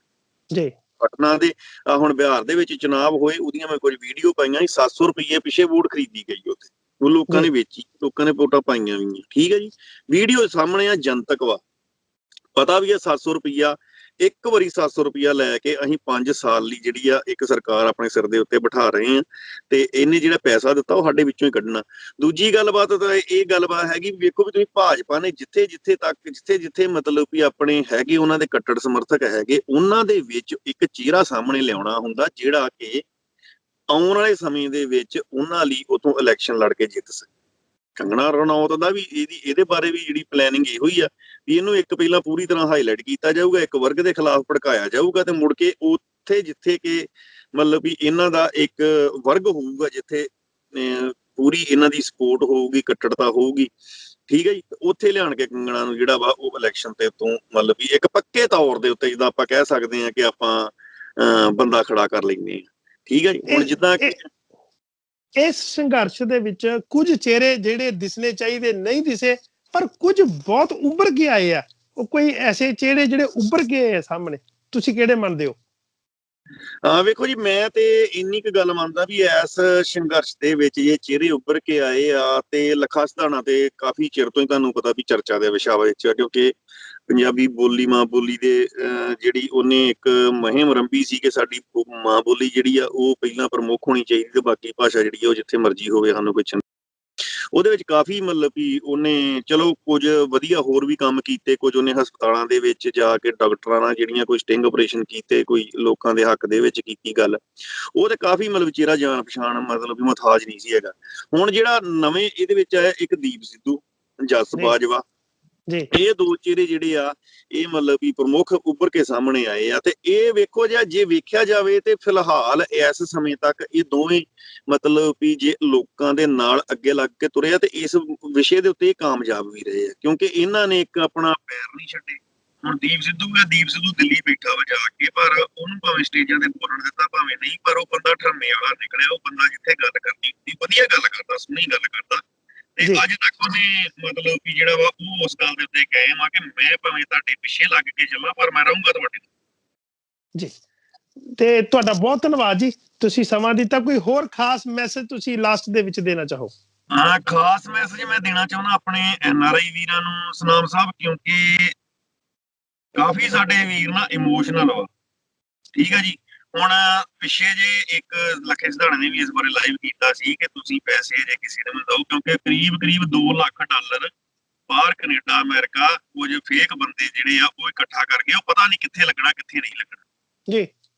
ਜੀ? ਪਟਨਾ ਦੇ ਹੁਣ ਬਿਹਾਰ ਦੇ ਵਿੱਚ ਚੁਣਾਵ ਹੋਏ, ਉਹਦੀਆਂ ਮੈਂ ਕੁਝ ਵੀਡੀਓ ਪਾਈਆਂ ਸੀ। 700 ਰੁਪਏ ਪਿੱਛੇ ਵੋਟ ਖਰੀਦੀ ਗਈ ਉੱਥੇ, ਉਹ ਲੋਕਾਂ ਨੇ ਵੇਚੀ, ਲੋਕਾਂ ਨੇ ਵੋਟਾਂ ਪਾਈਆਂ ਵੀ। ਠੀਕ ਹੈ ਜੀ, ਵੀਡੀਓ ਸਾਹਮਣੇ ਆ, ਜਨਤਕ ਵਾ, ਪਤਾ ਵੀ ਹੈ 700 ਰੁਪਈਆ ਇੱਕ ਵਾਰੀ 700 ਰੁਪਈਆ ਲੈ ਕੇ ਅਸੀਂ 5 ਸਾਲ ਲਈ ਜਿਹੜੀ ਆ ਇੱਕ ਸਰਕਾਰ ਆਪਣੇ ਸਿਰ ਦੇ ਉੱਤੇ ਬਿਠਾ ਰਹੇ ਆ, ਤੇ ਇਹਨੇ ਜਿਹੜਾ ਪੈਸਾ ਦਿੱਤਾ ਉਹ ਸਾਡੇ ਵਿੱਚੋਂ ਹੀ ਕੱਢਣਾ। ਦੂਜੀ ਗੱਲਬਾਤ ਤਾਂ ਇਹ ਗੱਲਬਾਤ ਹੈਗੀ, ਵੇਖੋ ਵੀ ਤੁਸੀਂ ਭਾਜਪਾ ਨੇ ਜਿੱਥੇ ਮਤਲਬ ਵੀ ਆਪਣੇ ਹੈਗੇ ਉਹਨਾਂ ਦੇ ਕੱਟੜ ਸਮਰਥਕ ਹੈਗੇ, ਉਹਨਾਂ ਦੇ ਵਿੱਚ ਇੱਕ ਚਿਹਰਾ ਸਾਹਮਣੇ ਲਿਆਉਣਾ ਹੁੰਦਾ ਜਿਹੜਾ ਕਿ ਆਉਣ ਵਾਲੇ ਸਮੇਂ ਦੇ ਵਿੱਚ ਉਹਨਾਂ ਲਈ ਉਥੋਂ ਇਲੈਕਸ਼ਨ ਲੜ ਕੇ ਜਿੱਤ ਸਕੇ। ਕੰਗਣਾ ਰਣੌਤ ਦਾ ਵੀ ਇਹਦੇ ਬਾਰੇ ਵੀ ਜਿਹੜੀ ਪਲੈਨਿੰਗ ਇਹੋ ਹੀ ਆ ਵੀ ਇਹਨੂੰ ਇੱਕ ਪਹਿਲਾਂ ਪੂਰੀ ਤਰ੍ਹਾਂ ਹਾਈਲਾਈਟ ਕੀਤਾ ਜਾਊਗਾ, ਇੱਕ ਵਰਗ ਦੇ ਖਿਲਾਫ ਭੜਕਾਇਆ ਜਾਊਗਾ, ਤੇ ਮੁੜ ਕੇ ਉੱਥੇ ਜਿੱਥੇ ਕਿ ਮਤਲਬ ਵੀ ਇਹਨਾਂ ਦਾ ਇੱਕ ਵਰਗ ਹੋਊਗਾ ਜਿੱਥੇ ਪੂਰੀ ਇਹਨਾਂ ਦੀ ਸਪੋਰਟ ਹੋਊਗੀ, ਕੱਟੜਤਾ ਹੋਊਗੀ, ਠੀਕ ਹੈ ਜੀ, ਉੱਥੇ ਲਿਆਣ ਕੇ ਕੰਗਣਾ ਨੂੰ ਜਿਹੜਾ ਵਾ ਉਹ ਇਲੈਕਸ਼ਨ ਤੇ ਤੋਂ ਮਤਲਬ ਵੀ ਇੱਕ ਪੱਕੇ ਤੌਰ ਦੇ ਉੱਤੇ ਜਿੱਦਾਂ ਆਪਾਂ ਕਹਿ ਸਕਦੇ ਹਾਂ ਕਿ ਆਪਾਂ ਬੰਦਾ ਖੜਾ ਕਰ ਲੈਂਦੇ ਹਾਂ। ਠੀਕ ਹੈ ਜੀ, ਹੁਣ ਜਿੱਦਾਂ ਇਸ ਸੰਘਰਸ਼ ਦੇ ਵਿੱਚ ਕੁਝ ਚਿਹਰੇ ਜਿਹੜੇ ਦਿਸਣੇ ਚਾਹੀਦੇ ਨਹੀਂ ਦਿਸੇ, ਪਰ ਕੁਝ ਬਹੁਤ ਉੱਭਰ ਕੇ ਆਏ ਆ। ਉਹ ਕੋਈ ਐਸੇ ਚਿਹਰੇ ਜਿਹੜੇ ਉੱਭਰ ਕੇ ਆਏ ਆ ਸਾਹਮਣੇ, ਤੁਸੀਂ ਕਿਹੜੇ ਮੰਨਦੇ ਹੋ? ਵੇਖੋ ਜੀ, ਮੈਂ ਤੇ ਇੰਨੀ ਕੁ ਗੱਲ ਮੰਨਦਾ ਵੀ ਇਸ ਸੰਘਰਸ਼ ਦੇ ਵਿੱਚ ਇਹ ਚਿਹਰੇ ਉੱਭਰ ਕੇ ਆਏ ਆ, ਤੇ ਲੱਖਾ ਸਿਧਾਣਾ ਤੇ ਕਾਫੀ ਚਿਰ ਤੋਂ ਹੀ ਤੁਹਾਨੂੰ ਪਤਾ ਵੀ ਚਰਚਾ ਦੇ ਵਿਸ਼ਾ ਵਿੱਚ, ਕਿਉਂਕਿ ਪੰਜਾਬੀ ਬੋਲੀ ਮਾਂ ਬੋਲੀ ਦੇ ਜਿਹੜੀ ਉਹਨੇ ਇੱਕ ਮੁਹਿੰਮ ਆਰੰਭੀ ਸੀ ਕਿ ਸਾਡੀ ਮਾਂ ਬੋਲੀ ਜਿਹੜੀ ਆ ਉਹ ਪਹਿਲਾਂ ਪ੍ਰਮੁੱਖ ਹੋਣੀ ਚਾਹੀਦੀ, ਤੇ ਬਾਕੀ ਭਾਸ਼ਾ ਜਿਹੜੀ ਆ ਉਹ ਜਿੱਥੇ ਮਰਜ਼ੀ ਹੋਵੇ ਸਾਨੂੰ ਕੋਈ। ਉਹਦੇ ਵਿੱਚ ਕਾਫੀ ਮਤਲਬ ਵੀ ਉਹਨੇ ਚਲੋ ਕੁਝ ਵਧੀਆ ਹੋਰ ਵੀ ਕੰਮ ਕੀਤੇ, ਕੁਝ ਉਹਨੇ ਹਸਪਤਾਲਾਂ ਦੇ ਵਿੱਚ ਜਾ ਕੇ ਡਾਕਟਰਾਂ ਨਾਲ ਜਿਹੜੀਆਂ ਕੋਈ ਸਟਿੰਗ ਆਪਰੇਸ਼ਨ ਕੀਤੇ, ਕੋਈ ਲੋਕਾਂ ਦੇ ਹੱਕ ਦੇ ਵਿੱਚ ਕੀਤੀ ਗੱਲ, ਉਹ ਤੇ ਕਾਫੀ ਮਤਲਬ ਚਿਹਰਾ ਜਾਣ ਪਛਾਣ ਮਤਲਬ ਵੀ ਮੁਹਤਾਜ ਨਹੀਂ ਸੀ ਹੈਗਾ। ਹੁਣ ਜਿਹੜਾ ਨਵੇਂ ਇਹਦੇ ਵਿੱਚ ਆਇਆ ਇੱਕ ਦੀਪ ਸਿੱਧੂ, ਜਸ ਬਾਜਵਾ, ਇਹ ਦੋ ਚਿਹਰੇ ਜਿਹੜੇ ਆ ਇਹ ਮਤਲਬ ਵੀ ਪ੍ਰਮੁੱਖ ਉੱਭਰ ਕੇ ਸਾਹਮਣੇ ਆਏ ਆ। ਤੇ ਇਹ ਵੇਖੋ ਜੇ ਵੇਖਿਆ ਜਾਵੇ ਤੇ ਫਿਲਹਾਲ ਇਸ ਸਮੇਂ ਤੱਕ ਇਹ ਦੋਵੇਂ ਮਤਲਬ ਵੀ ਜੇ ਲੋਕਾਂ ਦੇ ਨਾਲ ਅੱਗੇ ਲੱਗ ਕੇ ਤੁਰੇ ਆ ਤੇ ਇਸ ਵਿਸ਼ੇ ਦੇ ਉੱਤੇ ਕਾਮਯਾਬ ਵੀ ਰਹੇ ਆ, ਕਿਉਂਕਿ ਇਹਨਾਂ ਨੇ ਇੱਕ ਆਪਣਾ ਪੈਰ ਨਹੀਂ ਛੱਡੇ। ਹੁਣ ਦੀਪ ਸਿੱਧੂ ਦਿੱਲੀ ਬੈਠਾ ਵਾ ਜਾ ਕੇ, ਪਰ ਉਹਨੂੰ ਭਾਵੇਂ ਸਟੇਜਾਂ ਤੇ ਬੋਲਣ ਦਿੱਤਾ ਭਾਵੇਂ ਨਹੀਂ, ਪਰ ਉਹ ਬੰਦਾ ਠਰਮੇ ਵਾਲਾ ਨਿਕਲਿਆ। ਉਹ ਬੰਦਾ ਜਿੱਥੇ ਗੱਲ ਕਰਨੀ ਹੁੰਦੀ ਵਧੀਆ ਗੱਲ ਕਰਦਾ, ਸੋਹਣੀ ਗੱਲ ਕਰਦਾ, ਤੇ ਅੱਜ ਤੱਕ ਉਹਨੇ ਮਤਲਬ ਕਿ ਜਿਹੜਾ ਵਾ ਉਹ ਉਸ ਗੱਲ ਦੇ ਉੱਤੇ ਕਾਇਮ ਆ ਕਿ ਮੈਂ ਭਾਵੇਂ ਤੁਹਾਡੇ ਪਿੱਛੇ ਲੱਗ ਕੇ ਚੱਲਾਂ, ਪਰ ਮੈਂ ਰਹੂੰਗਾ ਤੁਹਾਡੇ ਜੀ। ਤੇ ਤੁਹਾਡਾ ਬਹੁਤ ਧੰਨਵਾਦ ਜੀ, ਤੁਸੀਂ ਸਮਾਂ ਦਿੱਤਾ। ਕੋਈ ਹੋਰ ਖਾਸ ਮੈਸੇਜ ਤੁਸੀਂ ਲਾਸਟ ਦੇ ਵਿੱਚ ਦੇਣਾ ਚਾਹੋ? ਖਾਸ ਮੈਸੇਜ ਮੈਂ ਦੇਣਾ ਚਾਹੁੰਦਾ ਆਪਣੇ NRI ਵੀਰਾਂ ਨੂੰ, ਸਨਾਮ ਸਾਹਿਬ, ਕਿਉਂਕਿ ਕਾਫੀ ਸਾਡੇ ਵੀਰ ਨਾ ਇਮੋਸ਼ਨਲ ਵਾ। ਠੀਕ ਹੈ ਜੀ, ਹੁਣ ਪਿੱਛੇ ਜੇ ਇੱਕ ਲੱਖੇ ਸਿਧਾਣੇ ਨੇ ਵੀ ਇਸ ਬਾਰੇ ਲਾਈਵ ਕੀਤਾ ਸੀ ਕਿ ਤੁਸੀਂ ਪੈਸੇ ਜੇ ਕਿਸੇ ਨੂੰ ਦਿਓ, ਕਿਉਂਕਿ ਕਰੀਬ 2 ਲੱਖ ਡਾਲਰ ਬਾਹਰ ਕੈਨੇਡਾ, ਅਮਰੀਕਾ ਕੁਝ ਫੇਕ ਬੰਦੇ ਜਿਹੜੇ ਆ ਉਹ ਇਕੱਠਾ ਕਰ ਗਏ, ਉਹ ਪਤਾ ਨਹੀਂ ਕਿੱਥੇ ਲੱਗਣਾ ਕਿੱਥੇ ਨਹੀਂ ਲੱਗਣਾ ਜੀ।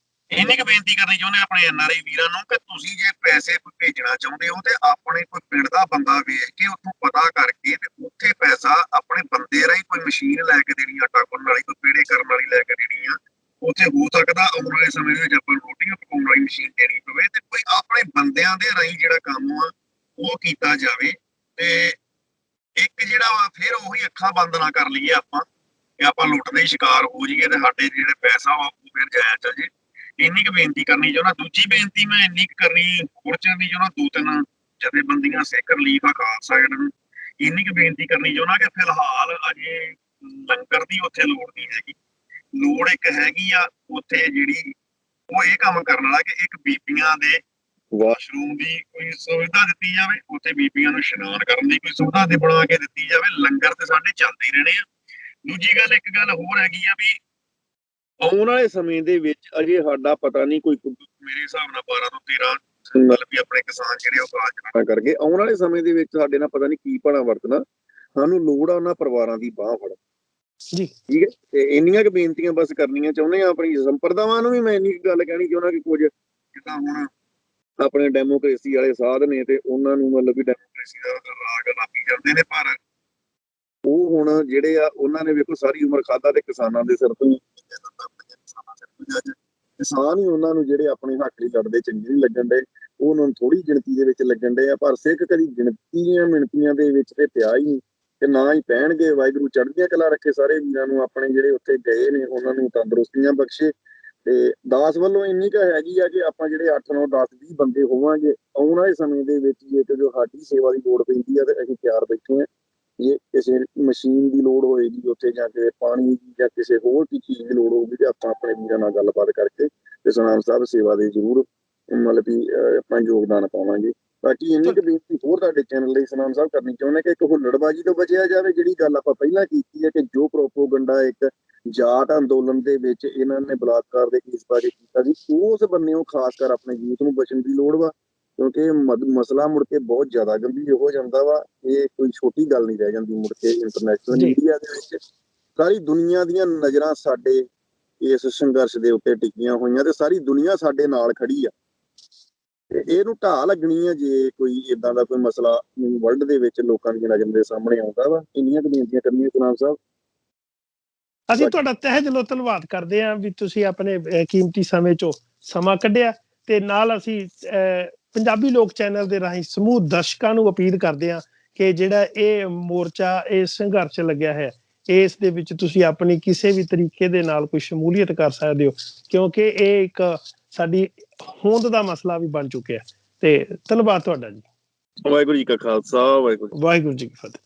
ਇੰਨੀ ਕੁ ਬੇਨਤੀ ਕਰਨੀ ਚਾਹੁੰਦੇ ਆਪਣੇ NRI ਵੀਰਾਂ ਨੂੰ ਕਿ ਤੁਸੀਂ ਜੇ ਪੈਸੇ ਭੇਜਣਾ ਚਾਹੁੰਦੇ ਹੋ ਤੇ ਆਪਣੇ ਕੋਈ ਪਿੰਡ ਦਾ ਬੰਦਾ ਵੇਖ ਕੇ ਉੱਥੋਂ ਪਤਾ ਕਰਕੇ ਤੇ ਉੱਥੇ ਪੈਸਾ ਆਪਣੇ ਬੰਦੇ ਰਾਹੀਂ ਕੋਈ ਮਸ਼ੀਨ ਲੈ ਕੇ ਦੇਣੀ, ਆਟਾ ਗੁੰਨਣ ਵਾਲੀ, ਕੋਈ ਪੇੜੇ ਕਰਨ ਵਾਲੀ ਲੈ ਕੇ ਦੇਣੀ ਆ। ਉੱਥੇ ਹੋ ਸਕਦਾ ਆਉਣ ਵਾਲੇ ਸਮੇਂ ਦੇ ਵਿੱਚ ਆਪਾਂ ਨੂੰ ਰੋਟੀਆਂ ਪਕਾਉਣ ਵਾਲੀ ਮਸ਼ੀਨ ਦੇਣੀ ਪਵੇ, ਤੇ ਕੋਈ ਆਪਣੇ ਬੰਦਿਆਂ ਦੇ ਰਾਹੀਂ ਜਿਹੜਾ ਕੰਮ ਆ ਉਹ ਕੀਤਾ ਜਾਵੇ। ਤੇ ਇੱਕ ਜਿਹੜਾ ਵਾ ਫਿਰ ਉਹੀ ਅੱਖਾਂ ਬੰਦ ਨਾ ਕਰ ਲਈਏ ਆਪਾਂ ਕਿ ਆਪਾਂ ਲੁੱਟ ਦੇ ਸ਼ਿਕਾਰ ਹੋ ਜਾਈਏ ਤੇ ਸਾਡੇ ਜਿਹੜੇ ਪੈਸਾ ਵਾ ਉਹ ਫਿਰ ਜਾਇਆ ਚੱਲ ਜੇ। ਇੰਨੀ ਕੁ ਬੇਨਤੀ ਕਰਨੀ ਚਾਹੁੰਦਾ। ਦੂਜੀ ਬੇਨਤੀ ਮੈਂ ਇੰਨੀ ਕੁ ਕਰਨੀ ਹੋਰ ਚਾਹੁੰਦੀ ਚਾਹੁੰਦਾ, 2-3 ਜਥੇਬੰਦੀਆਂ ਸਿੱਖ ਰਿਲੀਫ ਆ, ਖਾਲਸਾ ਏਡ ਨੂੰ ਇੰਨੀ ਕੁ ਬੇਨਤੀ ਕਰਨੀ ਚਾਹੁੰਦਾ ਕਿ ਫਿਲਹਾਲ ਅਜੇ ਲੰਗਰ ਦੀ ਉੱਥੇ ਲੋੜ ਨਹੀਂ ਹੈਗੀ। ਲੋੜ ਇੱਕ ਹੈਗੀ ਆ ਉੱਥੇ ਜਿਹੜੀ ਉਹ ਇਹ ਕੰਮ ਕਰਨ ਵਾਲਾ ਕਿ ਇੱਕ ਬੀਬੀਆਂ ਦੇ ਵਾਸ਼ਰੂਮ ਦੀ ਕੋਈ ਸੁਵਿਧਾ ਦਿੱਤੀ ਜਾਵੇ, ਉੱਥੇ ਬੀਬੀਆਂ ਨੂੰ ਇਸ਼ਨਾਨ ਕਰਨ ਦੀ ਕੋਈ ਸੁਵਿਧਾ ਤੇ ਬਣਾ ਕੇ ਦਿੱਤੀ ਜਾਵੇ। ਲੰਗਰ ਤੇ ਸਾਡੇ ਚੱਲਦੇ ਰਹਿਣੇ ਆ। ਦੂਜੀ ਗੱਲ, ਇੱਕ ਗੱਲ ਹੋਰ ਹੈਗੀ ਆ ਵੀ ਆਉਣ ਵਾਲੇ ਸਮੇਂ ਦੇ ਵਿੱਚ ਅਜੇ ਸਾਡਾ ਪਤਾ ਨਹੀਂ, ਕੋਈ ਮੇਰੇ ਹਿਸਾਬ ਨਾਲ 12 ਤੋਂ 13 ਮਤਲਬ ਵੀ ਆਪਣੇ ਕਿਸਾਨ ਜਿਹੜੇ ਉਹ ਕਾਰਜ ਕਰਕੇ ਆਉਣ ਵਾਲੇ ਸਮੇਂ ਦੇ ਵਿੱਚ ਸਾਡੇ ਨਾਲ ਪਤਾ ਨਹੀਂ ਕੀ ਭਾਣਾ ਵਰਤਣਾ। ਸਾਨੂੰ ਲੋੜ ਆ ਉਹਨਾਂ ਪਰਿਵਾਰਾਂ ਦੀ ਬਾਂਹ ਫੜਨ ਜੀ, ਠੀਕ ਹੈ। ਤੇ ਇੰਨੀਆਂ ਕੁ ਬੇਨਤੀਆਂ ਬਸ ਕਰਨੀਆਂ ਚਾਹੁੰਦੇ ਆ। ਆਪਣੀ ਸੰਪਰਦਾਵਾਂ ਨੂੰ ਵੀ ਮੈਂ ਇੰਨੀ ਗੱਲ ਕਹਿਣੀ ਚਾਹੁੰਦਾ ਕਿ ਕੁਝ ਜਿੱਦਾਂ ਹੁਣ ਆਪਣੇ ਡੈਮੋਕ੍ਰੇਸੀ ਵਾਲੇ ਸਾਧ ਨੇ ਤੇ ਉਹਨਾਂ ਨੂੰ ਮਤਲਬ ਵੀ ਡੈਮੋਕ੍ਰੇਸੀ ਦਾ ਰਾਗ ਲਾਪੀ ਜਾਂਦੇ ਨੇ, ਪਰ ਉਹ ਹੁਣ ਜਿਹੜੇ ਆ ਉਹਨਾਂ ਨੇ ਵੇਖੋ ਸਾਰੀ ਉਮਰ ਖਾਧਾ ਤੇ ਕਿਸਾਨਾਂ ਦੇ ਸਿਰ ਤੋਂ ਕਿਸਾਨ ਹੀ ਉਹਨਾਂ ਨੂੰ ਜਿਹੜੇ ਆਪਣੇ ਹੱਕ ਲਈ ਲੜਦੇ ਚੰਗੇ ਨਹੀਂ ਲੱਗਣ ਡੇ, ਉਹ ਉਹਨਾਂ ਨੂੰ ਥੋੜੀ ਗਿਣਤੀ ਦੇ ਵਿੱਚ ਲੱਗਣ ਡੇ ਆ। ਪਰ ਸਿੱਖ ਕਦੀ ਗਿਣਤੀਆਂ ਮਿਣਤੀਆਂ ਦੇ ਵਿੱਚ ਤੇ ਪਿਆ ਹੀ ਨਹੀਂ ਤੇ ਨਾ ਹੀ ਪੈਣਗੇ। ਵਾਹਿਗੁਰੂ ਚੜ੍ਹਦੀਆਂ ਕਲਾ ਰੱਖੇ ਸਾਰੇ ਵੀਰਾਂ ਨੂੰ, ਆਪਣੇ ਜਿਹੜੇ ਉੱਥੇ ਗਏ ਨੇ ਉਹਨਾਂ ਨੂੰ ਤੰਦਰੁਸਤੀਆਂ ਬਖਸ਼ੇ। ਤੇ ਦਾਸ ਵੱਲੋਂ ਇੰਨੀ ਕੁ ਹੈਗੀ ਆ ਕਿ ਆਪਾਂ ਜਿਹੜੇ 8 9 10 20 ਬੰਦੇ ਹੋਵਾਂਗੇ ਆਉਣ ਵਾਲੇ ਸਮੇਂ ਦੇ ਵਿੱਚ ਜੇ ਜੋ ਸਾਡੀ ਸੇਵਾ ਦੀ ਲੋੜ ਪੈਂਦੀ ਆ ਤੇ ਅਸੀਂ ਤਿਆਰ ਬੈਠੇ ਹਾਂ। ਜੇ ਕਿਸੇ ਮਸ਼ੀਨ ਦੀ ਲੋੜ ਹੋਏਗੀ ਉੱਥੇ ਜਾਂ ਕਿਸੇ ਪਾਣੀ ਦੀ ਜਾਂ ਕਿਸੇ ਹੋਰ ਕੀ ਚੀਜ਼ ਦੀ ਲੋੜ ਹੋਊਗੀ ਤੇ ਆਪਾਂ ਆਪਣੇ ਵੀਰਾਂ ਨਾਲ ਗੱਲਬਾਤ ਕਰਕੇ ਤੇ ਸਤਨਾਮ ਸਾਹਿਬ ਸੇਵਾ ਦੇ ਜ਼ਰੂਰ ਮਤਲਬ ਵੀ ਆਪਣਾ ਯੋਗਦਾਨ ਪਾਵਾਂਗੇ। ਬਾਕੀ ਇੰਨੀ ਕੁ ਬੇਨਤੀ ਹੋਰ ਤੁਹਾਡੇ ਚੈਨਲ ਲਈ ਸਤਨਾਮ ਸਾਹਿਬ ਕਰਨੀ ਚਾਹੁੰਦੇ ਕਿ ਇੱਕ ਹੁੱਲੜਬਾਜ਼ੀ ਤੋਂ ਬਚਿਆ ਜਾਵੇ। ਜਿਹੜੀ ਗੱਲ ਆਪਾਂ ਪਹਿਲਾਂ ਕੀਤੀ ਹੈ ਕਿ ਜੋ ਪ੍ਰੋਪੋਗੰਡਾ ਇੱਕ ਜਾਟ ਅੰਦੋਲਨ ਦੇ ਵਿੱਚ ਇਹਨਾਂ ਨੇ ਬਲਾਤਕਾਰ ਦੇ ਕੇਸ ਬਾਰੇ ਕੀਤਾ ਸੀ, ਉਸ ਬੰਨਿਓ ਖਾਸ ਕਰ ਆਪਣੇ ਯੂਥ ਨੂੰ ਬਚਣ ਦੀ ਲੋੜ ਵਾ, ਕਿਉਂਕਿ ਮਸਲਾ ਮੁੜ ਕੇ ਬਹੁਤ ਜ਼ਿਆਦਾ ਗੰਭੀਰ ਹੋ ਜਾਂਦਾ ਵਾ। ਇਹ ਕੋਈ ਛੋਟੀ ਗੱਲ ਨਹੀਂ ਰਹਿ ਜਾਂਦੀ ਮੁੜ ਕੇ। ਇੰਟਰਨੈਸ਼ਨਲ ਮੀਡੀਆ ਦੇ ਵਿੱਚ ਸਾਰੀ ਦੁਨੀਆ ਦੀਆਂ ਨਜ਼ਰਾਂ ਸਾਡੇ ਇਸ ਸੰਘਰਸ਼ ਦੇ ਉੱਤੇ ਟਿਕੀਆਂ ਹੋਈਆਂ ਤੇ ਸਾਰੀ ਦੁਨੀਆ ਸਾਡੇ ਨਾਲ ਖੜੀ ਆ। ਤੇ ਇਹਨੂੰ ਢਾਹ ਲੱਗਣੀ ਆ ਜੇ ਕੋਈ ਏਦਾਂ ਦਾ ਕੋਈ ਮਸਲਾ ਵਰਲਡ ਦੇ ਵਿੱਚ ਲੋਕਾਂ ਦੀ ਨਜ਼ਰ ਦੇ ਸਾਹਮਣੇ ਆਉਂਦਾ ਵਾ। ਇੰਨੀਆਂ ਕੁ ਬੇਨਤੀਆਂ ਕਰਨੀਆਂ ਸਤਨਾਮ ਸਾਹਿਬ। ਅਸੀਂ ਤੁਹਾਡਾ ਤਹਿ ਦਿਲੋਂ ਧੰਨਵਾਦ ਕਰਦੇ ਹਾਂ ਵੀ ਤੁਸੀਂ ਆਪਣੇ ਕੀਮਤੀ ਸਮੇਂ ਚੋਂ ਸਮਾਂ ਕੱਢਿਆ ਤੇ ਨਾਲ ਅਸੀਂ ਪੰਜਾਬੀ ਲੋਕ ਚੈਨਲ ਦੇ ਰਾਹੀਂ ਸਮੂਹ ਦਰਸ਼ਕਾਂ ਨੂੰ ਅਪੀਲ ਕਰਦੇ ਹਾਂ ਕਿ ਜਿਹੜਾ ਇਹ ਮੋਰਚਾ, ਇਹ ਸੰਘਰਸ਼ ਲੱਗਿਆ ਹੈ, ਇਸ ਦੇ ਵਿੱਚ ਤੁਸੀਂ ਆਪਣੀ ਕਿਸੇ ਵੀ ਤਰੀਕੇ ਦੇ ਨਾਲ ਕੋਈ ਸ਼ਮੂਲੀਅਤ ਕਰ ਸਕਦੇ ਹੋ, ਕਿਉਂਕਿ ਇਹ ਇੱਕ ਸਾਡੀ ਹੋਂਦ ਦਾ ਮਸਲਾ ਵੀ ਬਣ ਚੁੱਕਿਆ। ਤੇ ਧੰਨਵਾਦ ਤੁਹਾਡਾ ਜੀ। ਵਾਹਿਗੁਰੂ ਜੀ ਕਾ ਖਾਲਸਾ, ਵਾਹਿਗੁਰੂ ਜੀ ਕੀ ਫਤਿਹ।